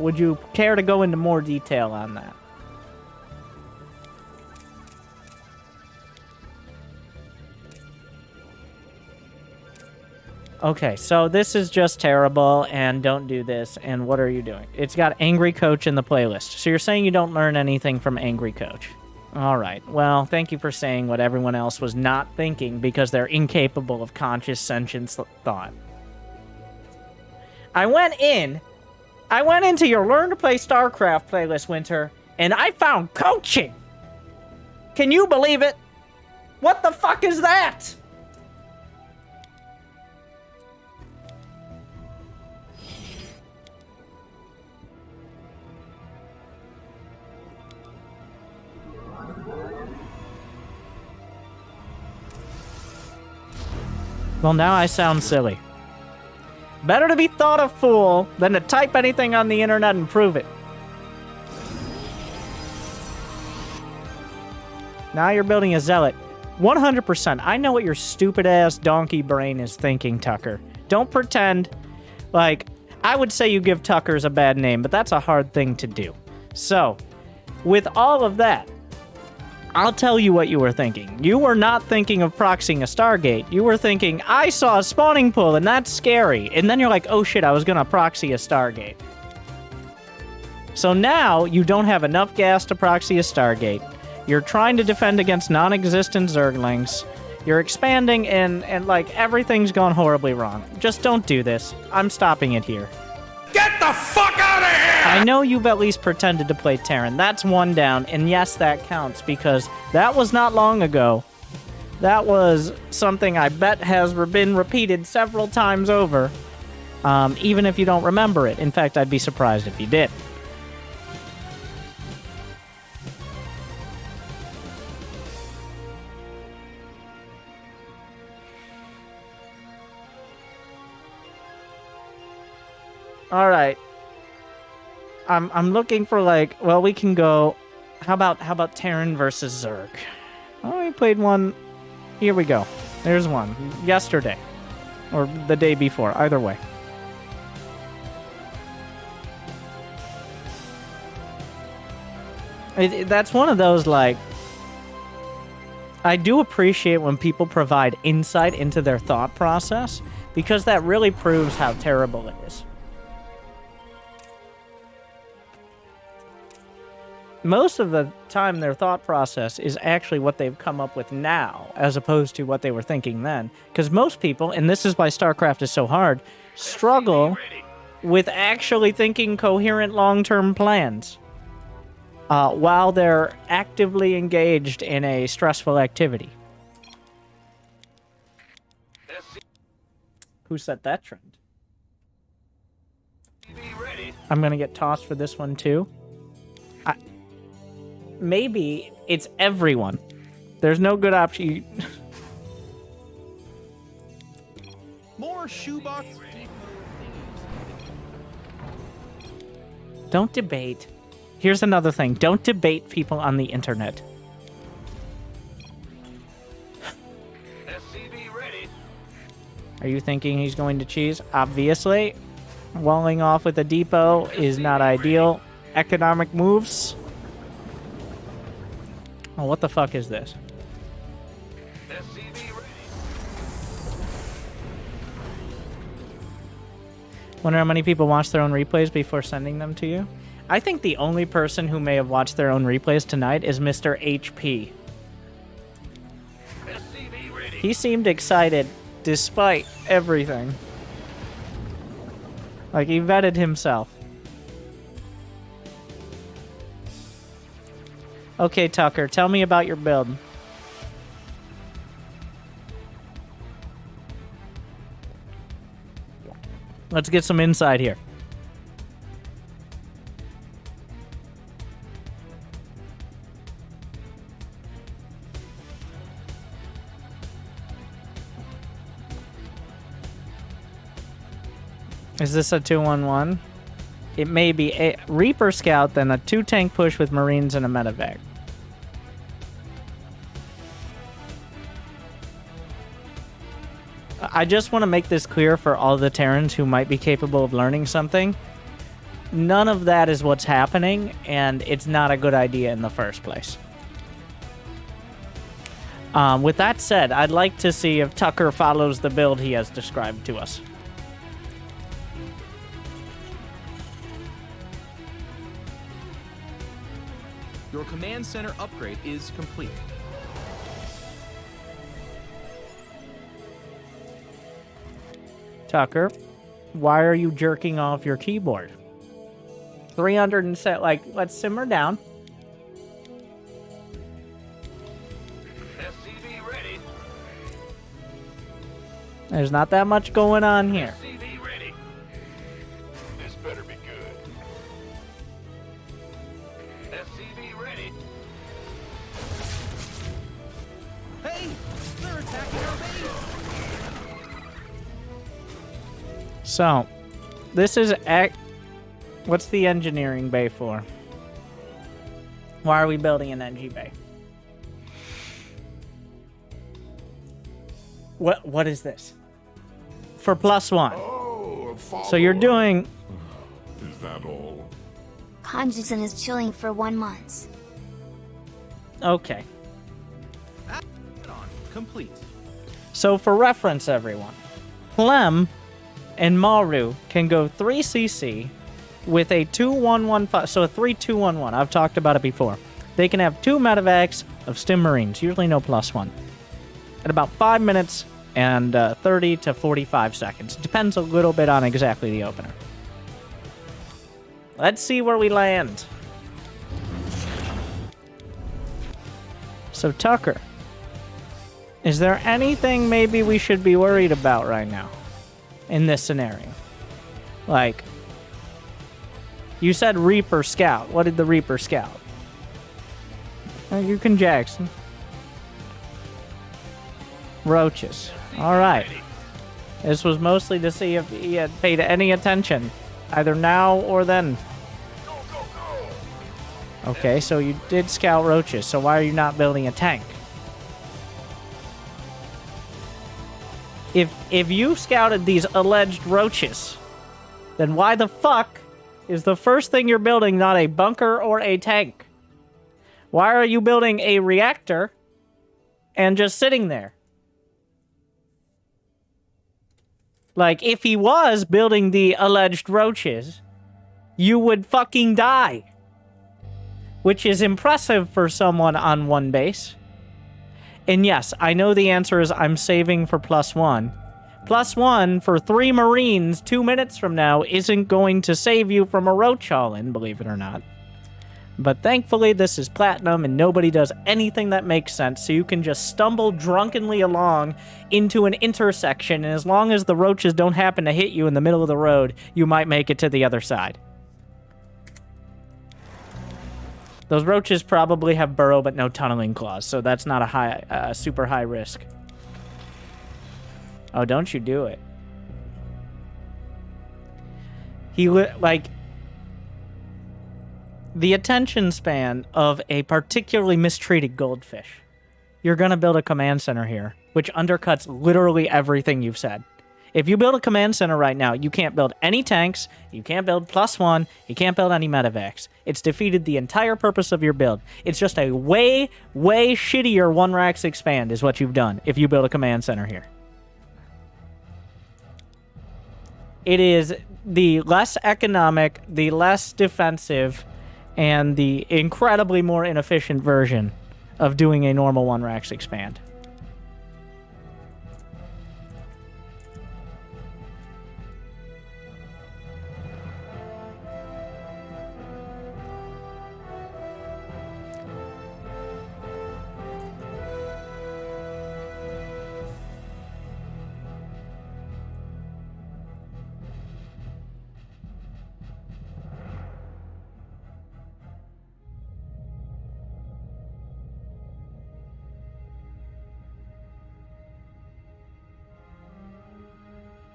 Would you care to go into more detail on that? Okay, so this is just terrible, and don't do this, and what are you doing? It's got Angry Coach in the playlist. So you're saying you don't learn anything from Angry Coach. Alright, well, thank you for saying what everyone else was not thinking because they're incapable of conscious sentient thought. I went into your Learn to Play Starcraft playlist, Winter, and I found coaching! Can you believe it? What the fuck is that? Well, now I sound silly. Better to be thought a fool than to type anything on the internet and prove it. Now you're building a zealot. 100%. I know what your stupid-ass donkey brain is thinking, Tucker. Don't pretend like... I would say you give Tuckers a bad name, but that's a hard thing to do. So, with all of that, I'll tell you what you were thinking. You were not thinking of proxying a Stargate. You were thinking, I saw a spawning pool and that's scary. And then you're like, oh shit, I was gonna proxy a Stargate. So now you don't have enough gas to proxy a Stargate. You're trying to defend against non-existent Zerglings. You're expanding and like everything's gone horribly wrong. Just don't do this. I'm stopping it here. Get the fuck out of here! I know you've at least pretended to play Terran. That's one down, and yes, that counts, because that was not long ago. That was something I bet has been repeated several times over, even if you don't remember it. In fact, I'd be surprised if you did. All right. I'm looking for like, well, we can go. How about Terran versus Zerg? Oh, we played one. Here we go. There's one yesterday, or the day before. Either way. That's one of those like. I do appreciate when people provide insight into their thought process, because that really proves how terrible it is. Most of the time, their thought process is actually what they've come up with now, as opposed to what they were thinking then. Because most people, and this is why StarCraft is so hard, struggle with actually thinking coherent long-term plans while they're actively engaged in a stressful activity. Who set that trend? I'm gonna get tossed for this one too. Maybe it's everyone. There's no good option. More shoebox. Don't debate. Here's another thing. Don't debate people on the internet. SCV ready. Are you thinking he's going to cheese? Obviously. Walling off with a depot is not ideal. Economic moves. Oh, what the fuck is this? SCV ready. Wonder how many people watch their own replays before sending them to you? I think the only person who may have watched their own replays tonight is Mr. HP. SCV ready. He seemed excited despite everything. Like he vetted himself. Okay, Tucker, tell me about your build. Let's get some insight here. Is this a 2-1-1? It may be a Reaper Scout, then a 2-tank push with Marines and a medevac. I just want to make this clear for all the Terrans who might be capable of learning something. None of that is what's happening, and it's not a good idea in the first place. With that said, I'd like to see if Tucker follows the build he has described to us. Your command center upgrade is complete. Tucker, why are you jerking off your keyboard? 300 and set, like, let's simmer down. SCV ready. There's not that much going on here. SCV ready. This better be good. SCV ready. Hey, they're attacking our base. So, this is what's the engineering bay for? Why are we building an NG bay? What is this? For +1. Oh, So you're doing... Is that all? Hanjisen is chilling for 1 month. Okay. complete. So for reference, everyone, Clem and Maru can go 3cc with a 2-1-1-5, so a 3-2-1-1. I've talked about it before. They can have 2 medevacs of Stim Marines, usually no +1, at about 5 minutes and 30 to 45 seconds. Depends a little bit on exactly the opener. Let's see where we land. So Tucker, is there anything maybe we should be worried about right now in this scenario? Like, you said Reaper Scout. What did the Reaper Scout? You can Jackson. Roaches. All right. This was mostly to see if he had paid any attention, either now or then. Okay, so you did scout roaches, so why are you not building a tank? If you scouted these alleged roaches, then why the fuck is the first thing you're building not a bunker or a tank? Why are you building a reactor and just sitting there? Like, if he was building the alleged roaches, you would fucking die. Which is impressive for someone on one base. And yes, I know the answer is I'm saving for +1. +1 for 3 Marines 2 minutes from now isn't going to save you from a roach all-in, believe it or not. But thankfully, this is Platinum, and nobody does anything that makes sense, so you can just stumble drunkenly along into an intersection, and as long as the roaches don't happen to hit you in the middle of the road, you might make it to the other side. Those roaches probably have burrow but no tunneling claws, so that's not a super high risk. Oh, don't you do it. The attention span of a particularly mistreated goldfish. You're gonna build a command center here, which undercuts literally everything you've said. If you build a command center right now, you can't build any tanks, you can't build +1, you can't build any medevacs. It's defeated the entire purpose of your build. It's just a way, way shittier 1-Rax expand is what you've done if you build a command center here. It is the less economic, the less defensive, and the incredibly more inefficient version of doing a normal 1-Rax expand.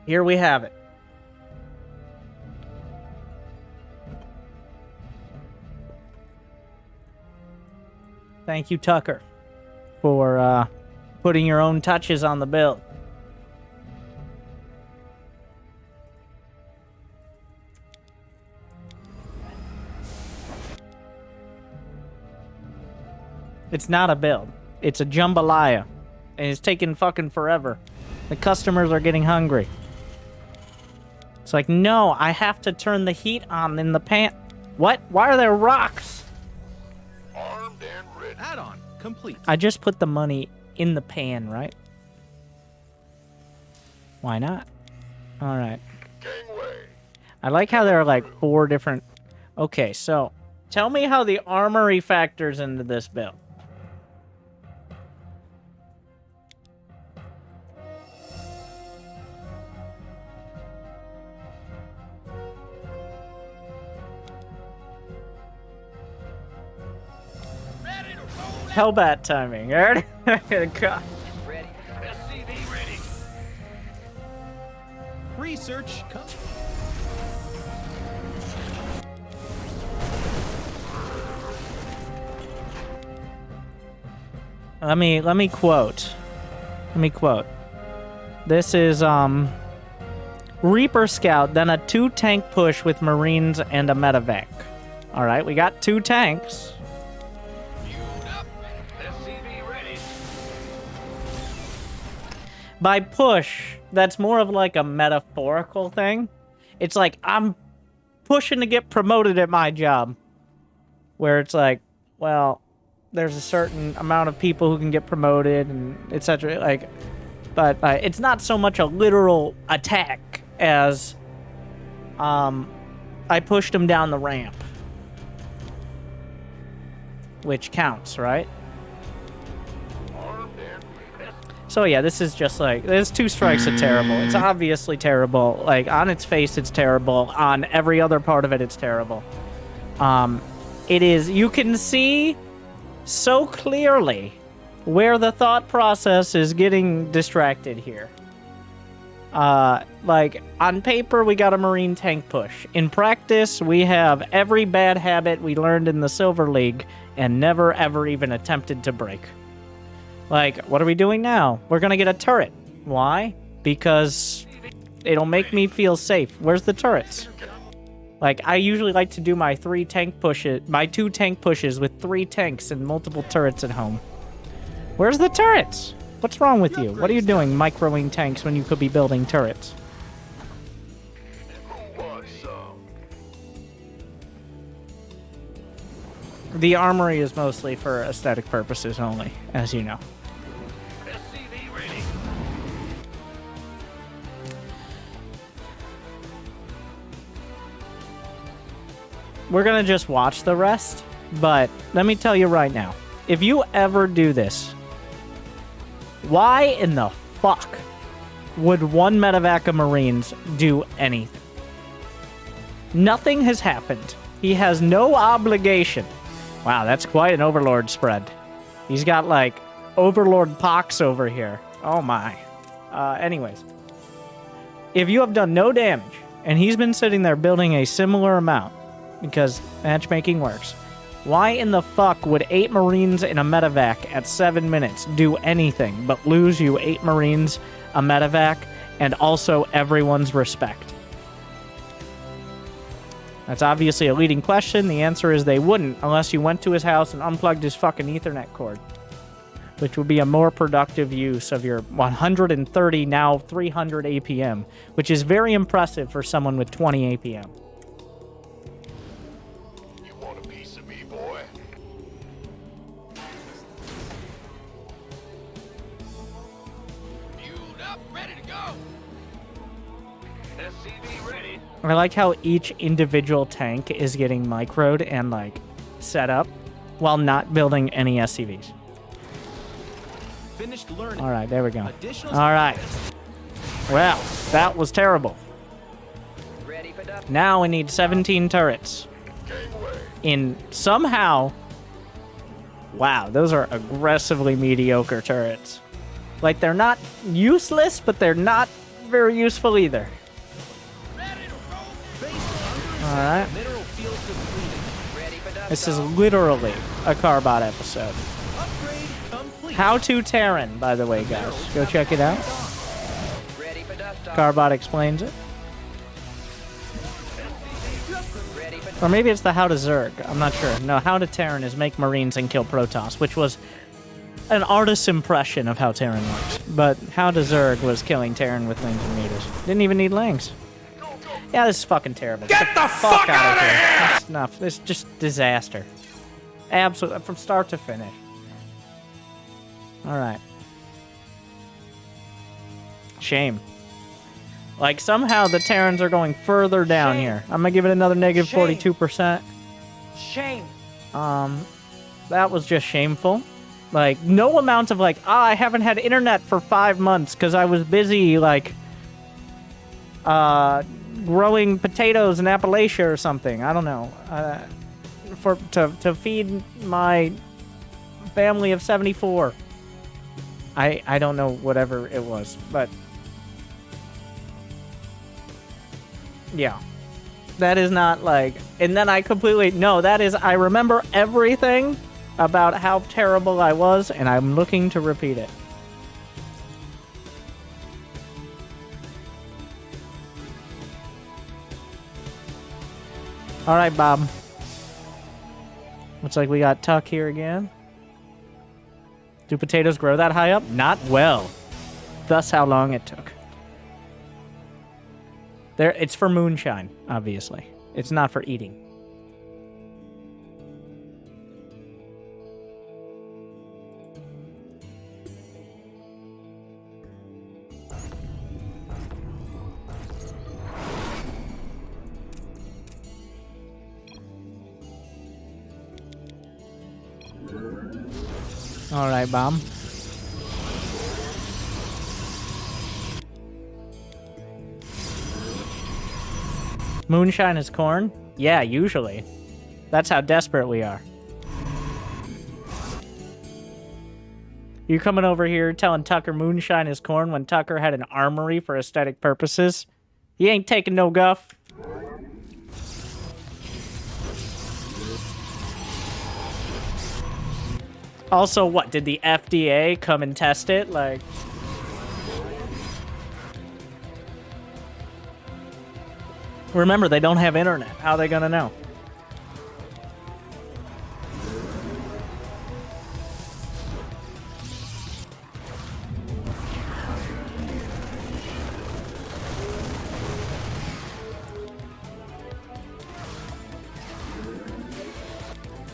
Here we have it. Thank you, Tucker, for putting your own touches on the build. It's not a build. It's a jambalaya. And it's taking fucking forever. The customers are getting hungry. It's like, no, I have to turn the heat on in the pan. What? Why are there rocks? Armed and ready. Add-on complete. I just put the money in the pan, right? Why not? All right. Gangway. I like how there are like 4 different... Okay, so tell me how the armory factors into this build. Hellbat timing, right? God. Ready. SCV ready. Research. Let me quote. This is Reaper Scout, then a 2-tank push with Marines and a medevac. All right, we got 2 tanks. by push, that's more of like a metaphorical thing. It's like, I'm pushing to get promoted at my job. Where it's like, well, there's a certain amount of people who can get promoted and etc. Like, but it's not so much a literal attack as I pushed him down the ramp. Which counts, right? So yeah, this is just like, there's 2 strikes are terrible. It's obviously terrible. Like, on its face, it's terrible. On every other part of it, it's terrible. It is, you can see so clearly where the thought process is getting distracted here. Like, on paper, we got a Marine tank push. In practice, we have every bad habit we learned in the Silver League and never ever even attempted to break. Like, what are we doing now? We're gonna get a turret. Why? Because it'll make me feel safe. Where's the turrets? Like, I usually like to do my 2 tank pushes with 3 tanks and multiple turrets at home. Where's the turrets? What's wrong with you? What are you doing microing tanks when you could be building turrets? The armory is mostly for aesthetic purposes only, as you know. We're gonna just watch the rest, but let me tell you right now, if you ever do this, why in the fuck would 1 medevac of Marines do anything? Nothing has happened. He has no obligation. Wow, that's quite an Overlord spread. He's got, like, Overlord pox over here. Oh my. Anyways. If you have done no damage, and he's been sitting there building a similar amount, because matchmaking works, why in the fuck would 8 Marines in a medevac at 7 minutes do anything but lose you 8 Marines, a medevac, and also everyone's respect? That's obviously a leading question. The answer is they wouldn't unless you went to his house and unplugged his fucking Ethernet cord, which would be a more productive use of your 130, now 300 APM, which is very impressive for someone with 20 APM. You want a piece of me, boy? Fueled up, ready to go. SCV ready. I like how each individual tank is getting microed and, like, set up while not building any SCVs. Finished learning. All right, there we go. Additional All right. Well, that was terrible. Ready for duck. Now we need 17 turrets. In somehow... Wow, those are aggressively mediocre turrets. Like, they're not useless, but they're not very useful either. Alright. Mineral field completed. Ready for duck. This is literally a Carbot episode. Upgrade complete. How to Terran, by the way, guys. Go check it out. Ready for duck. Carbot explains it. Ready for Or maybe it's the How to Zerg. I'm not sure. No, How to Terran is make Marines and kill Protoss, which was an artist's impression of how Terran works. But How to Zerg was killing Terran with Lings and meters. Didn't even need Lings. Yeah, this is fucking terrible. Get the fuck out of here! That's enough. This is just disaster. Absolutely, from start to finish. Alright. Shame. Like, somehow the Terrans are going further down Shame. here. I'm gonna give it another negative Shame. 42%. shame. That was just shameful. Like, no amount of, like, I haven't had internet for 5 months because I was busy, like, growing potatoes in Appalachia or something. I don't know. To feed my family of 74. I don't know whatever it was, but yeah. That is not like, and then I completely, no, that is, I remember everything about how terrible I was, and I'm looking to repeat it. Alright, Bob. Looks like we got Tuck here again. Do potatoes grow that high up? Not well. Thus how long it took. There, it's for moonshine, obviously. It's not for eating. All right, Bomb. Moonshine is corn? Yeah, usually. That's how desperate we are. You coming over here telling Tucker moonshine is corn when Tucker had an armory for aesthetic purposes? He ain't taking no guff. Also, what, did the FDA come and test it? Like... Remember, they don't have internet. How are they gonna know?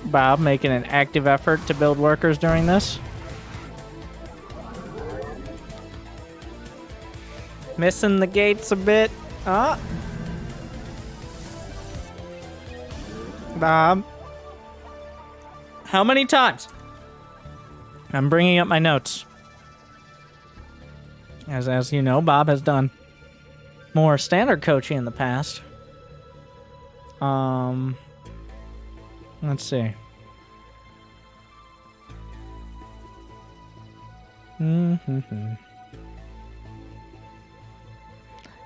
Bob making an active effort to build workers during this. Missing the gates a bit. Bob. How many times? I'm bringing up my notes. As you know, Bob has done more standard coaching in the past. Let's see.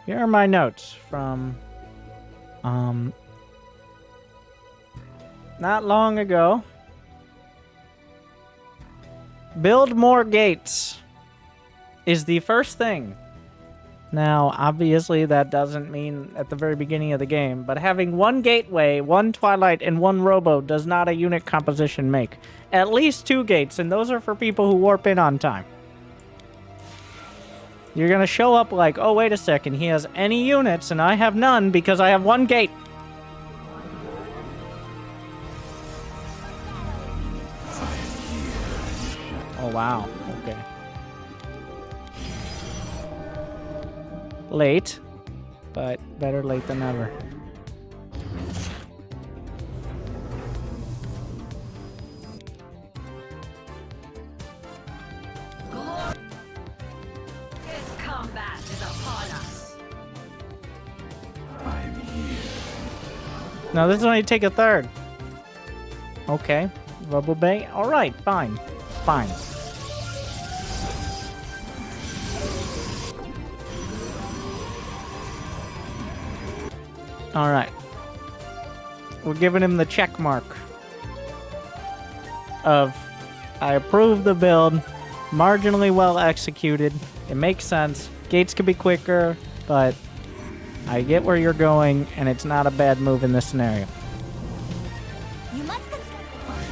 Here are my notes from not long ago. Build more gates is the first thing. Now, obviously, that doesn't mean at the very beginning of the game, but having one gateway, one twilight, and one robo does not a unit composition make. At least 2 gates, and those are for people who warp in on time. You're gonna show up like, oh, wait a second, he has any units, and I have none because I have 1 gate. Oh, wow. Okay. Late, but better late than never. This combat is upon us. I'm here. No, this is only take a third. Okay. Rubble Bay? Alright, fine. Fine. Alright. We're giving him the check mark of I approve the build, marginally well executed, it makes sense, gates could be quicker, but I get where you're going, and it's not a bad move in this scenario.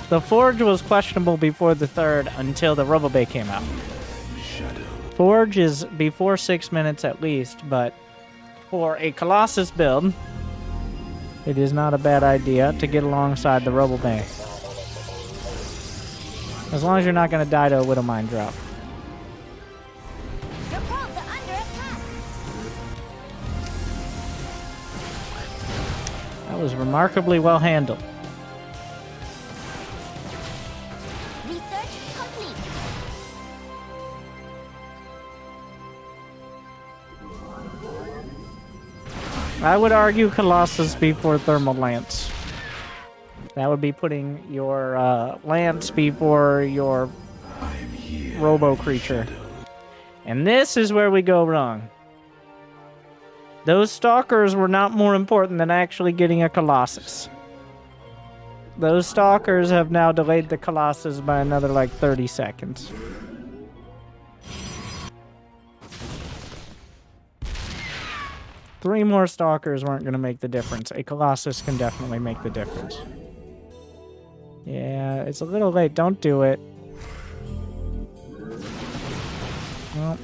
The Forge was questionable before the third until the Rubble Bay came out. Forge is before 6 minutes at least, but for a Colossus build, it is not a bad idea to get alongside the Rubble Bay. As long as you're not going to die to a Widow Mine drop. Your probes are under attack. That was remarkably well handled. Research complete. I would argue Colossus before Thermal Lance. That would be putting your Lance before your Robo creature. And this is where we go wrong. Those Stalkers were not more important than actually getting a Colossus. Those Stalkers have now delayed the Colossus by another like 30 seconds. Three more Stalkers weren't going to make the difference. A Colossus can definitely make the difference. Yeah, it's a little late. Don't do it. Well,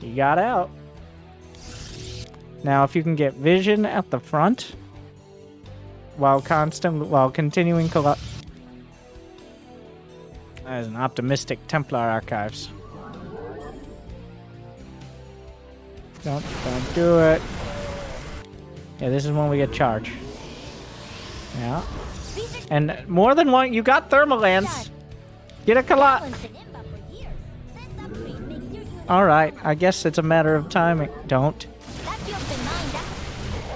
He got out. Now, if you can get vision at the front while continuing that is an optimistic Templar archives. Don't do it. Yeah, this is when we get charge. Yeah. And more than one, you got thermal lance. Get a collat. Alright, I guess it's a matter of timing. Don't.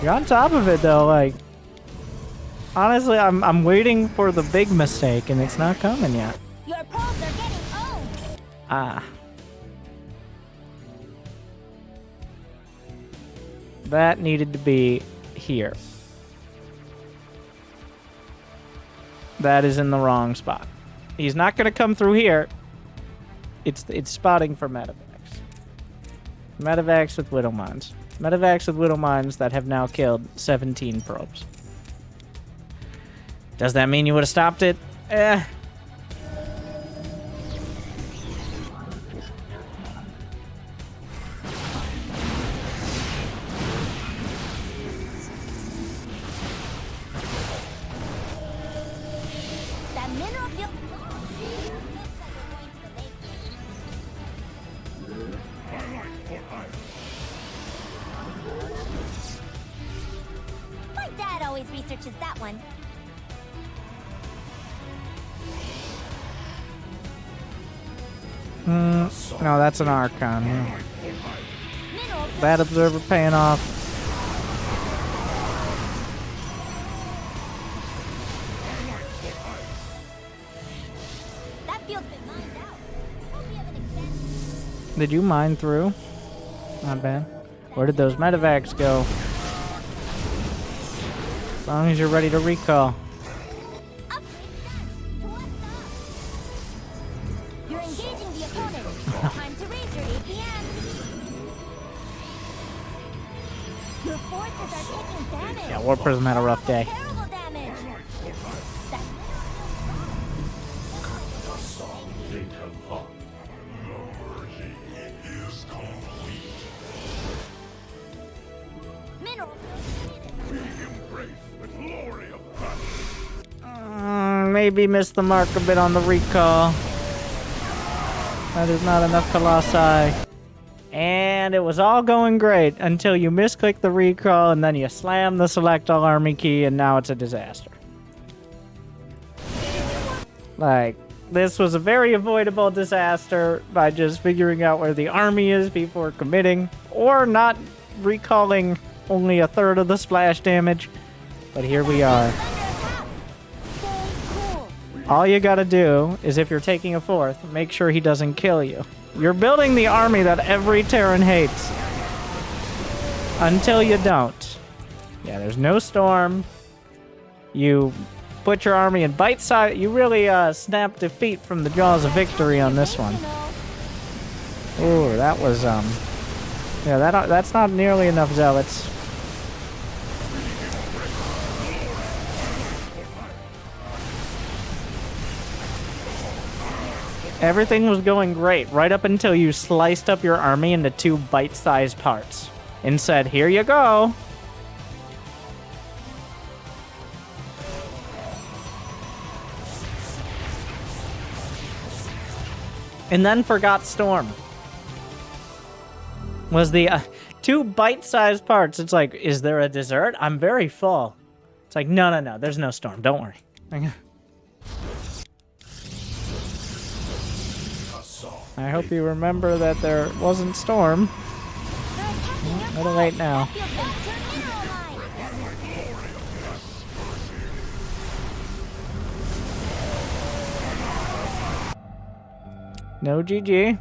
You're on top of it though, like. Honestly, I'm waiting for the big mistake and it's not coming yet. Your probes are getting owned. Ah. That needed to be here. That is in the wrong spot. He's not going to come through here. It's spotting for medevacs. Medevacs with Widow Mines. Medevacs with Widow Mines that have now killed 17 probes. Does that mean you would have stopped it? Eh. My dad always researches that one. No, that's an archon. Yeah. That observer paying off. That field's been mined out. Hope we have an extension. Did you mine through? Not bad. Where did those medevacs go? As long as you're ready to recall. You're engaging the opponent. Time to raise your APM. Your forces are taking damage. Yeah, War Prism had a rough day. Terrible damage. Mineral. Maybe missed the mark a bit on the recall. That is not enough Colossi. And it was all going great until you misclick the recall and then you slam the select all army key and now it's a disaster. Like, this was a very avoidable disaster by just figuring out where the army is before committing or not recalling only a third of the splash damage. But here we are. All you gotta do is, if you're taking a fourth, make sure he doesn't kill you. You're building the army that every Terran hates. Until you don't. Yeah, there's no storm. You put your army in bite size. You really snap defeat from the jaws of victory on this one. Ooh, that was yeah, that's not nearly enough zealots. Everything was going great, right up until you sliced up your army into 2 bite-sized parts. And said, here you go. And then forgot Storm. Was the 2 bite-sized parts. It's like, is there a dessert? I'm very full. It's like, no, there's no Storm. Don't worry. I hope you remember that there wasn't Storm. A little late now. No GG.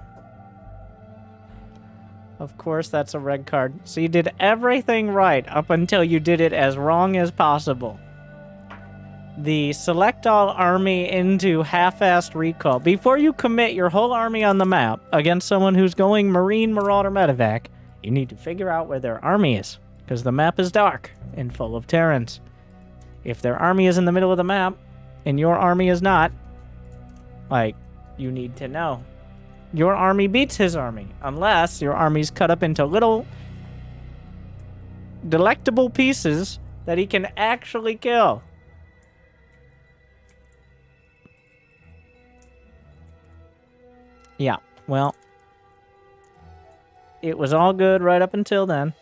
Of course, that's a red card. So you did everything right up until you did it as wrong as possible. The select all army into half-assed recall. Before you commit your whole army on the map against someone who's going Marine, Marauder, Medevac, you need to figure out where their army is, because the map is dark and full of Terrans. If their army is in the middle of the map and your army is not, like, you need to know. your army beats his army. Unless your army's cut up into little delectable pieces that he can actually kill. Yeah, well, it was all good right up until then.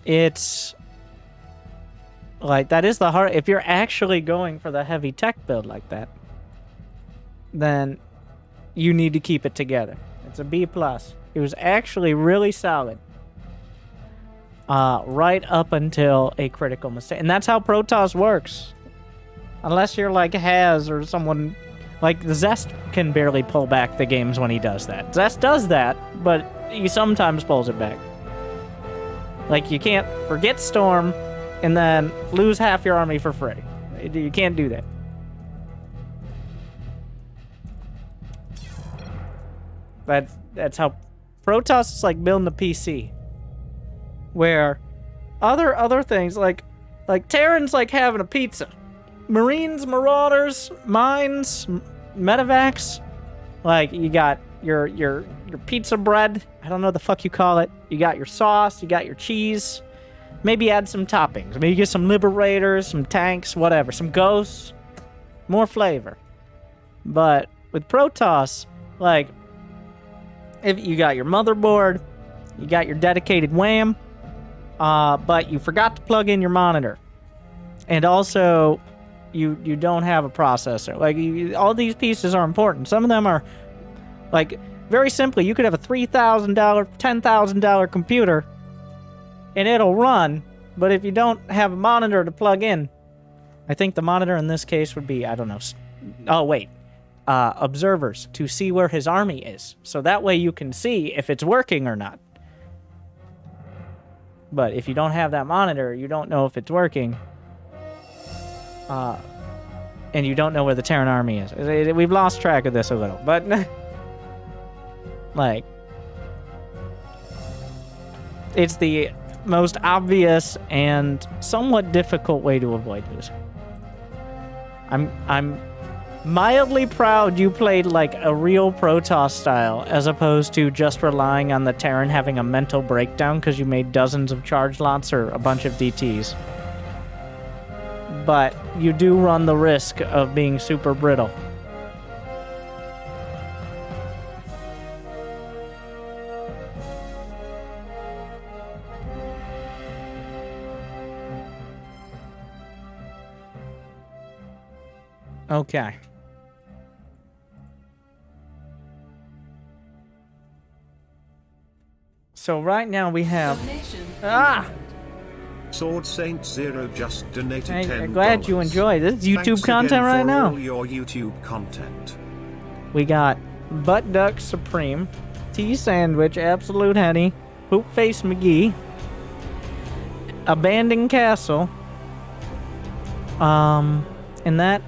It's like, that is the hard, if you're actually going for the heavy tech build like that, then you need to keep it together. It's a B+. It was actually really solid. Right up until a critical mistake. And that's how Protoss works. Unless you're like Haz or someone like Zest can barely pull back the games when he does that. Zest does that, but he sometimes pulls it back. Like, you can't forget Storm and then lose half your army for free. You can't do that. That's how Protoss is like building a PC. Where other things like Terran's like having a pizza. Marines, Marauders, Mines, Medevacs, like you got your pizza bread. I don't know what the fuck you call it. You got your sauce, you got your cheese. Maybe add some toppings. Maybe get some Liberators, some tanks, whatever, some ghosts. More flavor. But with Protoss, like, if you got your motherboard, you got your dedicated WAM, but you forgot to plug in your monitor. And also, you don't have a processor. Like, all these pieces are important. Some of them are, like, very simply, you could have a $3,000, $10,000 computer, and it'll run, but if you don't have a monitor to plug in, I think the monitor in this case would be, I don't know, observers to see where his army is. So that way you can see if it's working or not. But if you don't have that monitor, you don't know if it's working. And you don't know where the Terran army is. We've lost track of this a little, but like, it's the most obvious and somewhat difficult way to avoid losing. I'm mildly proud you played like a real Protoss style as opposed to just relying on the Terran having a mental breakdown because you made dozens of charge lots or a bunch of DTs. But you do run the risk of being super brittle. Okay. So right now we have... Sword Saint Zero just donated $10. I'm glad you enjoy this YouTube Thanks content again right for now. all your YouTube content. We got Butt Duck Supreme, Tea Sandwich, Absolute Henny, Poop Face McGee, Abandoned Castle, and that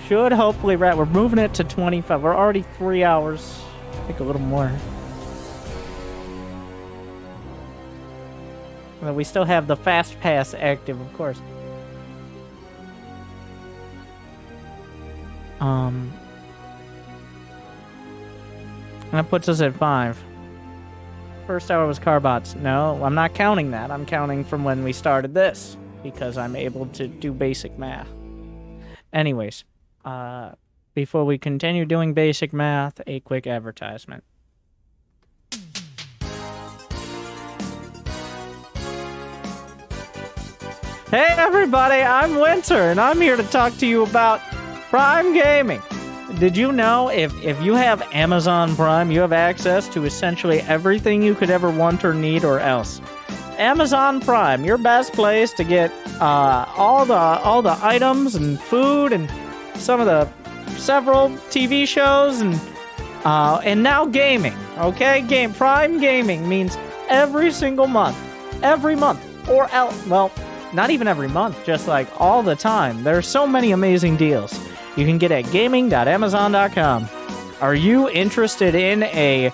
should hopefully wrap. We're moving it to 25. We're already 3 hours. I think a little more. Well, we still have the Fast Pass active, of course. That puts us at 5. First hour was Carbots. No, I'm not counting that. I'm counting from when we started this, because I'm able to do basic math. Anyways, before we continue doing basic math, a quick advertisement. Hey everybody, I'm Winter, and I'm here to talk to you about Prime Gaming. Did you know if you have Amazon Prime, you have access to essentially everything you could ever want or need or else? Amazon Prime, your best place to get all the items and food and some of the several TV shows and now gaming. Okay, Prime Gaming means every single month, or else, well, not even every month, just like all the time. There are so many amazing deals you can get at gaming.amazon.com. Are you interested in a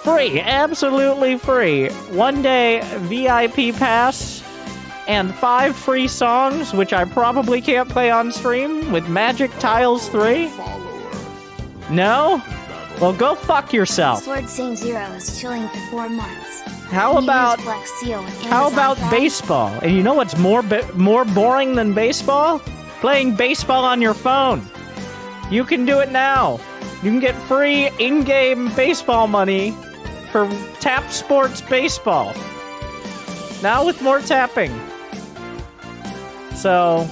free, absolutely free, one-day VIP pass and 5 free songs, which I probably can't play on stream, with Magic Tiles 3? No? Well, go fuck yourself. Sword Sing Zero is chilling for 4 months. How about baseball? And you know what's more boring than baseball? Playing baseball on your phone. You can do it now. You can get free in-game baseball money for Tap Sports Baseball. Now with more tapping. So...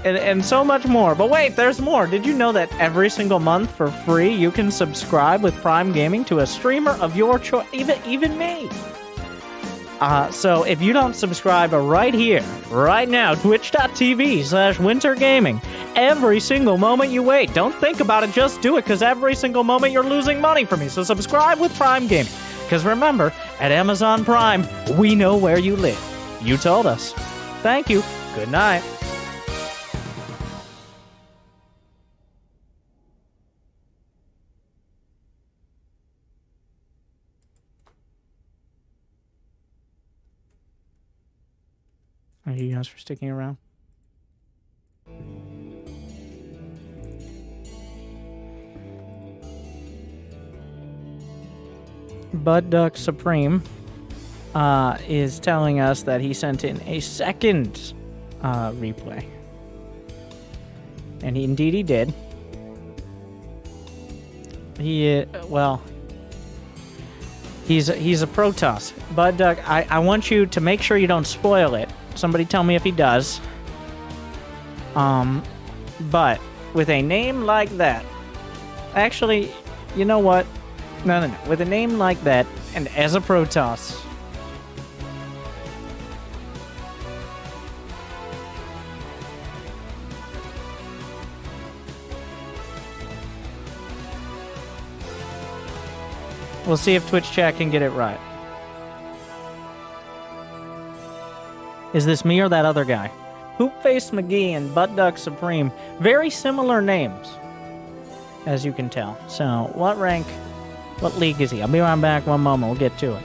And so much more. But wait, there's more. Did you know that every single month for free you can subscribe with Prime Gaming to a streamer of your choice? Even me. So if you don't subscribe right here, right now, twitch.tv/wintergaming, every single moment you wait. Don't think about it, just do it, because every single moment you're losing money for me. So subscribe with Prime Gaming. Because remember, at Amazon Prime, we know where you live. You told us. Thank you. Good night. Thank you guys for sticking around. Bud Duck Supreme is telling us that he sent in a second replay. And indeed he did. Well, he's a Protoss. Bud Duck, I want you to make sure you don't spoil it. Somebody tell me if he does. But with a name like that, actually, you know what? No. With a name like that, and as a Protoss, we'll see if Twitch chat can get it right. Is this me or that other guy? Hoop-Face McGee and Butt Duck Supreme. Very similar names, as you can tell. So, what rank, what league is he? I'll be right back one moment. We'll get to it.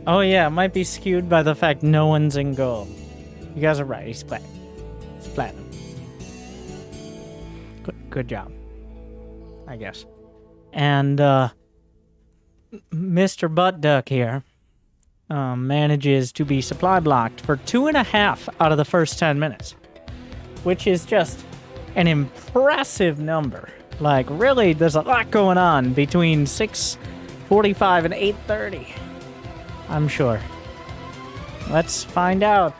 Oh yeah, it might be skewed by the fact no one's in gold. You guys are right. He's plat. He's platinum. Good job. I guess. And Mr. Butt Duck here manages to be supply blocked for 2.5 out of the first 10 minutes, which is just an impressive number. Like, really, there's a lot going on between 6:45 and 8:30. I'm sure. Let's find out.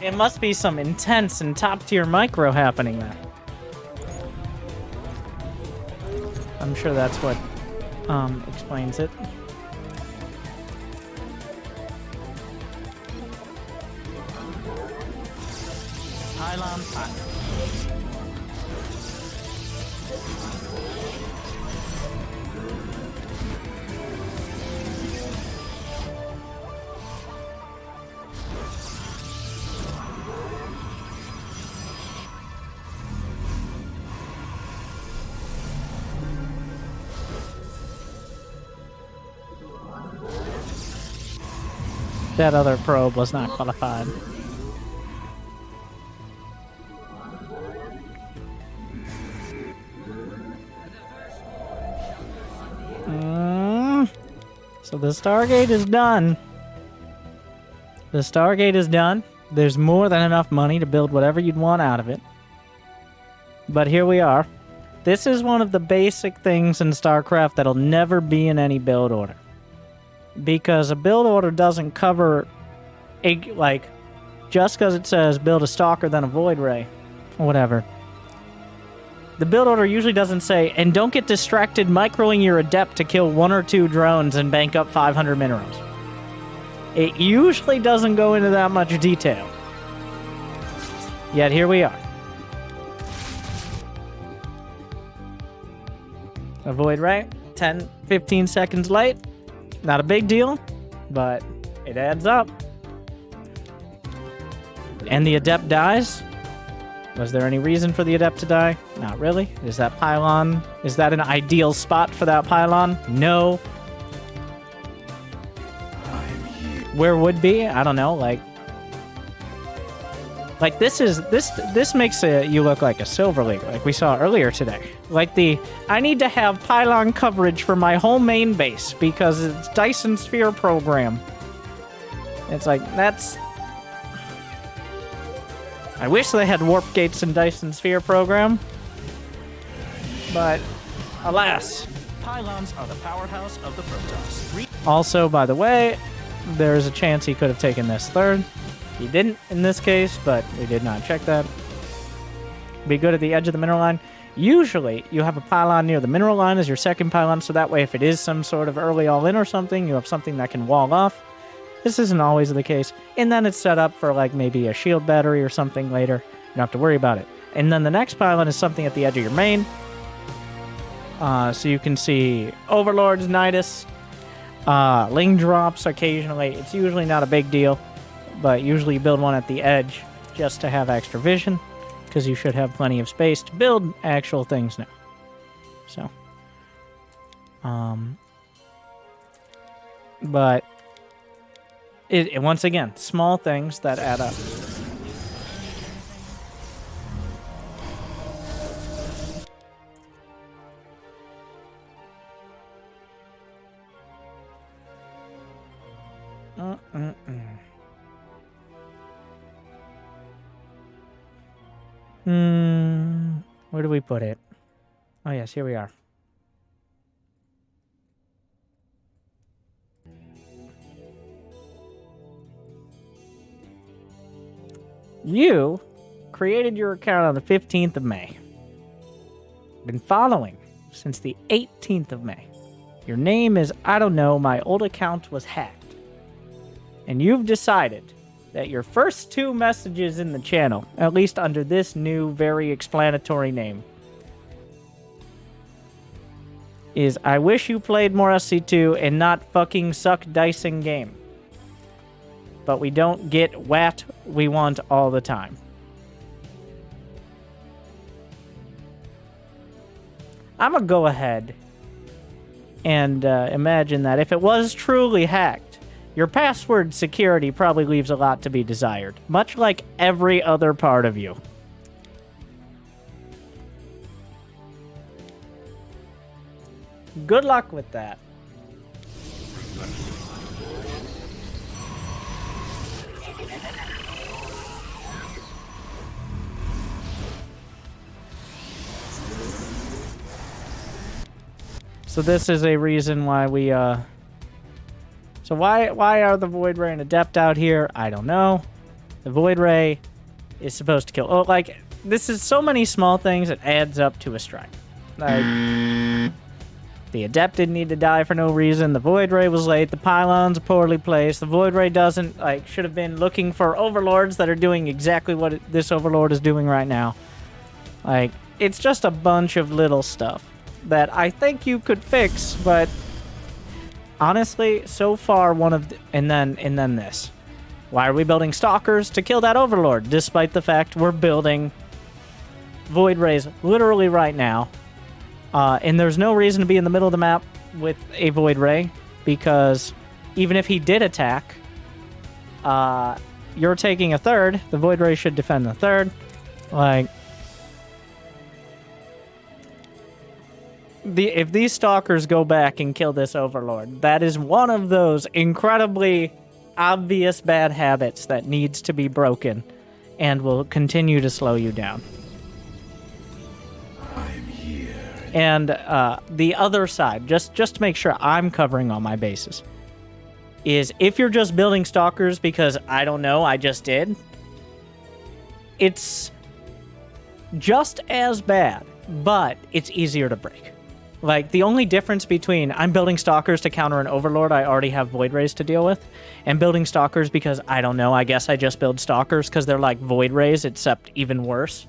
It must be some intense and top-tier micro happening there. I'm sure that's what explains it. Pylon. That other probe was not qualified. So the Stargate is done. The Stargate is done. There's more than enough money to build whatever you'd want out of it. But here we are. This is one of the basic things in StarCraft that'll never be in any build order. Because a build order doesn't cover, like, just because it says build a Stalker then a Void Ray, or whatever. The build order usually doesn't say, and don't get distracted microing your Adept to kill 1 or 2 drones and bank up 500 minerals. It usually doesn't go into that much detail. Yet here we are. A Void Ray, 10, 15 seconds late. Not a big deal, but it adds up. And the Adept dies. Was there any reason for the Adept to die? Not really. Is that pylon? Is that an ideal spot for that pylon? No. Where would be? I don't know. Like this makes you look like a Silver League, like we saw earlier today. Like I need to have pylon coverage for my whole main base because it's Dyson Sphere program. It's like, that's... I wish they had warp gates in Dyson Sphere program, but alas. Pylons are the powerhouse of the Protoss. Also, by the way, there's a chance he could have taken this third. He didn't in this case, but we did not check that. Be good at the edge of the mineral line. Usually, you have a pylon near the mineral line as your second pylon, so that way if it is some sort of early all-in or something, you have something that can wall off. This isn't always the case. And then it's set up for like maybe a shield battery or something later. You don't have to worry about it. And then the next pylon is something at the edge of your main. So you can see Overlords, Nidus, Ling drops occasionally. It's usually not a big deal, but usually you build one at the edge just to have extra vision, because you should have plenty of space to build actual things now. So, but it once again, small things that add up. Where do we put it? Oh yes, here we are. You created your account on the 15th of May. Been following since the 18th of May. Your name is, I don't know, my old account was hacked. And you've decided that your first 2 messages in the channel, at least under this new, very explanatory name, is, I wish you played more SC2 and not fucking suck dice in game. But we don't get what we want all the time. I'm gonna go ahead And imagine that if it was truly hacked, your password security probably leaves a lot to be desired, much like every other part of you. Good luck with that. So this is a reason why we, So why are the Void Ray and Adept out here? I don't know. The Void Ray is supposed to kill... Oh, like, this is so many small things, it adds up to a strike. Like, the Adept didn't need to die for no reason. The Void Ray was late. The pylons are poorly placed. The Void Ray doesn't, like, should have been looking for overlords that are doing exactly what this overlord is doing right now. Like, it's just a bunch of little stuff that I think you could fix, but honestly, so far one of the, and then this. Why are we building Stalkers? To kill that Overlord, despite the fact we're building Void Rays literally right now. And there's no reason to be in the middle of the map with a Void Ray, because even if he did attack, you're taking a third. The Void Ray should defend the third. Like, if these Stalkers go back and kill this Overlord, that is one of those incredibly obvious bad habits that needs to be broken and will continue to slow you down. I'm here. And the other side, just to make sure I'm covering all my bases, is if you're just building Stalkers because, I don't know, I just did, it's just as bad, but it's easier to break. Like, the only difference between I'm building Stalkers to counter an Overlord I already have Void Rays to deal with, and building Stalkers because, I don't know, I guess I just build Stalkers because they're like Void Rays, except even worse.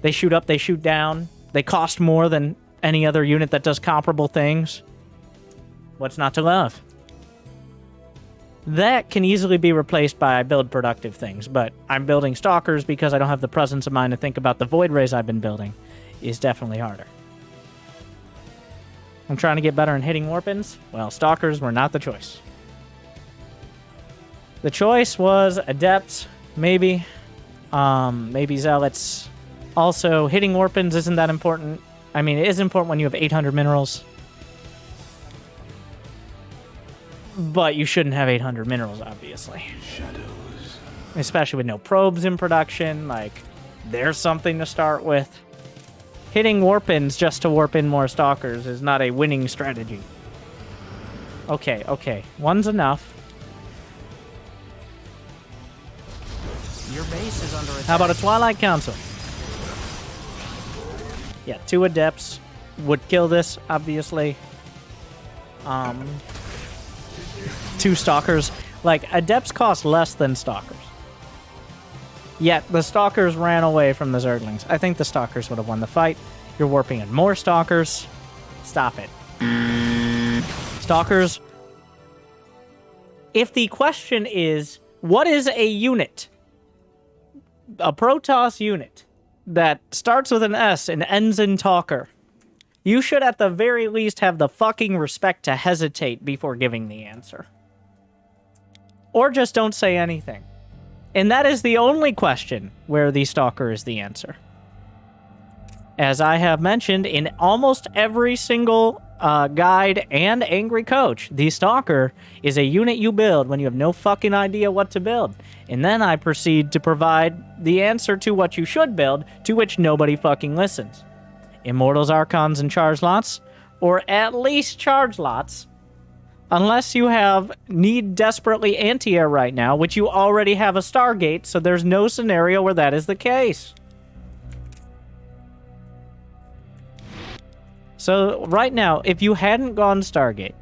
They shoot up, they shoot down, they cost more than any other unit that does comparable things. What's not to love? That can easily be replaced by I build productive things, but I'm building Stalkers because I don't have the presence of mind to think about the Void Rays I've been building is definitely harder. I'm trying to get better in hitting Warpins. Well, Stalkers were not the choice. The choice was Adepts, maybe. Maybe Zealots. Also, hitting Warpins isn't that important. I mean, it is important when you have 800 minerals. But you shouldn't have 800 minerals, obviously. Shadows. Especially with no probes in production. Like, there's something to start with. Hitting Warpins just to warp in more Stalkers is not a winning strategy. Okay, okay. One's enough. Your base is under attack. How about a Twilight Council? Yeah, 2 Adepts would kill this, obviously. 2 Stalkers. Like, Adepts cost less than Stalkers. Yet, the Stalkers ran away from the Zerglings. I think the Stalkers would have won the fight. You're warping in more Stalkers. Stop it. Stalkers. If the question is, what is a unit? A Protoss unit that starts with an S and ends in Talker. You should at the very least have the fucking respect to hesitate before giving the answer. Or just don't say anything. And that is the only question where the Stalker is the answer. As I have mentioned in almost every single guide and Angry Coach, the Stalker is a unit you build when you have no fucking idea what to build. And then I proceed to provide the answer to what you should build, to which nobody fucking listens. Immortals, Archons, and Charge Lots, or at least Charge Lots, unless you need desperately anti-air right now, which you already have a Stargate, so there's no scenario where that is the case. So right now, if you hadn't gone Stargate,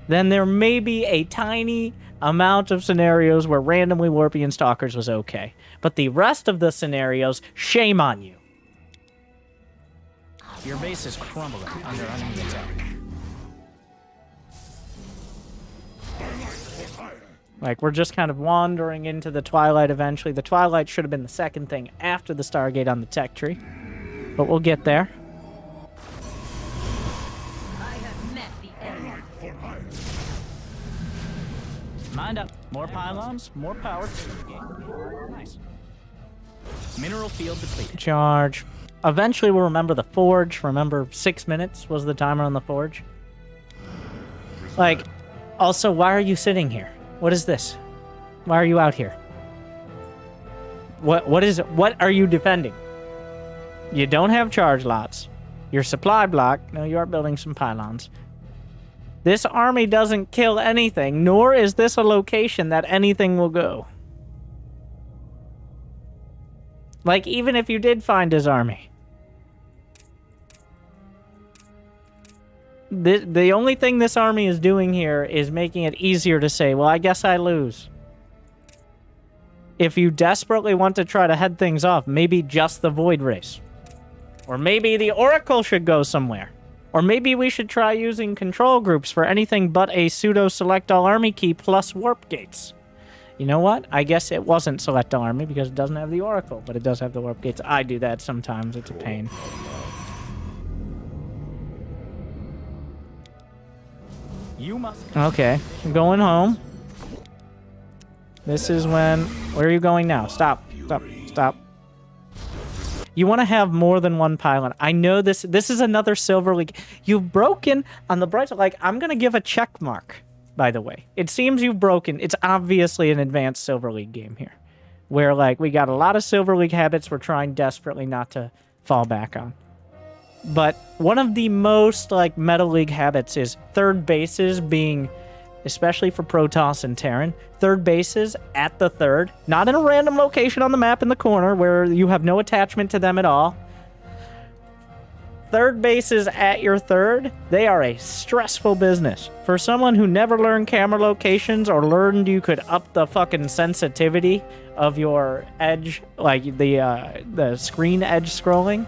then there may be a tiny amount of scenarios where randomly warping in Stalkers was okay. But the rest of the scenarios, shame on you. Your base is crumbling under enemy attack. Like, we're just kind of wandering into the Twilight eventually. The Twilight should have been the second thing after the Stargate on the tech tree. But we'll get there. I have Mind up. More pylons, more power to the game. Nice. Mineral field depleted. Charge. Eventually we'll remember the forge. Remember 6 minutes was the timer on the forge? Like, also, why are you sitting here? What is this? Why are you out here? What is it? What are you defending? You don't have charge lots. Your supply block. No, you are building some pylons. This army doesn't kill anything, nor is this a location that anything will go. Like, even if you did find his army. The only thing this army is doing here is making it easier to say, well, I guess I lose. If you desperately want to try to head things off, maybe just the Void Race. Or maybe the Oracle should go somewhere. Or maybe we should try using control groups for anything but a pseudo-select-all-army key plus warp gates. You know what? I guess it wasn't select-all-army because it doesn't have the Oracle, but it does have the warp gates. I do that sometimes. It's a pain. You must. Okay, I'm going home. This is when... Where are you going now? Stop. Stop. Stop. You want to have more than one pylon. I know this is another Silver League. You've broken on the bright side. Like, I'm going to give a check mark, by the way. It seems you've broken. It's obviously an advanced Silver League game here. Where, like, we got a lot of Silver League habits we're trying desperately not to fall back on. But one of the most, like, Meta League habits is third bases being... especially for Protoss and Terran, third bases at the third, not in a random location on the map in the corner where you have no attachment to them at all. Third bases at your third, they are a stressful business. For someone who never learned camera locations or learned you could up the fucking sensitivity of your edge, like the screen edge scrolling,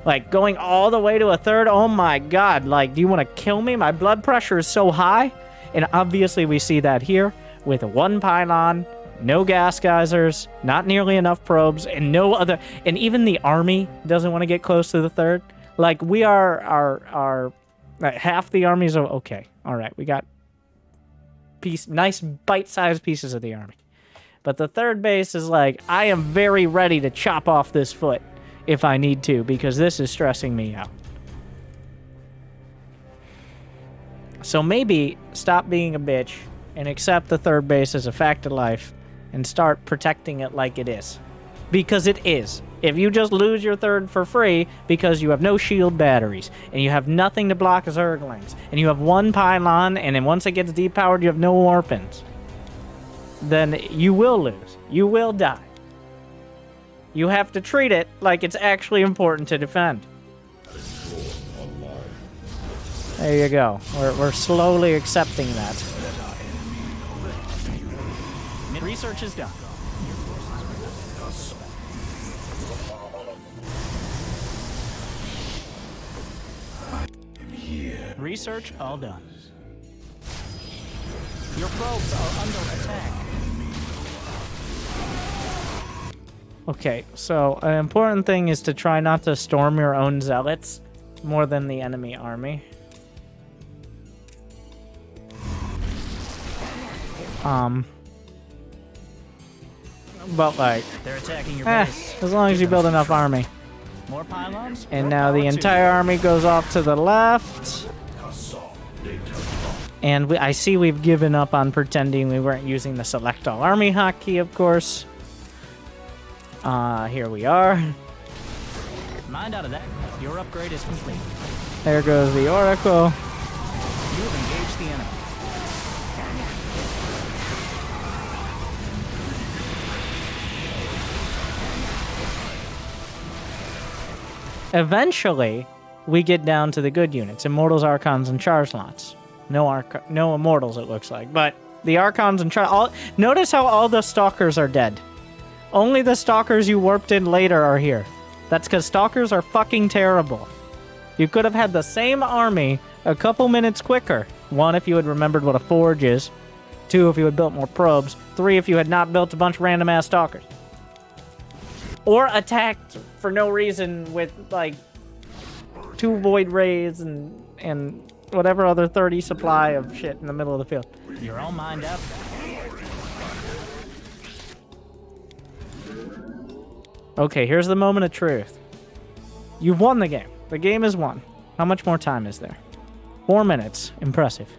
like going all the way to a third, oh my god, like, do you want to kill me? My blood pressure is so high. And obviously we see that here with one pylon, no gas geysers, not nearly enough probes, and no other... And even the army doesn't want to get close to the third. Like, we are half the armies are... Okay, all right, we got nice bite-sized pieces of the army. But the third base is like, I am very ready to chop off this foot if I need to, because this is stressing me out. So maybe stop being a bitch and accept the third base as a fact of life and start protecting it like it is. Because it is. If you just lose your third for free because you have no shield batteries and you have nothing to block Zerglings and you have one pylon and then once it gets depowered you have no warpins, then you will lose. You will die. You have to treat it like it's actually important to defend. There you go. We're slowly accepting that. Research is done. Research all done. Your probes are under attack. Okay, so an important thing is to try not to storm your own zealots more than the enemy army. But like, they're attacking your base. As long as you build enough army. More pylons. And now the entire army goes off to the left. And I see we've given up on pretending we weren't using the select all army hotkey, of course. Here we are. Mind out of that. Your upgrade is complete. There goes the Oracle. You have engaged the enemy. Eventually, we get down to the good units. Immortals, Archons, and Charge Lots. No Immortals, it looks like. But the Archons and Charge... Notice how all the Stalkers are dead. Only the Stalkers you warped in later are here. That's because Stalkers are fucking terrible. You could have had the same army a couple minutes quicker. 1, if you had remembered what a Forge is. 2, if you had built more probes. 3, if you had not built a bunch of random-ass Stalkers. Or attacked for no reason with, like, 2 Void Rays and whatever other 30 supply of shit in the middle of the field. You're all mined up. Okay, here's the moment of truth. You've won the game. The game is won. How much more time is there? 4 minutes. Impressive.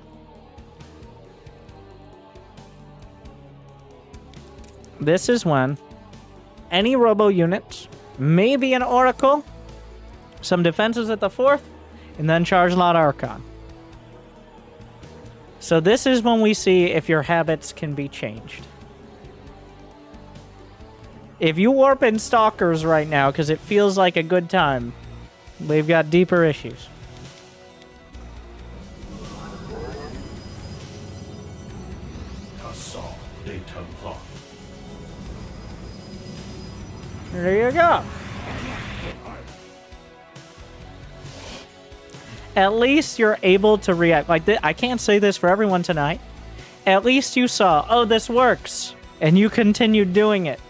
This is when any robo unit, maybe an oracle, some defenses at the 4th, and then charge lot archon. So this is when we see if your habits can be changed. If you warp in stalkers right now because it feels like a good time, we've got deeper issues. There you go. At least you're able to react. Like, I can't say this for everyone tonight. At least you saw, oh, this works. And you continued doing it.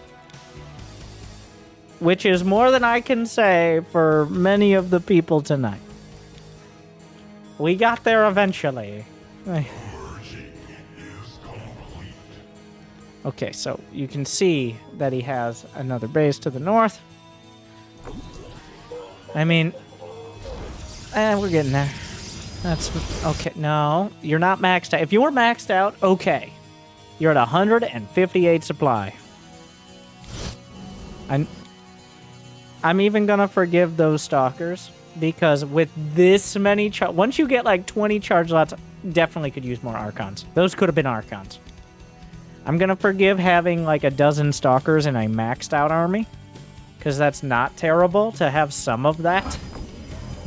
Which is more than I can say for many of the people tonight. We got there eventually. Okay, so you can see that he has another base to the north. I mean, we're getting there. That's okay. No, you're not maxed out. If you were maxed out, okay. You're at 158 supply. I'm even gonna forgive those stalkers because with this many, once you get like 20 charge lots, definitely could use more archons. Those could have been archons. I'm gonna forgive having like a dozen stalkers in a maxed out army because that's not terrible to have some of that.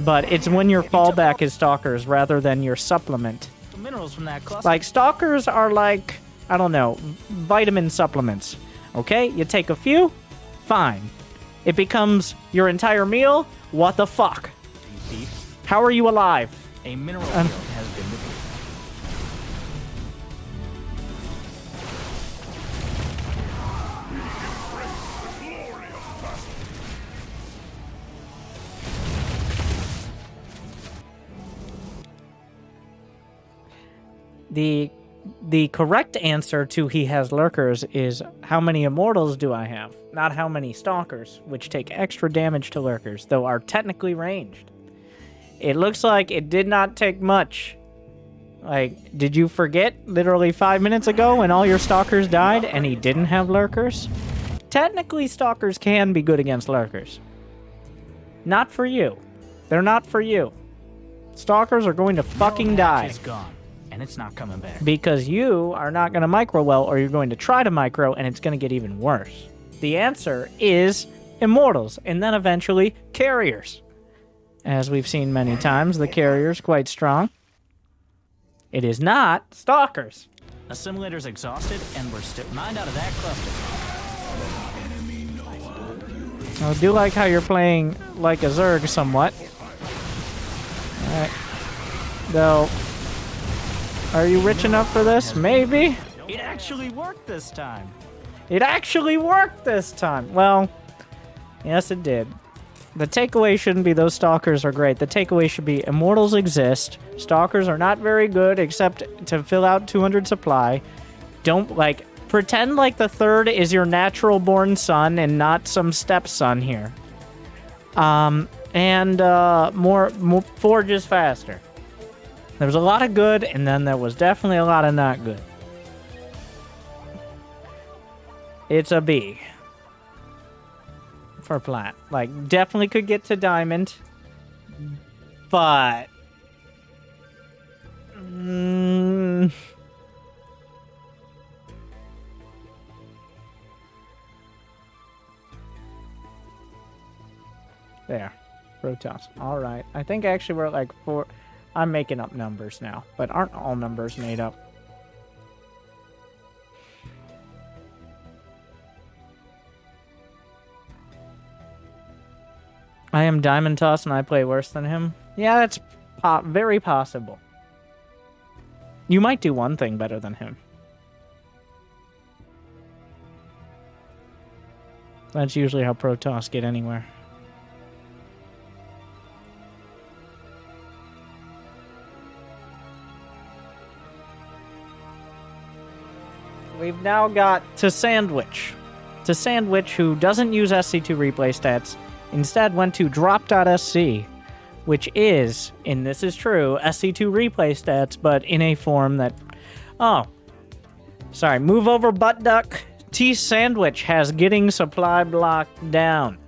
But it's when your fallback is stalkers rather than your supplement. The minerals from that cluster. Like stalkers are like, I don't know, vitamin supplements. Okay, you take a few, fine. It becomes your entire meal. What the fuck? How are you alive? A mineral field has been depleted. The correct answer to he has lurkers is how many immortals do I have, not how many stalkers, which take extra damage to lurkers, though are technically ranged. It looks like it did not take much. Like, did you forget literally 5 minutes ago when all your stalkers died and he didn't have lurkers? Technically, stalkers can be good against lurkers. Not for you. They're not for you. Stalkers are going to fucking die. It's gone. And it's not coming back. Because you are not going to micro well, or you're going to try to micro, and it's going to get even worse. The answer is immortals, and then eventually carriers. As we've seen many times, the carrier's quite strong. It is not stalkers. Assimilator's exhausted, and we're still mined out of that cluster. I do like how you're playing like a Zerg somewhat. Alright. Though... Are you rich enough for this? Maybe? It actually worked this time. It actually worked this time. Well, yes, it did. The takeaway shouldn't be those stalkers are great. The takeaway should be immortals exist. Stalkers are not very good except to fill out 200 supply. Don't, like, pretend like the 3rd is your natural born son and not some stepson here. More forges faster. There was a lot of good, and then there was definitely a lot of not good. It's a B. For Plat. Like, definitely could get to diamond. But... There. Protoss. Alright. I think actually we're at like 4... I'm making up numbers now, but aren't all numbers made up? I am Diamond Toss and I play worse than him? Yeah, that's very possible. You might do one thing better than him. That's usually how Protoss get anywhere. We've now got to sandwich. to Sandwich, who doesn't use SC2 replay stats, instead went to drop.sc, which is, and this is true, SC2 replay stats, but in a form that... Oh. Sorry, move over butt duck. T Sandwich has getting supply blocked down.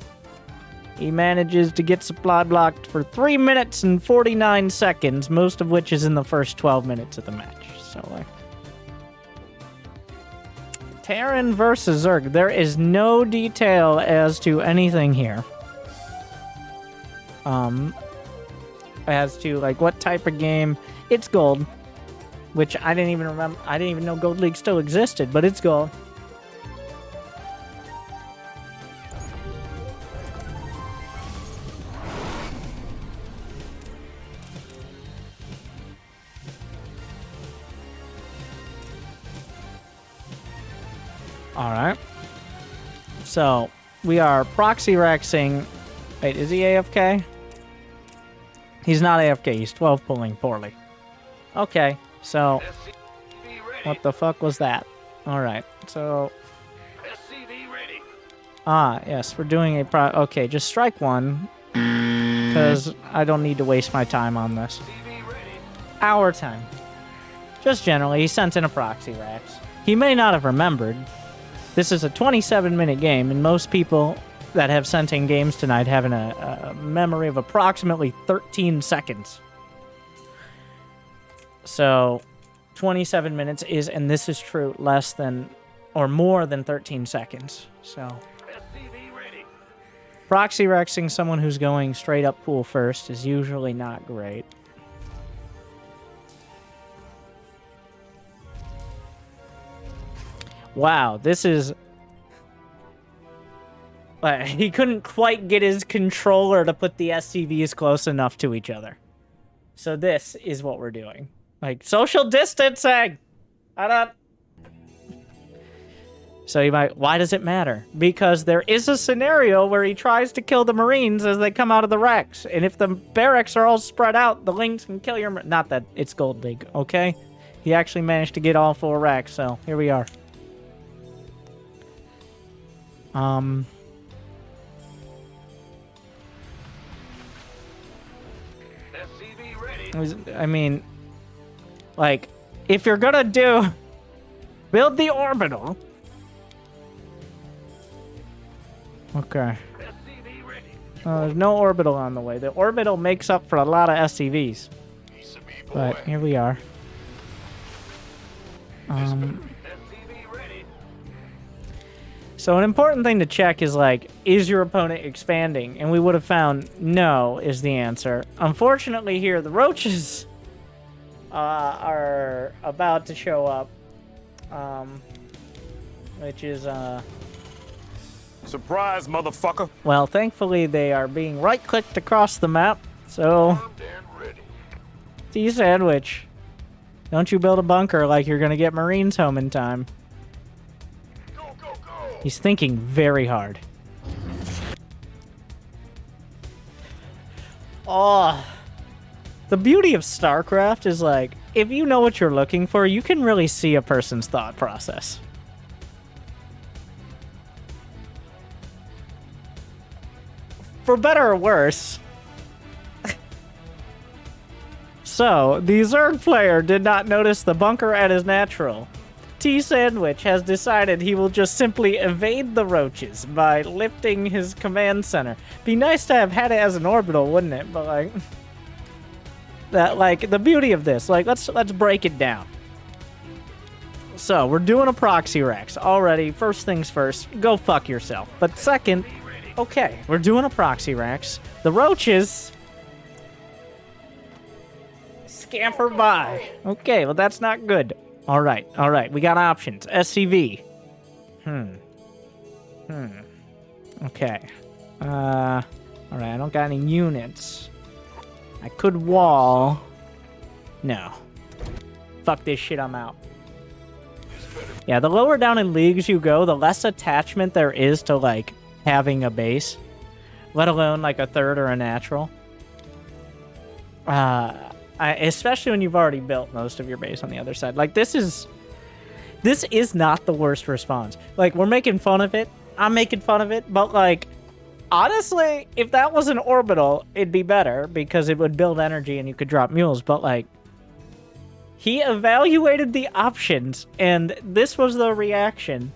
He manages to get supply blocked for 3 minutes and 49 seconds, most of which is in the first 12 minutes of the match. So, Terran versus Zerg. There is no detail as to anything here. As to, like, what type of game. It's gold. Which I didn't even remember. I didn't even know Gold League still existed, but it's gold. Alright. So, we are proxy rexing. Wait, is he AFK? He's not AFK, he's 12 pulling poorly. Okay, so... What the fuck was that? Alright, so... Ah, yes, we're doing a okay, just strike one. Because I don't need to waste my time on this. Our time. Just generally, he sent in a proxy rex. He may not have remembered. This is a 27-minute game, and most people that have sent in games tonight have a memory of approximately 13 seconds. So, 27 minutes is, and this is true, less than, or more than 13 seconds. So, proxy rexing someone who's going straight up pool first is usually not great. Wow, this is... he couldn't quite get his controller to put the SCVs close enough to each other. So this is what we're doing. Like, social distancing! I don't... So you might... Why does it matter? Because there is a scenario where he tries to kill the Marines as they come out of the wrecks. And if the barracks are all spread out, the Lings can kill your... Not that it's Gold League, okay? He actually managed to get all 4 wrecks, so here we are. I mean, like, if you're gonna build the orbital. Okay. There's no orbital on the way. The orbital makes up for a lot of SCVs. But here we are. So an important thing to check is, like, is your opponent expanding? And we would have found no is the answer. Unfortunately here, the roaches are about to show up. Which is, Surprise, motherfucker! Well, thankfully they are being right-clicked across the map, so... T-Sandwich. Don't you build a bunker like you're gonna get Marines home in time. He's thinking very hard. Oh. The beauty of Starcraft is, like, if you know what you're looking for, you can really see a person's thought process. For better or worse. So, the Zerg player did not notice the bunker at his natural. T-Sandwich has decided he will just simply evade the roaches by lifting his command center. Be nice to have had it as an orbital, wouldn't it? But, like... That, like, the beauty of this, like, let's break it down. So, we're doing a proxy rex. Already, first things first, go fuck yourself. But second, okay, we're doing a proxy rex. The roaches... scamper by. Okay, well, that's not good. Alright, we got options. SCV. Okay. Alright, I don't got any units. I could wall. No. Fuck this shit, I'm out. Yeah, the lower down in leagues you go, the less attachment there is to, like, having a base. Let alone, like, a third or a natural. Especially when you've already built most of your base on the other side. Like, this is not the worst response. Like, we're making fun of it. I'm making fun of it, but like, honestly, if that was an orbital, it'd be better because it would build energy and you could drop mules. But like, he evaluated the options and this was the reaction.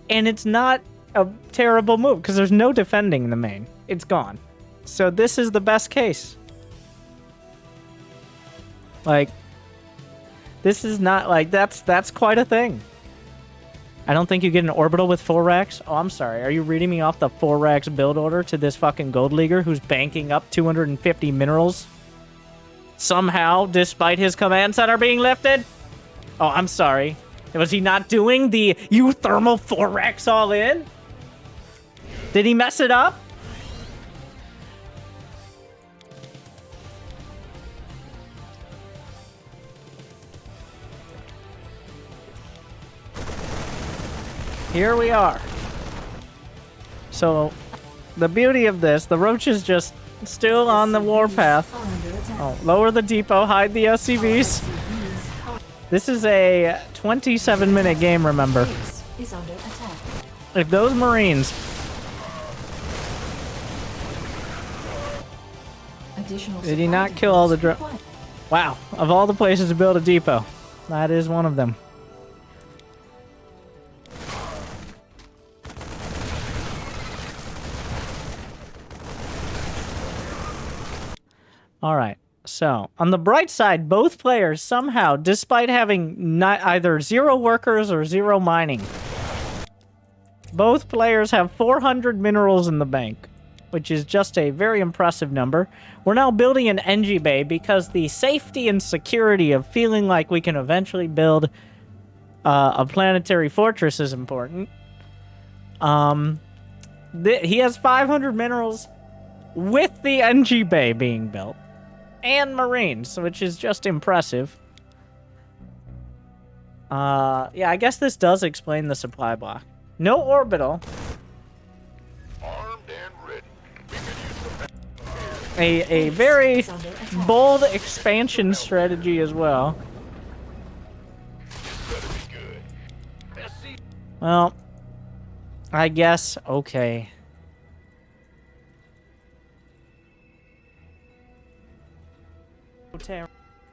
And it's not a terrible move because there's no defending the main. It's gone. So this is the best case. Like, this is not like, that's quite a thing. I don't think you get an orbital with 4 racks. Oh, I'm sorry. Are you reading me off the 4 racks build order to this fucking gold leaguer who's banking up 250 minerals? Somehow, despite his command center being lifted? Oh, I'm sorry. Was he not doing the thermal 4 racks all in? Did he mess it up? Here we are. So, the beauty of this, the roach is just still on the warpath. Oh, lower the depot, hide the SCVs. This is a 27-minute game, remember. If those Marines... Did he not kill all the Wow, of all the places to build a depot, that is one of them. All right, so on the bright side, both players somehow, despite having not either 0 workers or 0 mining, both players have 400 minerals in the bank, which is just a very impressive number. We're now building an NG bay because the safety and security of feeling like we can eventually build a planetary fortress is important. He has 500 minerals with the NG bay being built. And Marines, which is just impressive. Yeah, I guess this does explain the supply block. No orbital. Armed and ready. We can use some... A very bold expansion strategy as well. Well, I guess, okay.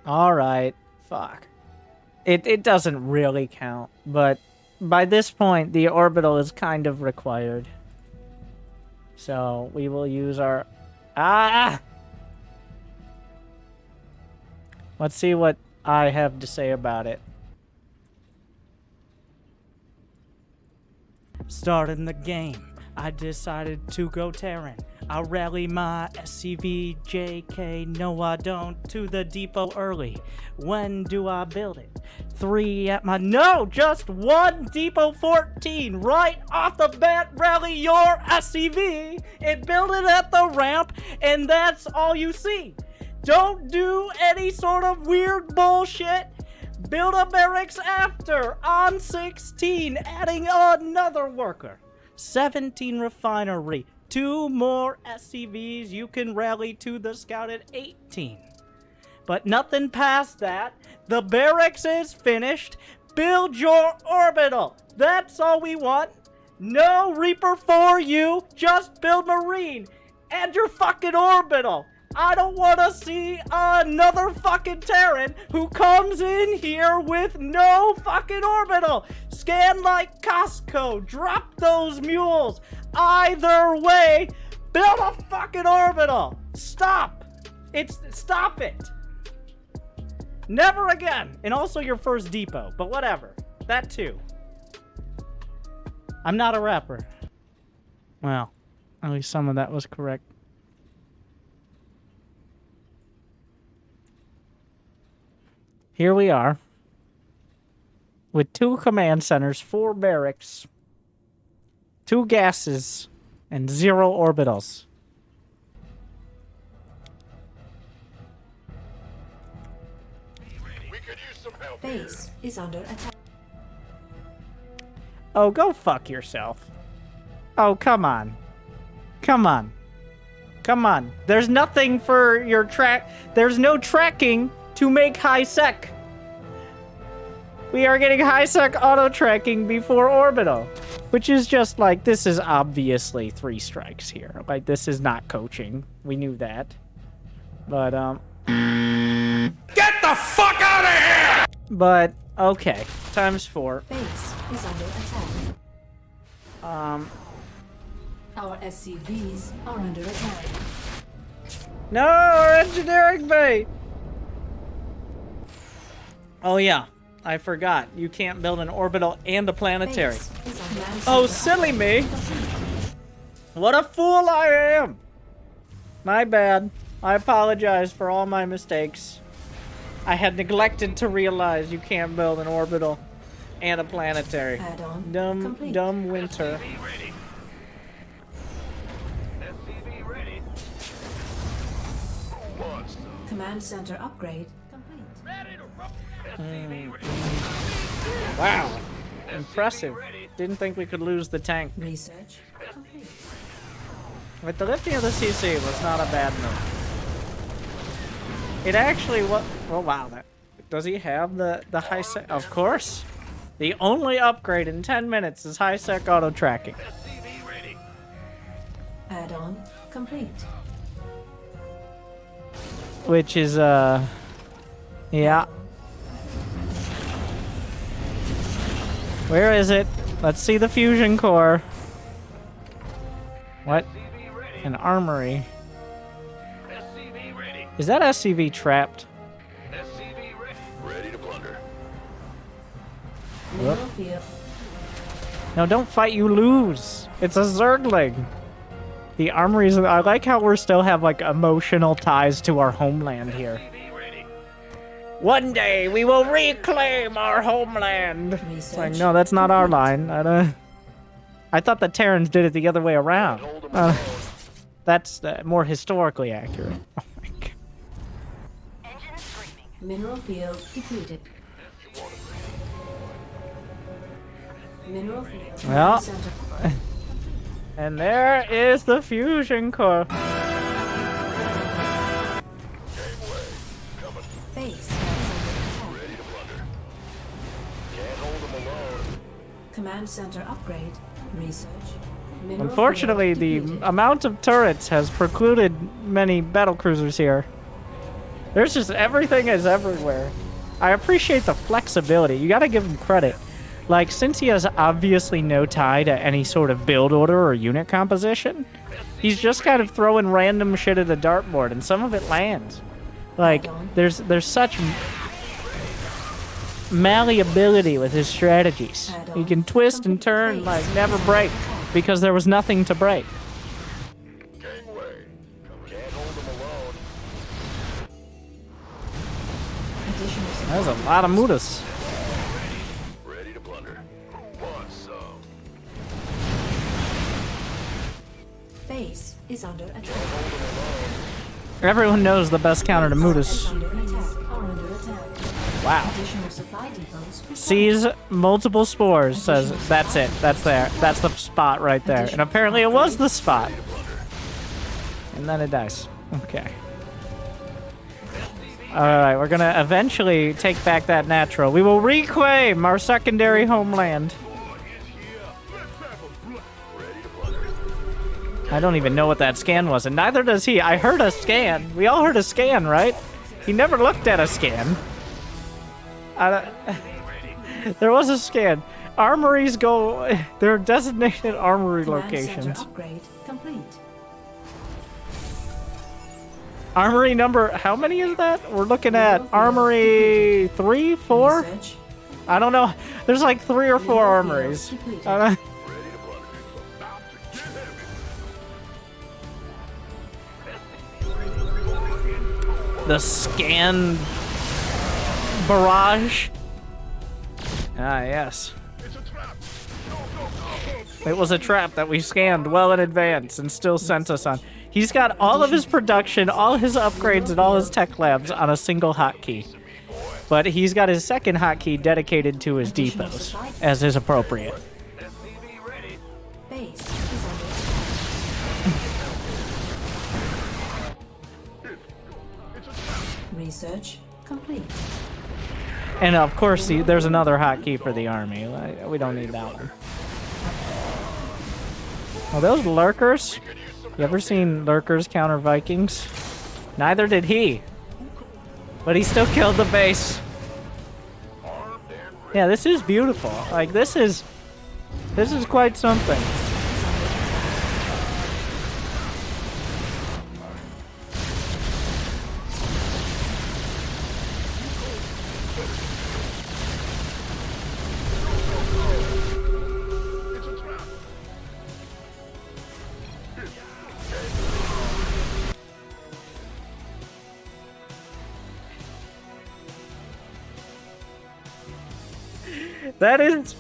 Alright, fuck. It doesn't really count, but by this point, the orbital is kind of required. So, we will use our... Let's see what I have to say about it. Starting the game, I decided to go Terran. I rally my SCV, JK, no I don't, to the depot early. When do I build it? 3 at my... No! Just 1 depot 14! Right off the bat, rally your SCV and build it at the ramp, and that's all you see. Don't do any sort of weird bullshit. Build a barracks after, on 16, adding another worker. 17 refinery. 2 more SCVs, you can rally to the scout at 18. But nothing past that. The barracks is finished. Build your orbital. That's all we want. No Reaper for you. Just build Marine. And your fucking orbital. I don't want to see another fucking Terran who comes in here with no fucking orbital. Scan like Costco. Drop those mules. Either way, build a fucking orbital. Stop. Stop it. Never again. And also your first depot, but whatever. That too. I'm not a rapper. Well, at least some of that was correct. Here we are. With 2 command centers, 4 barracks, 2 gases, and 0 orbitals. We could use some help. Base is under attack. Oh, go fuck yourself. Oh, come on. Come on. Come on. There's nothing for your track. There's no tracking to make high sec. We are getting high-sec auto-tracking before orbital. Which is just like, this is obviously 3 strikes here. Like, this is not coaching. We knew that. But, Get the fuck out of here! But, okay. Times 4. Base is under attack. Our SCVs are under attack. No, our engineering bay! Oh yeah, I forgot. You can't build an orbital and a planetary. Oh, silly me! What a fool I am! My bad. I apologize for all my mistakes. I had neglected to realize you can't build an orbital and a planetary. Dumb winter. Command center upgrade complete. Wow. Impressive. Didn't think we could lose the tank. Research complete. But the lifting of the CC was not a bad move. It actually was. Oh wow, that does he have the high sec? Of course. The only upgrade in 10 minutes is high sec auto tracking. Add-on complete. Which is yeah. Where is it? Let's see the fusion core. What? An armory. Is that SCV trapped? Ready to plunder. No, don't fight, you lose. It's a Zergling. The armories, I like how we still have like emotional ties to our homeland here. One day we will reclaim our homeland. It's like, no, that's not our line. I thought the Terrans did it the other way around. That's more historically accurate. Oh my god. Mineral field depleted. Mineral field. Well, and there is the fusion core. Base Ready to plunder. Can't hold them alone. Command center upgrade. Research. Unfortunately, the amount of turrets has precluded many battlecruisers here. There's just everything is everywhere. I appreciate the flexibility. You gotta give him credit. Like, since he has obviously no tie to any sort of build order or unit composition, he's just kind of throwing random shit at a dartboard, and some of it lands. Like, there's such malleability with his strategies. He can twist and turn like never break, because there was nothing to break. Gangway. Can't hold them alone. There's a lot of mutas. Ready to plunder. Want some? Base is under attack. Everyone knows the best counter to mutas. Wow. Sees multiple spores, says, that's it, that's there, that's the spot right there. And apparently it was the spot. And then it dies. Okay. Alright, we're gonna eventually take back that natural. We will reclaim our secondary homeland. I don't even know what that scan was, and neither does he. I heard a scan. We all heard a scan, right? He never looked at a scan. There was a scan. Armories go... There are designated armory locations. Upgrade complete. Armory number... How many is that? We're looking at Armory 3, 4? I don't know. There's like 3 or 4 armories. The scan barrage. Ah, yes. It was a trap that we scanned well in advance and still sent us on. He's got all of his production, all his upgrades, and all his tech labs on a single hotkey. But he's got his second hotkey dedicated to his depots, as is appropriate. Base is under attack. Research complete. And of course, there's another hotkey for the army. We don't need that one. Oh, those lurkers? You ever seen lurkers counter Vikings? Neither did he. But he still killed the base. Yeah, this is beautiful. Like, this is quite something. That is,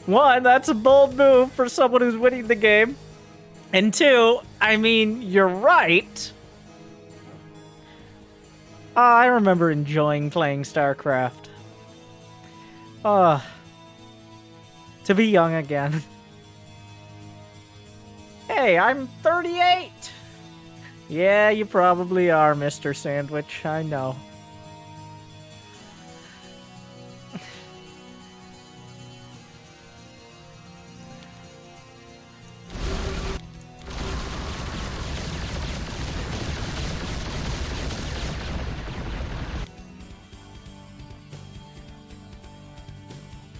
one, that's a bold move for someone who's winning the game. And two, I mean, you're right. I remember enjoying playing Starcraft. To be young again. Hey, I'm 38! Yeah, you probably are, Mr. Sandwich, I know.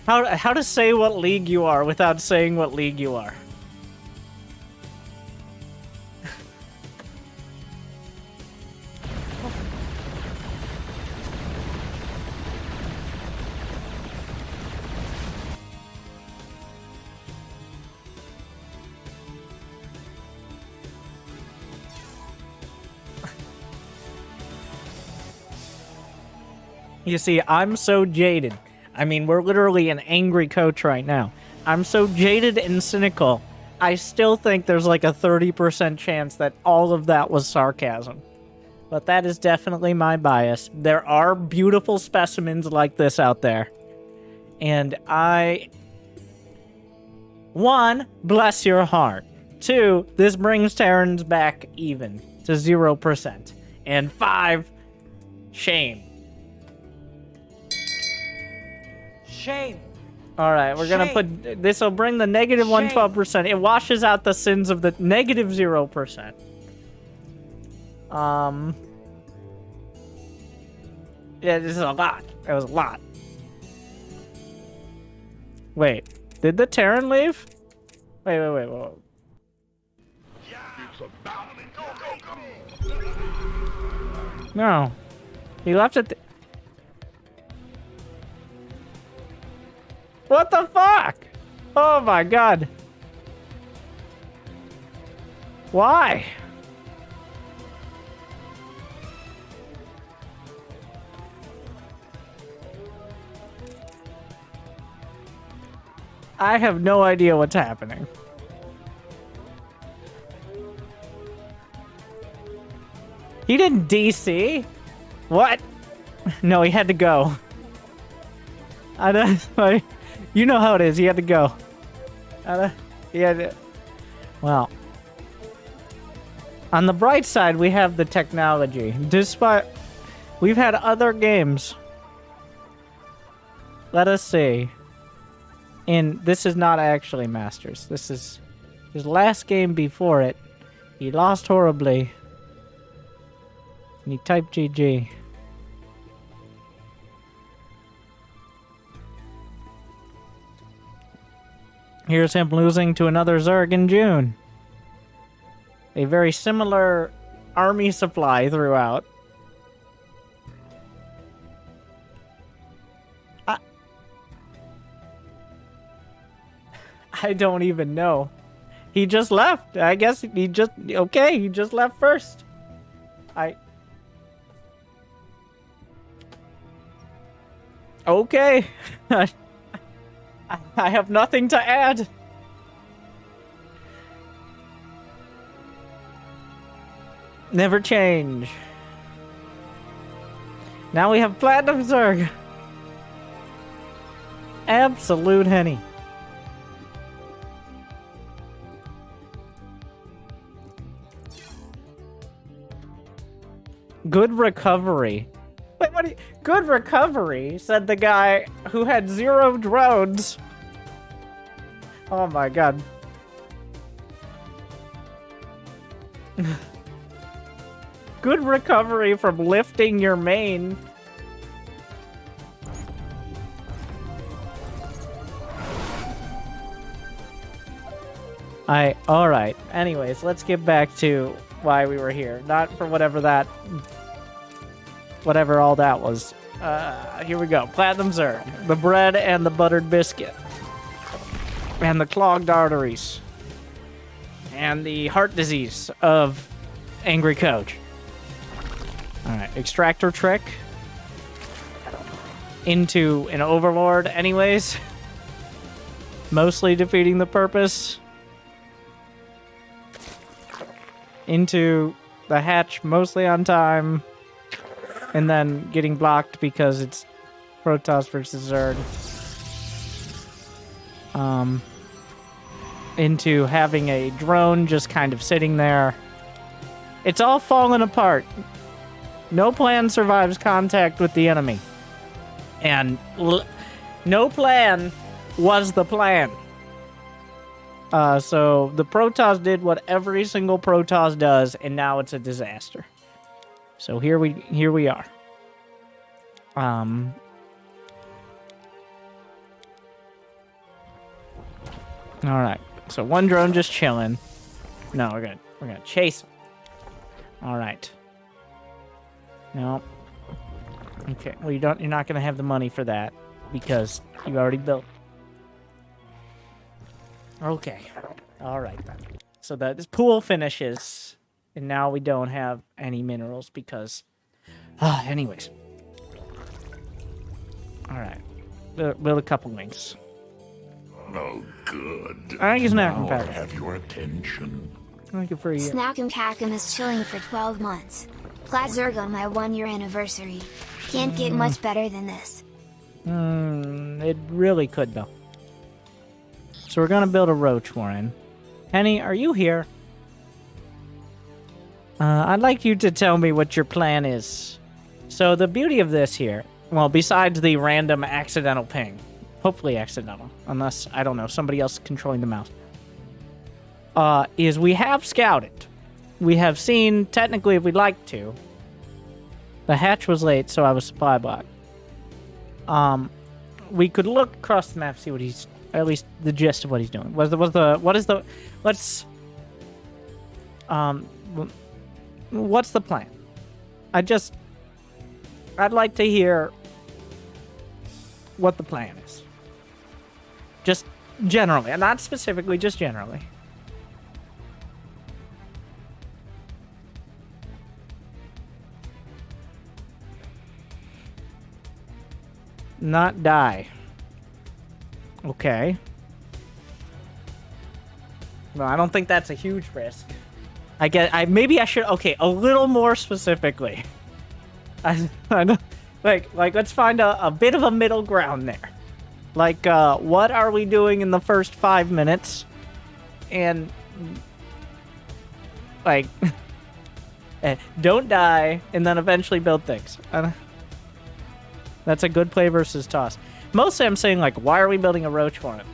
How to say what league you are without saying what league you are? You see, I'm so jaded. I mean, we're literally an angry coach right now. I'm so jaded and cynical. I still think there's like a 30% chance that all of that was sarcasm. But that is definitely my bias. There are beautiful specimens like this out there. And one, bless your heart. Two, this brings Terrans back even to 0%. And five, shame. Shame. All right, we're going to put... This will bring the negative 112%. It washes out the sins of the negative 0%. Yeah, this is a lot. It was a lot. Wait, did the Terran leave? Wait. No. He left it... What the fuck? Oh my god. Why? I have no idea what's happening. He didn't DC? What? No, he had to go. I don't... You know how it is. He had to go. He had to... Well. On the bright side, we have the technology. Despite... We've had other games. Let us see. And this is not actually Masters. This is his last game before it. He lost horribly. And he typed GG. Here's him losing to another Zerg in June. A very similar army supply throughout. I don't even know. He just left. I guess he just... Okay, he just left first. Okay. I have nothing to add. Never change. Now we have Platinum Zerg. Absolute henny. Good recovery. Wait, what? Good recovery, said the guy who had 0 drones. Oh my god. Good recovery from lifting your main. Alright. Anyways, let's get back to why we were here. Not for whatever all that was. Here we go. Platinum Zerg. The bread and the buttered biscuit. And the clogged arteries. And the heart disease of Angry Coach. Alright, extractor trick. Into an overlord anyways. Mostly defeating the purpose. Into the hatch mostly on time. And then getting blocked because it's Protoss versus Zerg. Into having a drone just kind of sitting there. It's all falling apart. No plan survives contact with the enemy. And no plan was the plan. So the Protoss did what every single Protoss does, and now it's a disaster. So here we are. Alright. So one drone just chilling. No, we're gonna chase him. Alright. No. Okay, well you're not gonna have the money for that because you already built. Okay. Alright then. So this pool finishes, and now we don't have any minerals because anyways. Alright. Build a couple wings. Oh, good. I think it's not Now I compatible. have your attention. Thank you for a year. Snackum Cackum is chilling for 12 months. Plat Zerg on my 1-year anniversary. Can't get much better than this. It really could though. So we're gonna build a roach warren. Henny, are you here? I'd like you to tell me what your plan is. So the beauty of this here, well, besides the random accidental ping, hopefully accidental, unless, I don't know, somebody else controlling the mouse, is we have scouted. We have seen, technically, if we'd like to. The hatch was late, so I was supply blocked. We could look across the map, see what he's, at least the gist of what he's doing. What's the plan? I'd like to hear what the plan is. Just generally, and not specifically, just generally. Not die. Okay. No, I don't think that's a huge risk. Maybe I should, okay, a little more specifically. I don't, like, let's find a bit of a middle ground there. Like, what are we doing in the first 5 minutes? And, like, don't die, and then eventually build things. That's a good play versus toss. Mostly I'm saying, like, why are we building a roach warren?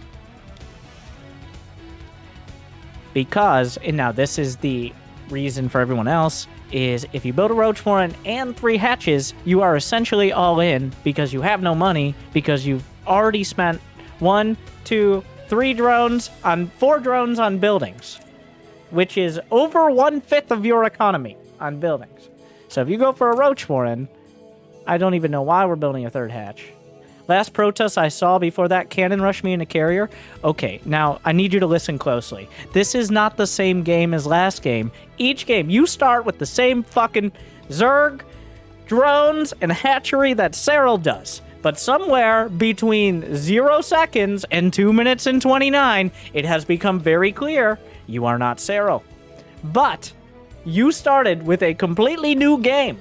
Because, and now this is the reason for everyone else, is if you build a roach warren and 3 hatches, you are essentially all in because you have no money, because you've already spent 1, 2, 3 drones on 4 drones on buildings, which is over 1/5 of your economy on buildings. So if you go for a roach warren, I don't even know why we're building a 3rd hatch. Last Protoss I saw before that cannon rushed me in a carrier. Okay, now I need you to listen closely. This is not the same game as last game. Each game, you start with the same fucking Zerg, drones, and hatchery that Cyril does. But somewhere between 0 seconds and 2 minutes and 29, it has become very clear you are not Cyril. But you started with a completely new game,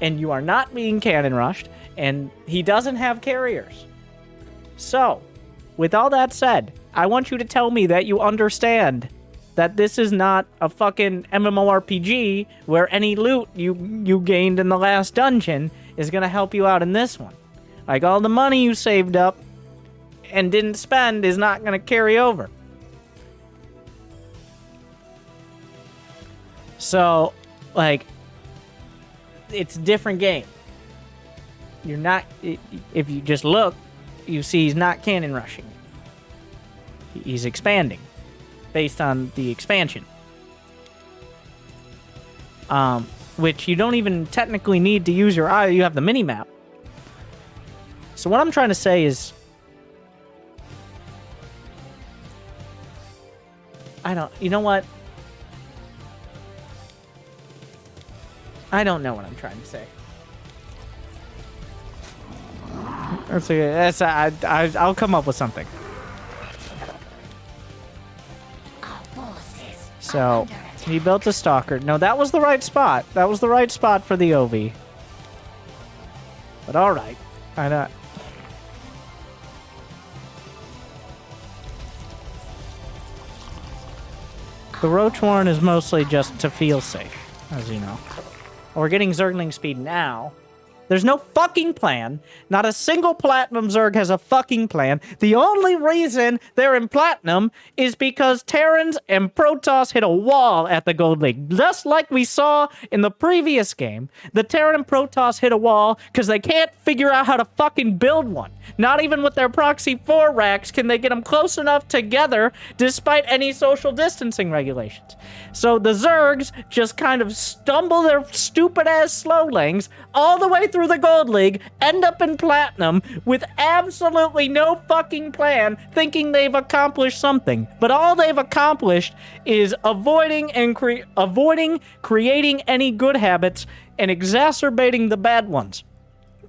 and you are not being cannon rushed, and he doesn't have carriers. So, with all that said, I want you to tell me that you understand that this is not a fucking MMORPG where any loot you gained in the last dungeon is going to help you out in this one. Like, all the money you saved up and didn't spend is not going to carry over. So, like, it's a different game. You're not... If you just look, you see he's not cannon rushing. He's expanding based on the expansion. Which you don't even technically need to use your eye. You have the mini-map. So what I'm trying to say is... You know what? I don't know what I'm trying to say. I'll come up with something. So, he built a stalker. No, that was the right spot. That was the right spot for the OV. But alright. The Roach Warren is mostly just to feel safe, as you know. We're getting Zergling speed now. There's no fucking plan. Not a single Platinum Zerg has a fucking plan. The only reason they're in Platinum is because Terrans and Protoss hit a wall at the Gold League. Just like we saw in the previous game. The Terran and Protoss hit a wall because they can't figure out how to fucking build one. Not even with their Proxy 4 racks can they get them close enough together despite any social distancing regulations. So the Zergs just kind of stumble their stupid-ass slowlings all the way through the Gold League, end up in Platinum with absolutely no fucking plan, thinking they've accomplished something. But all they've accomplished is avoiding creating any good habits and exacerbating the bad ones.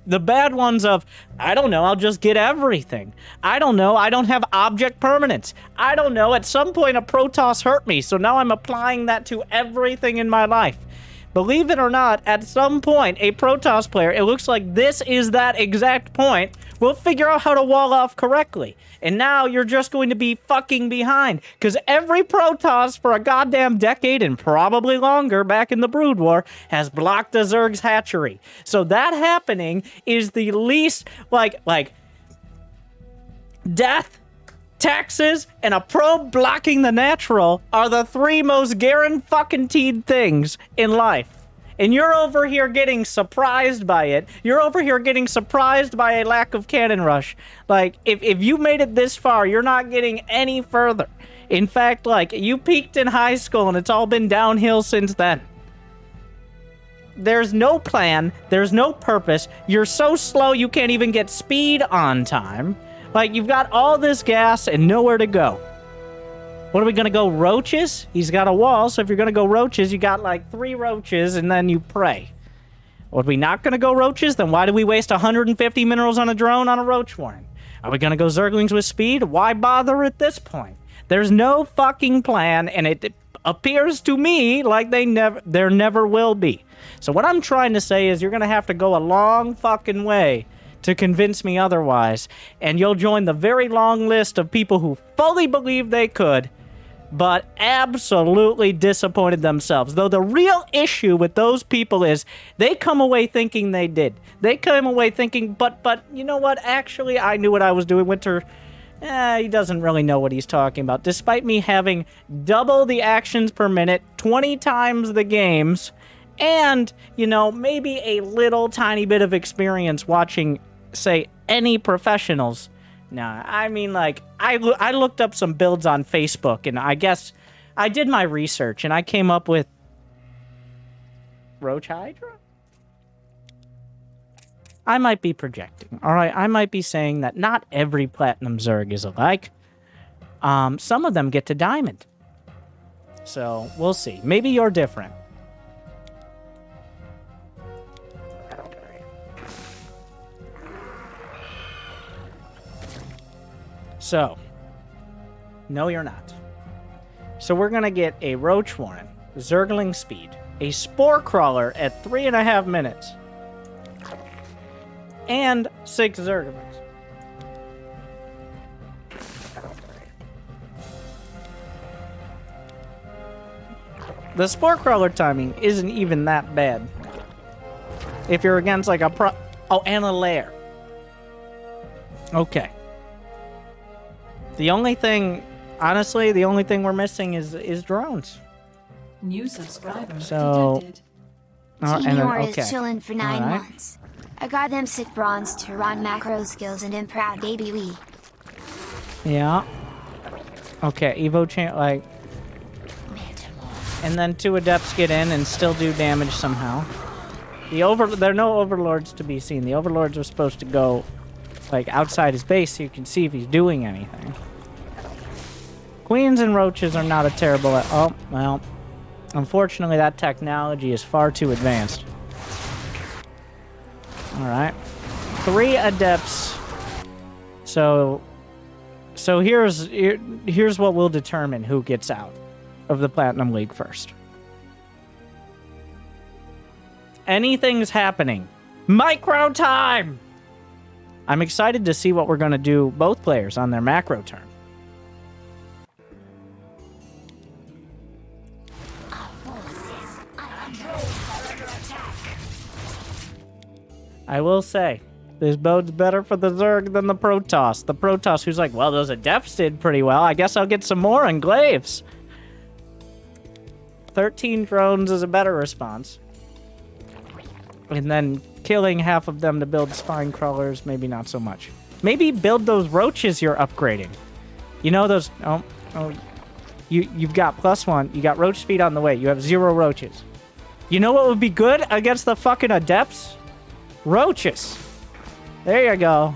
The bad ones of, I don't know, I'll just get everything. I don't know, I don't have object permanence. I don't know, at some point a Protoss hurt me, so now I'm applying that to everything in my life. Believe it or not, at some point, a Protoss player, it looks like this is that exact point, will figure out how to wall off correctly. And now you're just going to be fucking behind. Because every Protoss for a goddamn decade, and probably longer back in the Brood War, has blocked a Zerg's hatchery. So that happening is the least, like, death, taxes, and a probe blocking the natural are the three most guaranteed things in life. And you're over here getting surprised by it. You're over here getting surprised by a lack of cannon rush. Like, if you made it this far, you're not getting any further. In fact, like, you peaked in high school and it's all been downhill since then. There's no plan. There's no purpose. You're so slow you can't even get speed on time. Like, you've got all this gas and nowhere to go. What are we gonna go, roaches? He's got a wall, so if you're gonna go roaches, you got like 3 roaches and then you pray. Are we not gonna go roaches? Then why do we waste 150 minerals on a drone on a roach warren? Are we gonna go Zerglings with speed? Why bother at this point? There's no fucking plan, and it appears to me like there never will be. So what I'm trying to say is you're gonna have to go a long fucking way to convince me otherwise, and you'll join the very long list of people who fully believed they could, but absolutely disappointed themselves. Though the real issue with those people is they come away thinking they did. They come away thinking, but you know what? Actually, I knew what I was doing. Winter, he doesn't really know what he's talking about. Despite me having double the actions per minute, 20 times the games, and, you know, maybe a little tiny bit of experience watching, say, any professionals. Nah, I mean, like, I looked up some builds on Facebook, and I guess I did my research, and I came up with Roach Hydra? I might be projecting, alright? I might be saying that not every Platinum Zerg is alike. Some of them get to Diamond. So, we'll see. Maybe you're different. So, no you're not. So we're going to get a Roach Warren, Zergling speed, a Spore Crawler at 3.5 minutes, and 6 Zerglings. The spore crawler timing isn't even that bad. If you're against like a oh, and a lair. Okay. The only thing, honestly, the only thing we're missing is drones. New subscriber So, detected. Senior okay. is chillin' for 9 Alright. months. I got them sick bronze Terran macro skills and am proud baby we. Yeah. Okay, Evo like, and then 2 adepts get in and still do damage somehow. There are no overlords to be seen. The overlords are supposed to go like outside his base so you can see if he's doing anything. Queens and roaches are not a terrible. Oh well, unfortunately that technology is far too advanced. All right, 3 adepts. So here's what will determine who gets out of the Platinum League first. Anything's happening. Micro time! I'm excited to see what we're going to do, both players, on their macro turn. I will say, this bodes better for the Zerg than the Protoss. The Protoss who's like, well, those adepts did pretty well. I guess I'll get some more Englaves. 13 drones is a better response. And then killing half of them to build spine crawlers, maybe not so much. Maybe build those roaches you're upgrading. You know those... Oh, you've got +1. You got roach speed on the way. You have 0 roaches. You know what would be good against the fucking adepts? Roaches. There you go.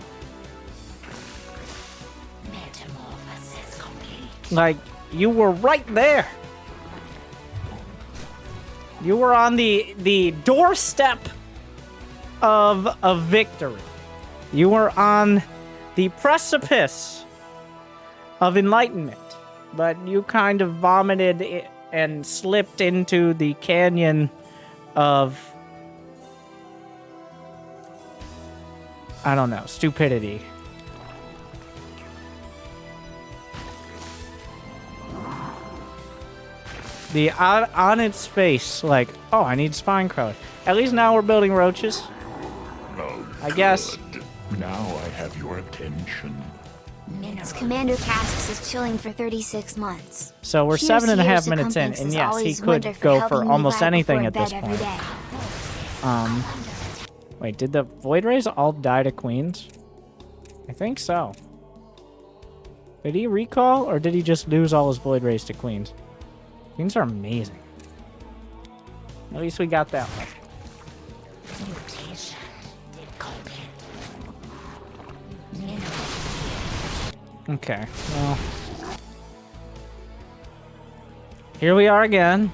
Metamorphosis complete. Like, you were right there. You were on the doorstep of victory. You were on the precipice of enlightenment, but you kind of vomited and slipped into the canyon of, I don't know, stupidity. The on its face, like, oh, I need spine crawler. At least now we're building roaches. Oh, I guess. Now I have your attention. Commander Casks is chilling for 36 months. So we're Cheers 7.5 to minutes in, Circumference and is yes, he always could wonder go helping for me almost right anything before at this bed every point. day. Wait, did the Void Rays all die to Queens? I think so. Did he recall, or did he just lose all his Void Rays to Queens? Queens are amazing. At least we got that one. Okay, well, here we are again.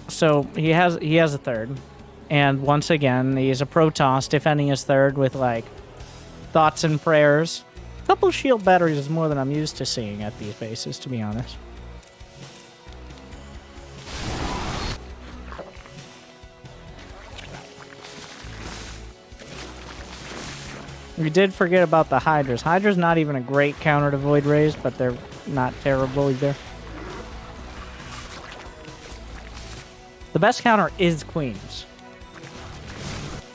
So he has a third, and once again he's a Protoss defending his third with like thoughts and prayers. A couple shield batteries is more than I'm used to seeing at these bases, to be honest. We did forget about the Hydras. Hydra's not even a great counter to Void Rays, but they're not terrible either. The best counter is Queens.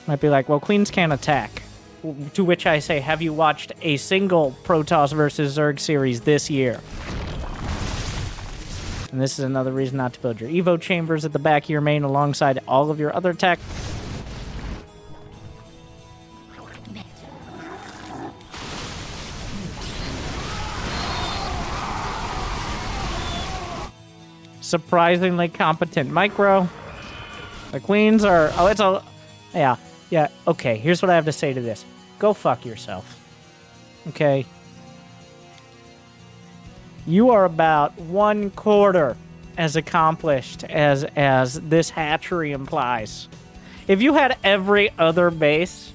Might be like, well, Queens can't attack. To which I say, have you watched a single Protoss versus Zerg series this year? And this is another reason not to build your Evo chambers at the back of your main alongside all of your other tech. Surprisingly competent micro. The Queens are... Oh, it's a... Yeah, okay, here's what I have to say to this. Go fuck yourself. Okay? You are about 1/4 as accomplished as this hatchery implies. If you had every other base,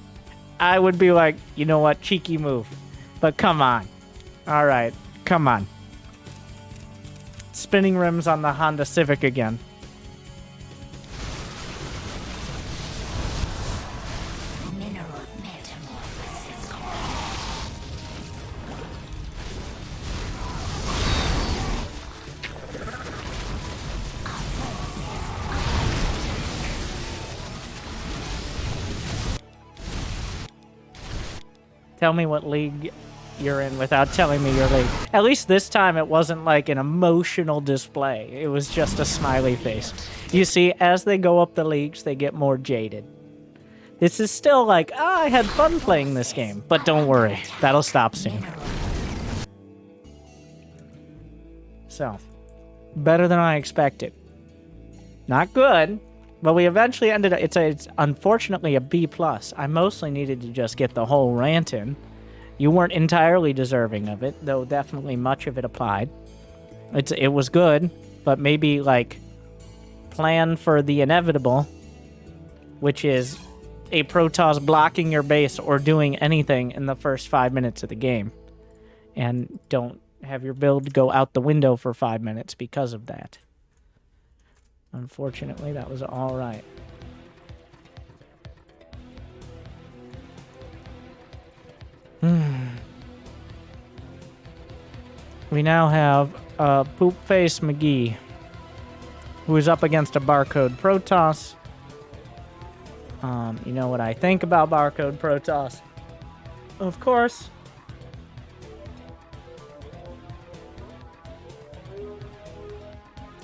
I would be like, you know what, cheeky move. But come on. Alright, come on. Spinning rims on the Honda Civic again. Tell me what league you're in without telling me your league. At least this time it wasn't like an emotional display. It was just a smiley face. You see, as they go up the leagues, they get more jaded. This is still like, I had fun playing this game. But don't worry, that'll stop soon. So, better than I expected. Not good, but we eventually ended up, it's unfortunately a B+. I mostly needed to just get the whole rant in. You weren't entirely deserving of it, though definitely much of it applied. It was good, but maybe, like, plan for the inevitable, which is a Protoss blocking your base or doing anything in the first 5 minutes of the game. And don't have your build go out the window for 5 minutes because of that. Unfortunately, that was all right. We now have Poopface McGee, who is up against a barcode Protoss. You know what I think about barcode Protoss? Of course.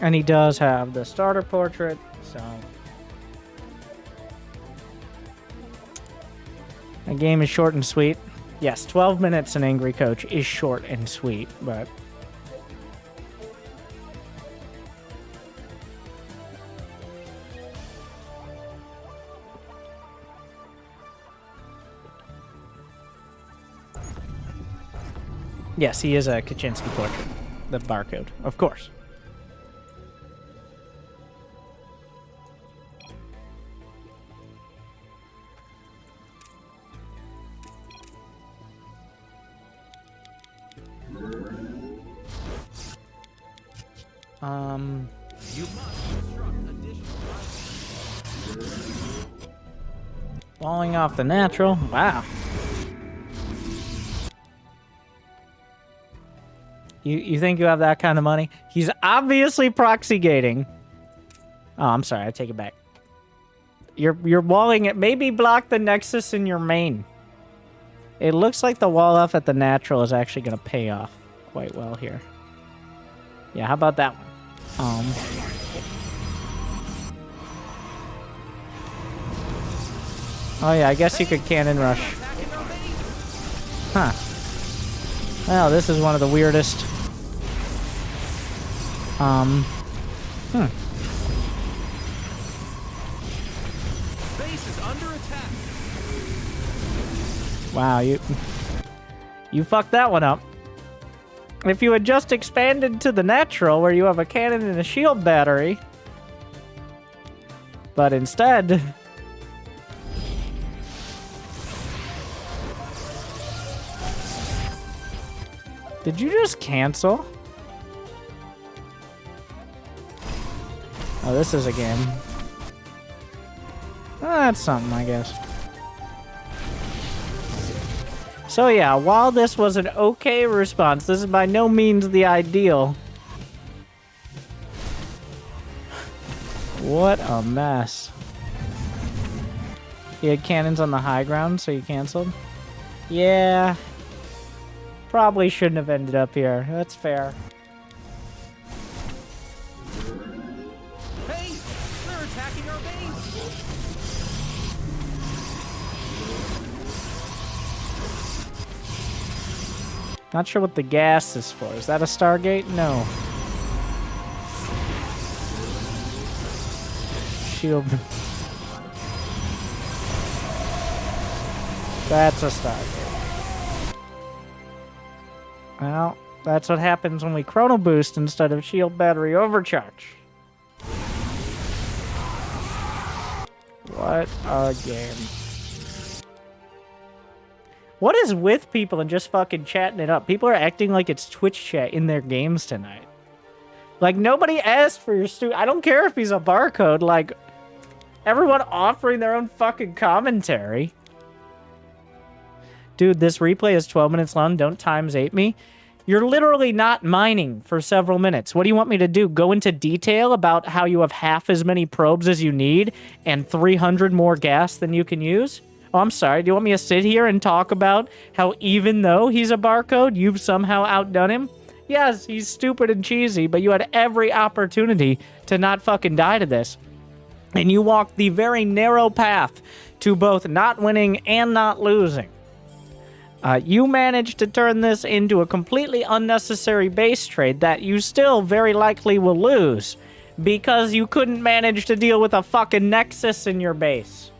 And he does have the starter portrait, so... The game is short and sweet. Yes, 12 minutes in Angry Coach is short and sweet, but... Yes, he is a Kaczynski portrait. The barcode, of course. You must construct additional Falling off the natural. Wow. You think you have that kind of money? He's obviously proxy gating. Oh, I'm sorry. I take it back. You're walling it. Maybe block the Nexus in your main. It looks like the wall off at the natural is actually going to pay off quite well here. Yeah, how about that one? Oh yeah, I guess you could cannon rush. Huh. Well, this is one of the weirdest. Base is under attack. Wow, you fucked that one up. If you had just expanded to the natural, where you have a cannon and a shield battery, but instead... Did you just cancel? Oh, this is a game. That's something, I guess. So yeah, while this was an okay response, this is by no means the ideal. What a mess. You had cannons on the high ground, so you canceled? Yeah. Probably shouldn't have ended up here. That's fair. Hey, they're attacking our base. Not sure what the gas is for. Is that a Stargate? No. Shield. That's a Stargate. Well, that's what happens when we chrono boost instead of shield battery overcharge. What a game. What is with people and just fucking chatting it up? People are acting like it's Twitch chat in their games tonight. Like, nobody asked for your I don't care if he's a barcode. Like, everyone offering their own fucking commentary. Dude, this replay is 12 minutes long. Don't times 8 me. You're literally not mining for several minutes. What do you want me to do? Go into detail about how you have half as many probes as you need and 300 more gas than you can use? Oh, I'm sorry. Do you want me to sit here and talk about how even though he's a barcode, you've somehow outdone him? Yes, he's stupid and cheesy, but you had every opportunity to not fucking die to this. And you walked the very narrow path to both not winning and not losing. You managed to turn this into a completely unnecessary base trade that you still very likely will lose because you couldn't manage to deal with a fucking Nexus in your base.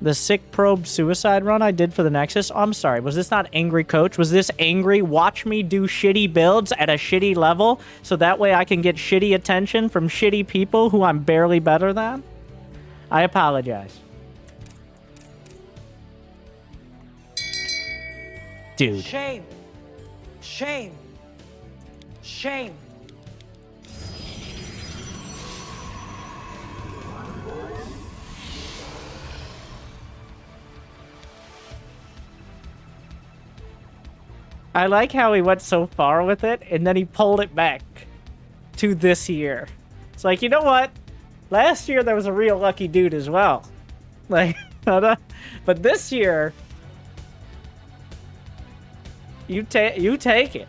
The sick probe suicide run I did for the Nexus? Oh, I'm sorry. Was this not Angry Coach? Was this angry? Watch me do shitty builds at a shitty level so that way I can get shitty attention from shitty people who I'm barely better than? I apologize. Dude. Shame. Shame. Shame. I like how he went so far with it, and then he pulled it back to this year. It's like, you know what? Last year there was a real lucky dude as well. Like, but this year, you take it.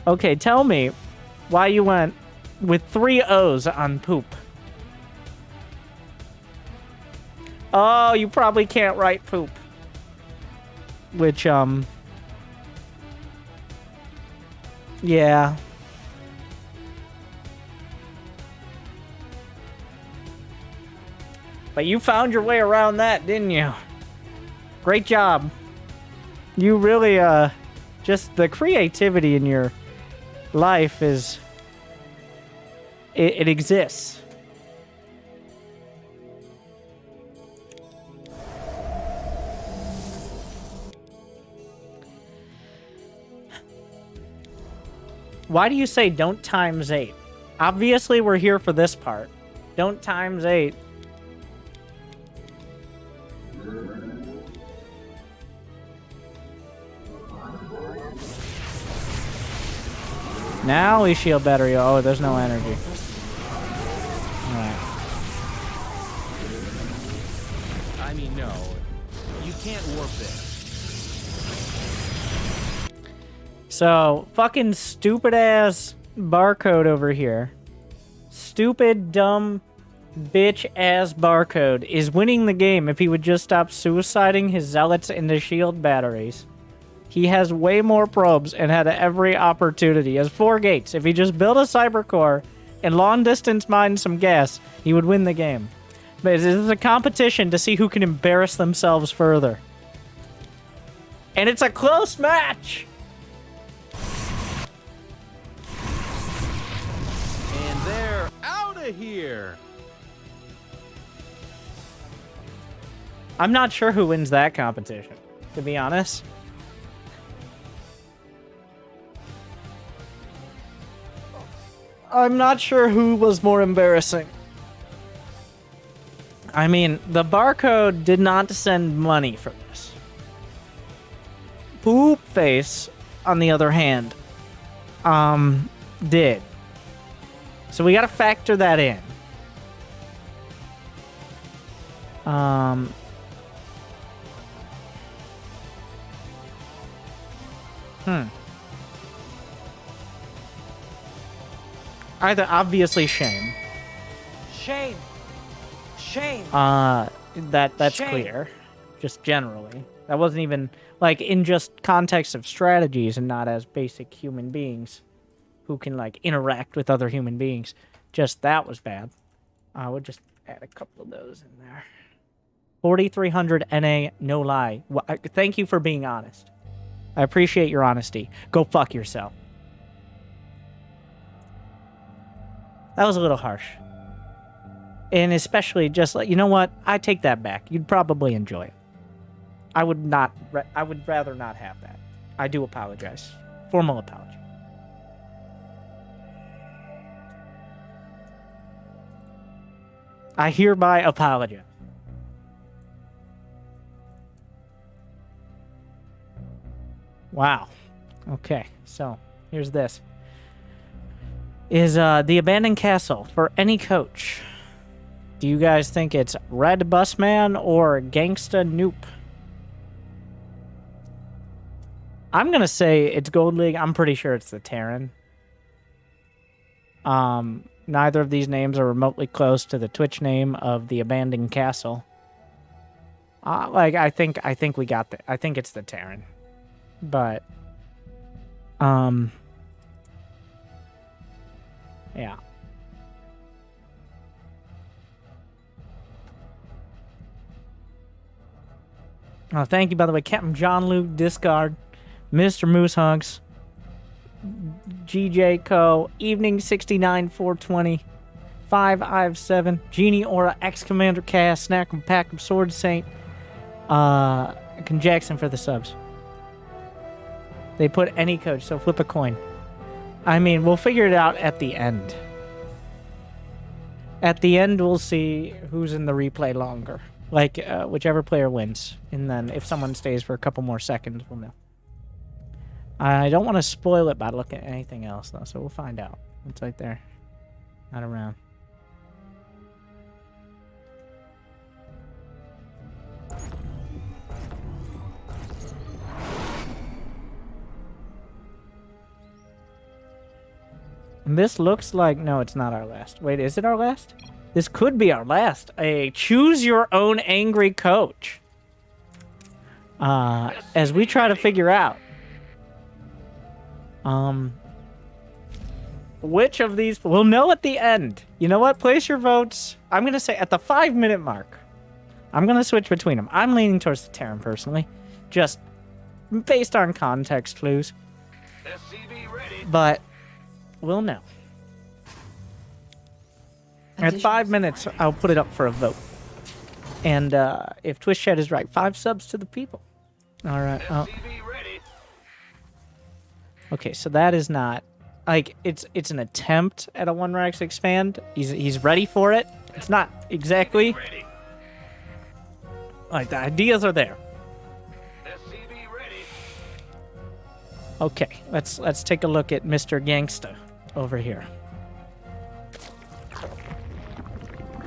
Okay, tell me why you went with 3 O's on poop. Oh, you probably can't write poop. Which, yeah. But you found your way around that, didn't you? Great job. You really, just the creativity in your life is... It exists. Why do you say don't times 8? Obviously, we're here for this part. Don't times 8. Now we shield battery. Oh, there's no energy. Alright. I mean, no. You can't warp this. So, fucking stupid ass barcode over here. Stupid, dumb, bitch ass barcode is winning the game if he would just stop suiciding his zealots into shield batteries. He has way more probes and had every opportunity. He has 4 gates. If he just built a cyber core and long distance mined some gas, he would win the game. But this is a competition to see who can embarrass themselves further. And it's a close match! And they're out of here! I'm not sure who wins that competition, to be honest. I'm not sure who was more embarrassing. I mean, the barcode did not send money for this. Poop Face, on the other hand, did. So we gotta factor that in. Either obviously shame. Shame. Shame. That's Shame. clear. Just generally. That wasn't even, like, in just context of strategies and not as basic human beings who can, like, interact with other human beings. Just that was bad. I would just add a couple of those in there. 4,300 NA, no lie. Thank you for being honest. I appreciate your honesty. Go fuck yourself. That was a little harsh. And especially just like, you know what? I take that back. You'd probably enjoy it. I would rather not have that. I do apologize. Formal apology. I hereby apologize. Wow. Okay, so here's this. Is the abandoned castle for any coach? Do you guys think it's Red Busman or Gangsta Noop? I'm gonna say it's Gold League. I'm pretty sure it's the Terran. Neither of these names are remotely close to the Twitch name of the abandoned castle. I think we got the. I think it's the Terran, but yeah. Oh, thank you, by the way, Captain John Luke Discard, Mr. Moose Hunks, GJ Co, Evening 69 420, 5 Ive 7, Genie Aura, X Commander Cass, Snack and Pack of Sword Saint, Con Jackson for the subs. They put any coach, so flip a coin. I mean, we'll figure it out at the end. At the end, we'll see who's in the replay longer. Like, whichever player wins. And then if someone stays for a couple more seconds, we'll know. I don't want to spoil it by looking at anything else, though, so we'll find out. It's right there. Not around. And this looks like... No, it's not our last. Wait, is it our last? This could be our last. A choose your own angry coach. As we try to figure out which of these we'll know at the end. You know what? Place your votes. I'm gonna say at the 5-minute mark. I'm gonna switch between them. I'm leaning towards the Terran personally, just based on context clues. But we'll know. At 5 minutes, I'll put it up for a vote. And if Twitch chat is right, 5 subs to the people. All right. Oh. Okay, so that is not like it's an attempt at a 1-Rex expand. He's ready for it. It's not exactly like the ideas are there. Okay, let's take a look at Mr. Gangsta over here.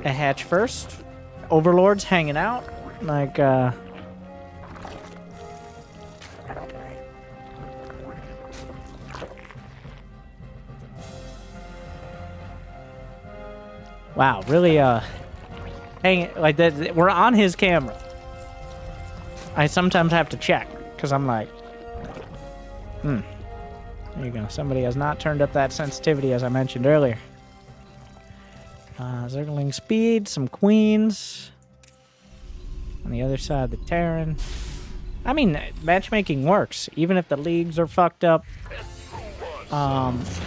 A hatch first. Overlord's hanging out. Like, wow, really, hanging, like, that. We're on his camera. I sometimes have to check, because I'm like, there you go. Somebody has not turned up that sensitivity, as I mentioned earlier. Zergling speed, some queens. On the other side, the Terran. I mean, matchmaking works, even if the leagues are fucked up.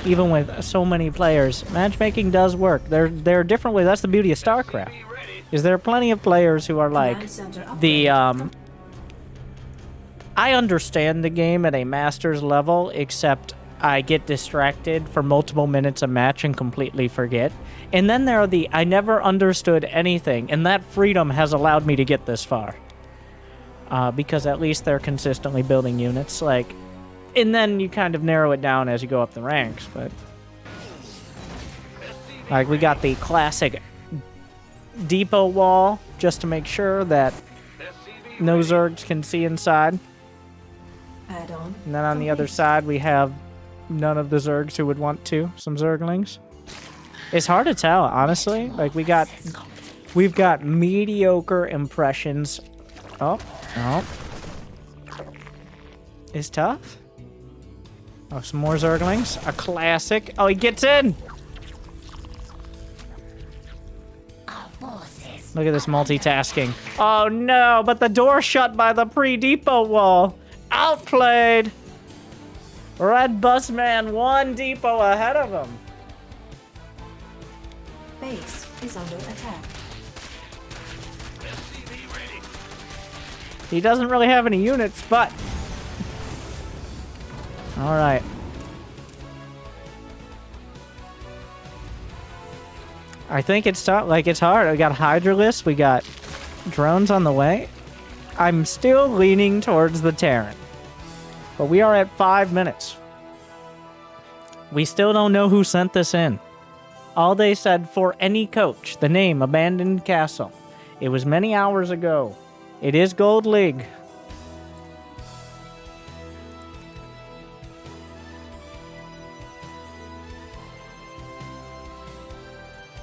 Even with so many players, matchmaking does work. There are different ways. That's the beauty of StarCraft. Is there are plenty of players who are like the I understand the game at a master's level, except I get distracted for multiple minutes a match and completely forget. And then there are the I never understood anything, and that freedom has allowed me to get this far. Because at least they're consistently building units, like, and then you kind of narrow it down as you go up the ranks, but like we got the classic depot wall just to make sure that no Zergs can see inside. Add-on. And then on the other side we have none of the Zergs who would want to. Some Zerglings. It's hard to tell, honestly. Like we've got mediocre impressions. Oh. It's tough. Oh, some more Zerglings. A classic. Oh, he gets in! Look at this multitasking. Oh no, but the door shut by the pre-depot wall. Outplayed! Red Busman 1 depot ahead of him. Base is under attack. He doesn't really have any units, but... Alright. I think it's tough. Like, it's hard. We got Hydralisk. We got drones on the way. I'm still leaning towards the Terran. But we are at 5 minutes. We still don't know who sent this in. All they said, for any coach, the name, Abandoned Castle. It was many hours ago. It is Gold League.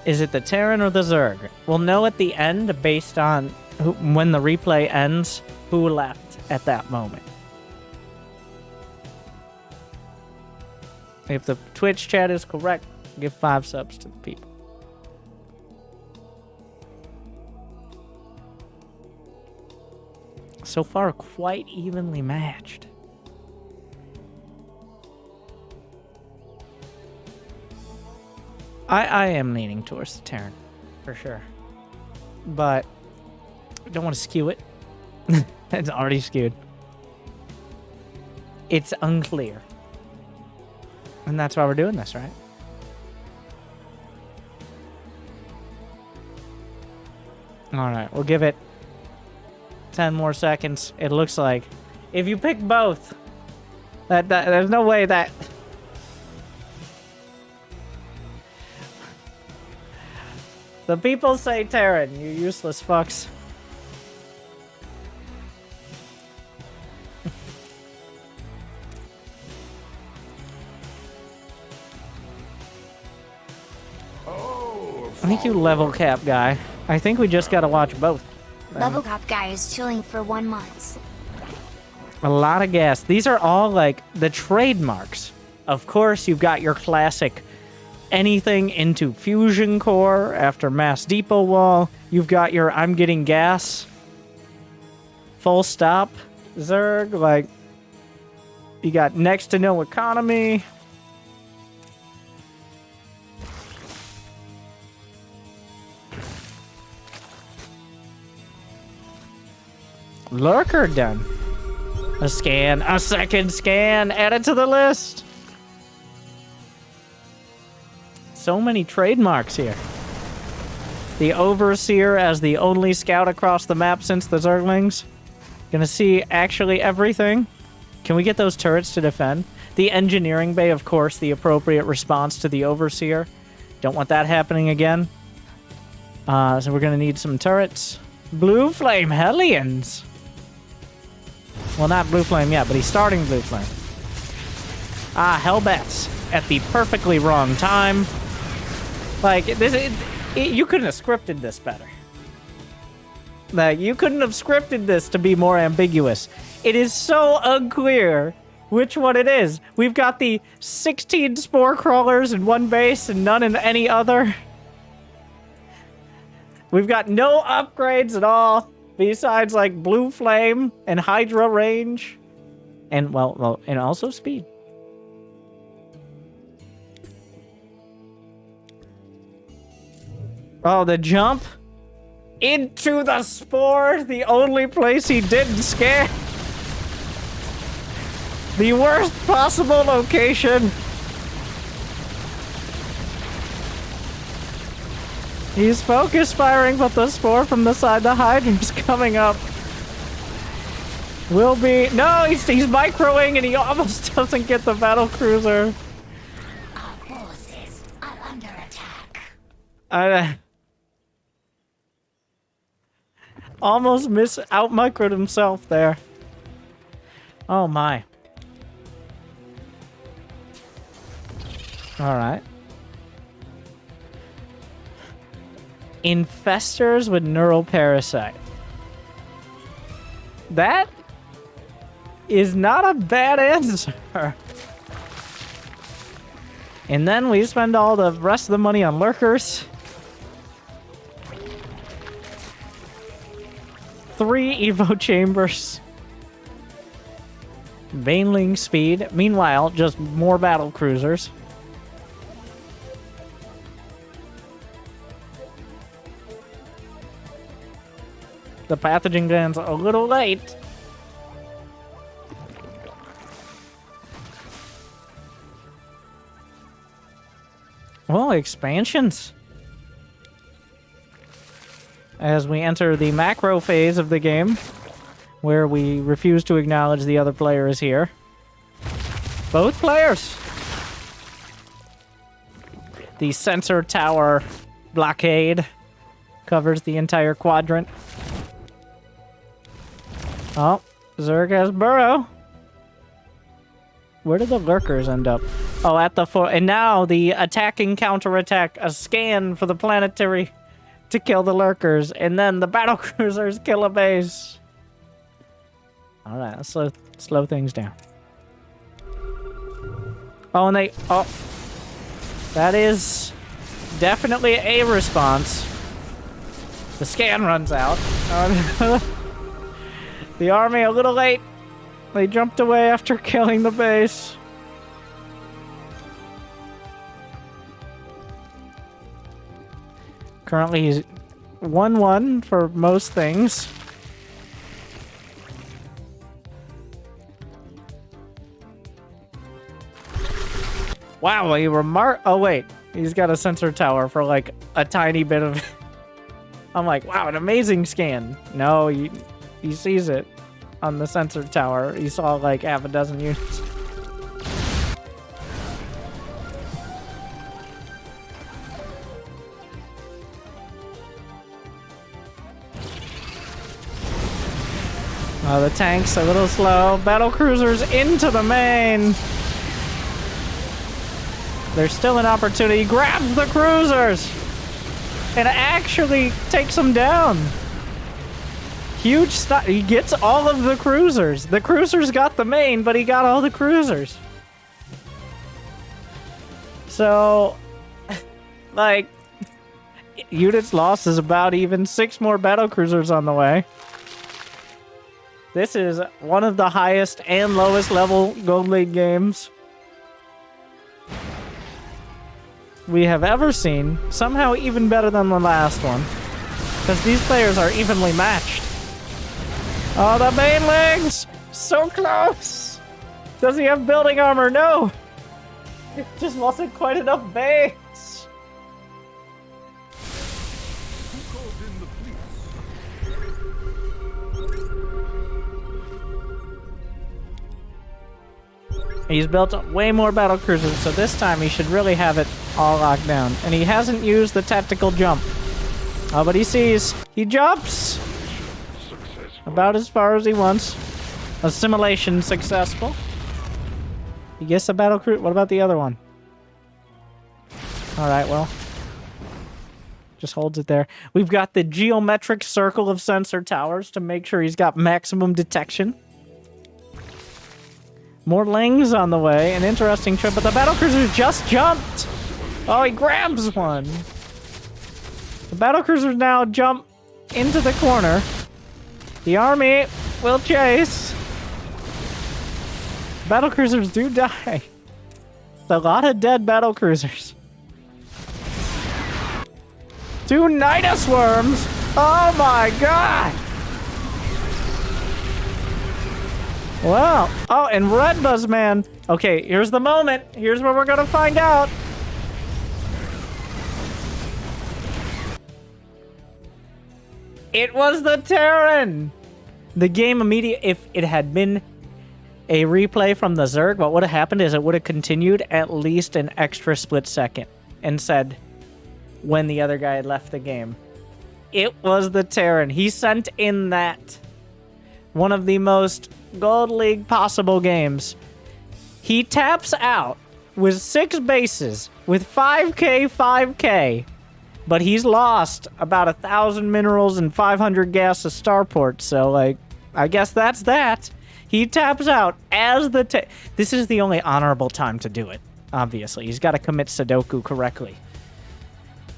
Is it the Terran or the Zerg? We'll know at the end based on when the replay ends who left at that moment. If the Twitch chat is correct, give 5 subs to the people. So far, quite evenly matched. I am leaning towards the Terran, for sure. But I don't want to skew it. It's already skewed. It's unclear. And that's why we're doing this, right? Alright, we'll give it 10 more seconds. It looks like if you pick both, that there's no way that... The people say Terran, you useless fucks. Thank you, level cap guy. I think we just gotta watch both. Level cap guy is chilling for 1 month. A lot of gas. These are all like the trademarks. Of course, you've got your classic anything into fusion core after mass depot wall. You've got your I'm getting gas. Full stop. Zerg, like you got next to no economy. Lurker done. A scan, a second scan, added to the list. So many trademarks here. The Overseer as the only scout across the map since the Zerglings. Gonna see actually everything. Can we get those turrets to defend? The Engineering Bay, of course, the appropriate response to the Overseer. Don't want that happening again. So we're gonna need some turrets. Blue Flame Hellions. Well, not Blue Flame yet, but he's starting Blue Flame. Ah, Hellbats at the perfectly wrong time. Like, you couldn't have scripted this better. Like, you couldn't have scripted this to be more ambiguous. It is so unclear which one it is. We've got the 16 spore crawlers in one base and none in any other. We've got no upgrades at all, besides like Blue Flame and Hydra range. And, well, and also speed. Oh, the jump into the spore, the only place he didn't scare. The worst possible location. He's focus firing, but the spore from the side, the Hydra's coming up. Will be... No, he's microing and he almost doesn't get the battle cruiser. Our forces are under attack. Almost out-microed himself there. Oh my. Alright. Infestors with neural parasite. That is not a bad answer. And then we spend all the rest of the money on lurkers. 3 Evo chambers. Baneling speed. Meanwhile, just more battle cruisers. The pathogen gland's a little late. Well, expansions. As we enter the macro phase of the game, where we refuse to acknowledge the other player is here. Both players. The sensor tower blockade covers the entire quadrant. Oh, Zerg has burrow. Where did the lurkers end up? Oh, at the and now the attacking counterattack, a scan for the planetary to kill the lurkers, and then the battle cruisers kill a base. All right, let's slow things down. Oh, and that is definitely a response. The scan runs out. The army a little late. They jumped away after killing the base. Currently, he's 1-1 for most things. Wow, oh wait, he's got a sensor tower for like a tiny bit of... I'm like, wow, an amazing scan. No, he sees it on the sensor tower. He saw like half a dozen units. Oh, the tank's a little slow. Battle cruisers into the main. There's still an opportunity. He grabs the cruisers and actually takes them down. Huge stuff. He gets all of the cruisers. The cruisers got the main, but he got all the cruisers. So, like, units lost is about even. 6 more battle cruisers on the way. This is one of the highest and lowest level Gold League games we have ever seen. Somehow even better than the last one, because these players are evenly matched. Oh, the banelings! So close! Does he have building armor? No! It just wasn't quite enough base. He's built up way more battle cruisers, so this time he should really have it all locked down. And he hasn't used the tactical jump. Oh, but he sees. He jumps! About as far as he wants. Assimilation successful. He gets a battle cruiser. What about the other one? Alright, well. Just holds it there. We've got the geometric circle of sensor towers to make sure he's got maximum detection. More Lings on the way. An interesting trip, but the battlecruiser just jumped! Oh, he grabs one! The battlecruisers now jump into the corner. The army will chase. Battlecruisers do die. A lot of dead battlecruisers. 2 Nidus Worms! Oh my god! Wow. Oh, and Red Buzz Man. Okay, here's the moment. Here's where we're gonna find out. It was the Terran! The game if it had been a replay from the Zerg, what would have happened is it would have continued at least an extra split second and said when the other guy had left the game. It was the Terran. He sent in that. One of the most Gold League possible games. He taps out with 6 bases with 5k, but he's lost about 1,000 minerals and 500 gas to starport, so, like, I guess that's that. He taps out as the this is the only honorable time to do it, obviously. He's got to commit Sudoku correctly.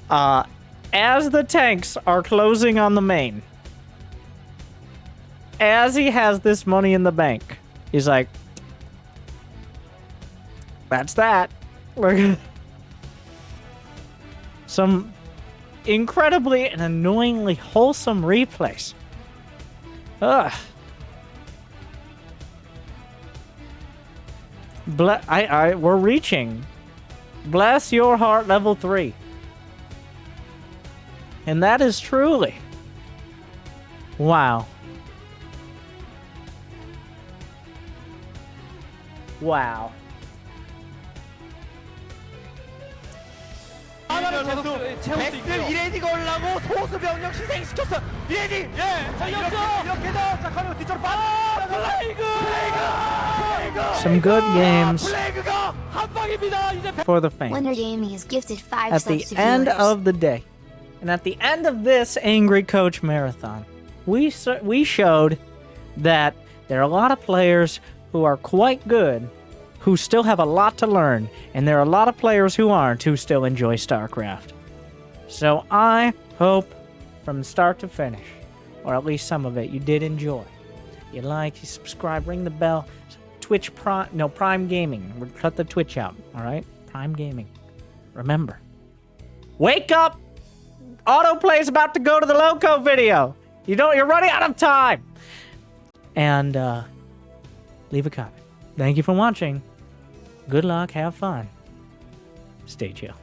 As the tanks are closing on the main, as he has this money in the bank, he's like, that's that. Some incredibly and annoyingly wholesome replays. Ugh. We're reaching. Bless your heart, level 3. And that is truly. Wow. Wow. 베스 이레디가 올라고 소수 병력 희생시켰어. 이레디. 예. 자 이렇게 해서 자 카메라 뒤쪽으로 빠져. 플레이그. Some good games 플레이그가 한 방입니다. 이제 for the fans. Winter Gaming is gifted 5 At the subs to end viewers. of the day, and at the end of this Angry Coach Marathon, we showed that there are a lot of players who are quite good, who still have a lot to learn, and there are a lot of players who aren't, who still enjoy StarCraft. So I hope from start to finish, or at least some of it, you did enjoy. You like, you subscribe, ring the bell. Twitch Prime Gaming. We'll cut the Twitch out, all right? Prime Gaming. Remember, wake up! Autoplay's about to go to the Loco video. You're running out of time. And leave a comment. Thank you for watching. Good luck, have fun. Stay chill.